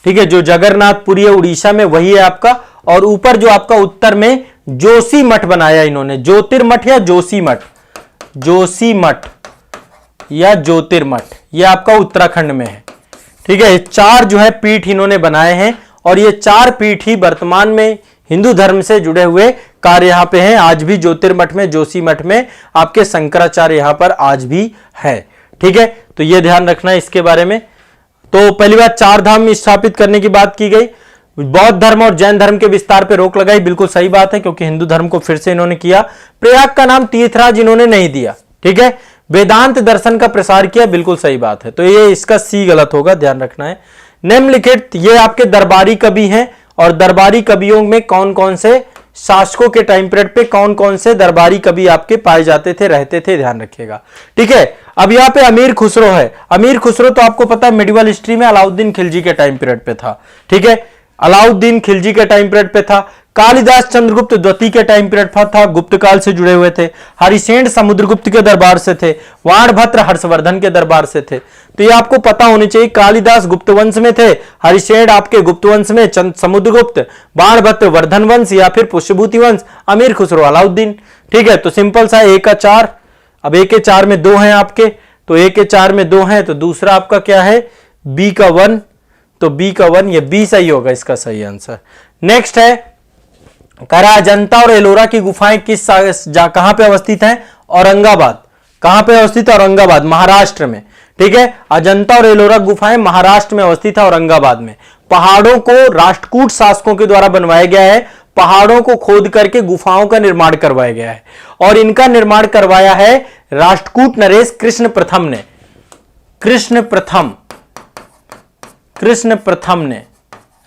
Speaker 1: ठीक है, जो जगन्नाथपुरी है उड़ीसा में, वही है आपका। और ऊपर जो आपका उत्तर में जोशी मठ बनाया इन्होंने, ज्योतिर्मठ या जोशी मठ, जोशी मठ या ज्योतिर्मठ, यह आपका उत्तराखंड में है। ठीक है, 4 जो है पीठ इन्होंने बनाए हैं, और ये 4 पीठ ही वर्तमान में हिंदू धर्म से जुड़े हुए कार्य यहां पे हैं। आज भी ज्योतिर्मठ में, जोशी मठ में आपके शंकराचार्य यहां पर आज भी है। ठीक है, तो ये ध्यान रखना है इसके बारे में। तो पहली बात 4 धाम स्थापित करने की बात की गई। बौद्ध धर्म और जैन धर्म के विस्तार पर रोक लगाई, बिल्कुल सही बात है, क्योंकि हिंदू धर्म को फिर से इन्होंने किया। प्रयाग का नाम तीर्थराज इन्होंने नहीं दिया, ठीक है। वेदांत दर्शन का प्रसार किया, बिल्कुल सही बात है, तो ये इसका सी गलत होगा, ध्यान रखना है। निम्नलिखित, ये आपके दरबारी कवि हैं, और दरबारी कवियों में कौन कौन से शासकों के टाइम पीरियड पे कौन कौन से दरबारी कवि आपके पाए जाते थे, रहते थे, ध्यान रखिएगा, ठीक है। अब यहां पे अमीर खुसरो है। अमीर खुसरो तो आपको पता है मिडिवल हिस्ट्री में अलाउद्दीन खिलजी के टाइम पीरियड पे था, ठीक है, अलाउद्दीन खिलजी के टाइम पीरियड पे था। कालिदास चंद्रगुप्त द्वितीय के टाइम पीरियड था, गुप्त काल से जुड़े हुए थे। हरिसेन समुद्रगुप्त के दरबार से थे। वाणभद्र हर्षवर्धन के दरबार से थे। तो ये आपको पता होनी चाहिए, कालिदास गुप्त वंश में थे, हरिसेन आपके गुप्त वंश में, समुद्रगुप्त, बाणभद्र वर्धन वंश या फिर पुष्यभूति वंश, अमीर खुसरो अलाउद्दीन, ठीक है। तो सिंपल सा 1 का 4, अब 1 के 4 में 2 हैं आपके, तो 1 के 4 में 2 हैं, तो दूसरा आपका क्या है, बी का 1, तो बी का 1, ये बी सही होगा इसका सही आंसर। नेक्स्ट है, अजंता और एलोरा की गुफाएं कहां पे अवस्थित हैं, औरंगाबाद। कहां पे अवस्थित है, औरंगाबाद, महाराष्ट्र में, ठीक है। अजंता और एलोरा गुफाएं महाराष्ट्र में अवस्थित है, औरंगाबाद में। पहाड़ों को राष्ट्रकूट शासकों के द्वारा बनवाया गया है, पहाड़ों को खोद करके गुफाओं का निर्माण करवाया गया है, और इनका निर्माण करवाया है राष्ट्रकूट नरेश कृष्ण प्रथम ने, कृष्ण प्रथम ने,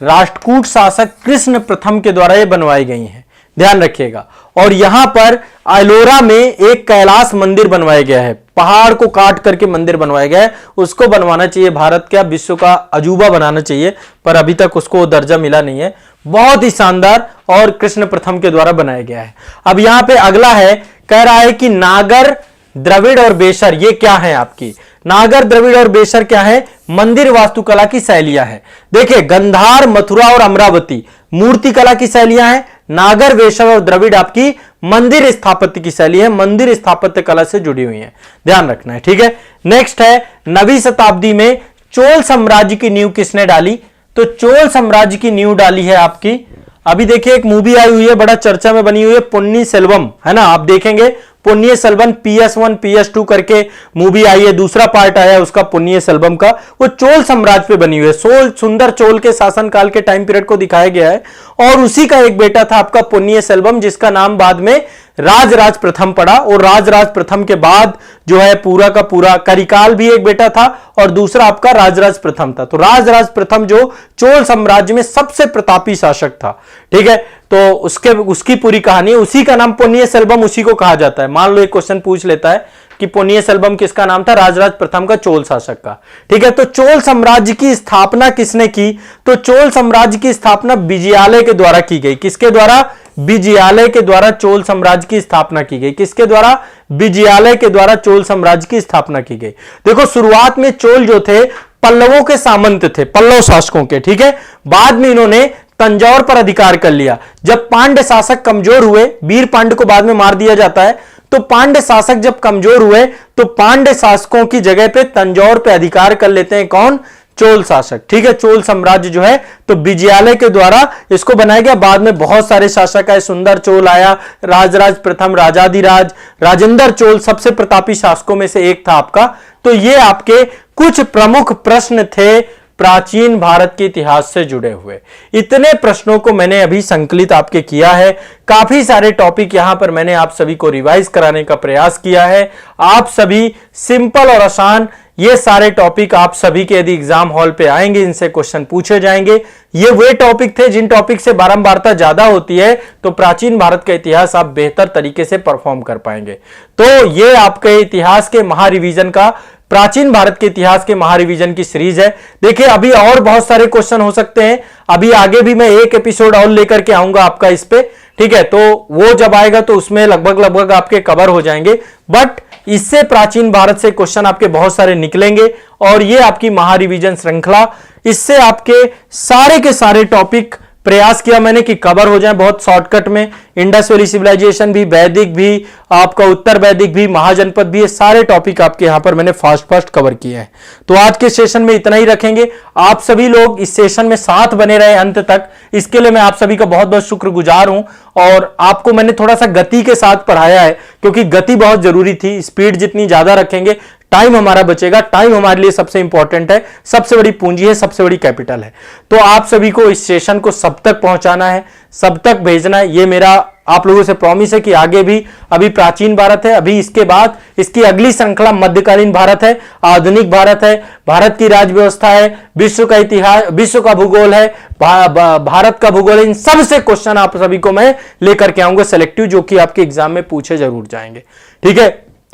Speaker 1: राष्ट्रकूट शासक कृष्ण प्रथम के द्वारा ये बनवाई गई हैं, ध्यान रखिएगा। और यहां पर एलोरा में एक कैलाश मंदिर बनवाया गया है, पहाड़ को काट करके मंदिर बनवाया गया है, उसको बनवाना चाहिए, भारत का विश्व का अजूबा बनाना चाहिए, पर अभी तक उसको दर्जा मिला नहीं है। बहुत ही शानदार और कृष्ण प्रथम के द्वारा बनाया गया है। अब यहां पे अगला है, कह रहा है कि नागर, द्रविड़ और बेशर ये क्या है आपकी, नागर, द्रविड़ और बेशर क्या है, मंदिर वास्तुकला की शैलियां हैं। देखिए, गंधार, मथुरा और अमरावती मूर्ति कला की शैलियां हैं, नागर, बेशर और द्रविड़ आपकी मंदिर स्थापत्य की शैली है, मंदिर स्थापत्य कला से जुड़ी हुई है, ध्यान रखना है, ठीक है। नेक्स्ट है, 9वीं शताब्दी में चोल साम्राज्य की नींव किसने डाली, तो चोल साम्राज्य की नींव डाली है आपकी, अभी देखिए एक मूवी आई हुई है, बड़ा चर्चा में बनी हुई है, पुन्नी सेल्वम, है ना, आप देखेंगे पुण्य सेल्वम, PS1 PS2 करके मूवी आई है, दूसरा पार्ट आया उसका पुण्य सेल्वम का, वो चोल साम्राज्य पे बनी हुई है, सुंदर चोल के शासनकाल के टाइम पीरियड को दिखाया गया है, और उसी का एक बेटा था आपका पुण्य सेल्वम, जिसका नाम बाद में राजराज प्रथम पड़ा, और राजराज प्रथम के बाद जो है पूरा का पूरा करिकाल भी एक बेटा था, और दूसरा आपका राजराज प्रथम था। तो राजराज प्रथम जो चोल साम्राज्य में सबसे प्रतापी शासक था, ठीक है, तो उसकी पूरी कहानी है, उसी का नाम पुण्य सेल्वम उसी को कहा जाता है। मान लो एक क्वेश्चन पूछ लेता है कि पुण्य सेल्वम किसका नाम था, राजराज प्रथम का, चोल शासक का, ठीक है। तो चोल साम्राज्य की स्थापना किसने की, तो चोल साम्राज्य की स्थापना विजयालय के द्वारा की गई, किसके द्वारा, विजयालय के द्वारा चोल साम्राज्य की स्थापना की गई, किसके द्वारा, विजयालय के द्वारा चोल साम्राज्य की स्थापना की गई। देखो, शुरुआत में चोल जो थे पल्लवों के सामंत थे, पल्लव शासकों के, ठीक है, बाद में इन्होंने तंजौर पर अधिकार कर लिया। जब पांड्य शासक कमजोर हुए, वीर पांड्य को बाद में मार दिया जाता है, तो पांड्य शासक जब कमजोर हुए तो पांड्य शासकों की जगह पे तंजौर पे अधिकार कर लेते हैं कौन, चोल शासक, ठीक है। चोल साम्राज्य जो है तो विजयालय के द्वारा इसको बनाया गया, बाद में बहुत सारे शासक आए, सुंदर चोल आया, राजराज प्रथम, राजाधिराज, राजेंद्र चोल सबसे प्रतापी शासकों में से एक था आपका। तो ये आपके कुछ प्रमुख प्रश्न थे प्राचीन भारत के इतिहास से जुड़े हुए। इतने प्रश्नों को मैंने अभी संकलित आपके किया है, काफी सारे टॉपिक यहां पर मैंने आप सभी को रिवाइज कराने का प्रयास किया है। आप सभी सिंपल और आसान ये सारे टॉपिक आप सभी के यदि एग्जाम हॉल पे आएंगे, इनसे क्वेश्चन पूछे जाएंगे। ये वे टॉपिक थे जिन टॉपिक से बारंबारता ज्यादा होती है, तो प्राचीन भारत का इतिहास आप बेहतर तरीके से परफॉर्म कर पाएंगे। तो ये आपके इतिहास के महारिवीजन का, प्राचीन भारत के इतिहास के महारिवीजन की सीरीज है। देखिए, अभी और बहुत सारे क्वेश्चन हो सकते हैं, अभी आगे भी मैं एक एपिसोड और लेकर के आऊंगा आपका इस पे, ठीक है। तो वो जब आएगा तो उसमें लगभग आपके कवर हो जाएंगे, बट इससे प्राचीन भारत से क्वेश्चन आपके बहुत सारे निकलेंगे, और ये आपकी महारिवीजन श्रृंखला, इससे आपके सारे के सारे टॉपिक प्रयास किया मैंने कि कवर हो जाए बहुत शॉर्टकट में। इंडस वैली सिविलाइजेशन भी, वैदिक भी, आपका उत्तर वैदिक भी, महाजनपद भी, ये सारे टॉपिक आपके यहां पर मैंने फास्ट कवर किए हैं। तो आज के सेशन में इतना ही रखेंगे। आप सभी लोग इस सेशन में साथ बने रहे अंत तक, इसके लिए मैं आप सभी का बहुत बहुत शुक्रगुजार हूं। और आपको मैंने थोड़ा सा गति के साथ पढ़ाया है, क्योंकि गति बहुत जरूरी थी। स्पीड जितनी ज्यादा रखेंगे, टाइम हमारा बचेगा। टाइम हमारे लिए सबसे इंपॉर्टेंट है, सबसे बड़ी पूंजी है, सबसे बड़ी कैपिटल है। तो आप सभी को इस सेशन को सब तक पहुंचाना है, सब तक भेजना है। ये मेरा आप लोगों से प्रॉमिस है कि आगे भी, अभी प्राचीन भारत है, अभी इसके बाद इसकी अगली श्रृंखला मध्यकालीन भारत है, आधुनिक भारत है, भारत की राज्य व्यवस्था है, विश्व का इतिहास, विश्व का भूगोल है, भारत का भूगोल है। इन सबसे क्वेश्चन आप सभी को मैं लेकर के आऊंगा सिलेक्टिव, जो कि आपके एग्जाम में पूछे जरूर जाएंगे। ठीक है,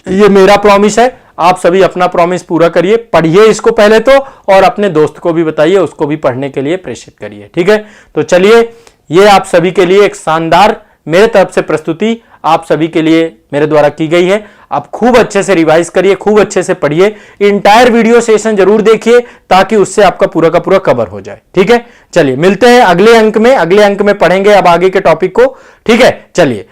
Speaker 1: ये मेरा प्रॉमिस है। आप सभी अपना प्रॉमिस पूरा करिए, पढ़िए इसको पहले तो, और अपने दोस्त को भी बताइए, उसको भी पढ़ने के लिए प्रेषित करिए। ठीक है, तो चलिए, ये आप सभी के लिए एक शानदार मेरे तरफ से प्रस्तुति आप सभी के लिए मेरे द्वारा की गई है। आप खूब अच्छे से रिवाइज करिए, खूब अच्छे से पढ़िए, इंटायर वीडियो सेशन जरूर देखिए, ताकि उससे आपका पूरा का पूरा कवर हो जाए। ठीक है, चलिए मिलते हैं अगले अंक में। अगले अंक में पढ़ेंगे अब आगे के टॉपिक को। ठीक है, चलिए।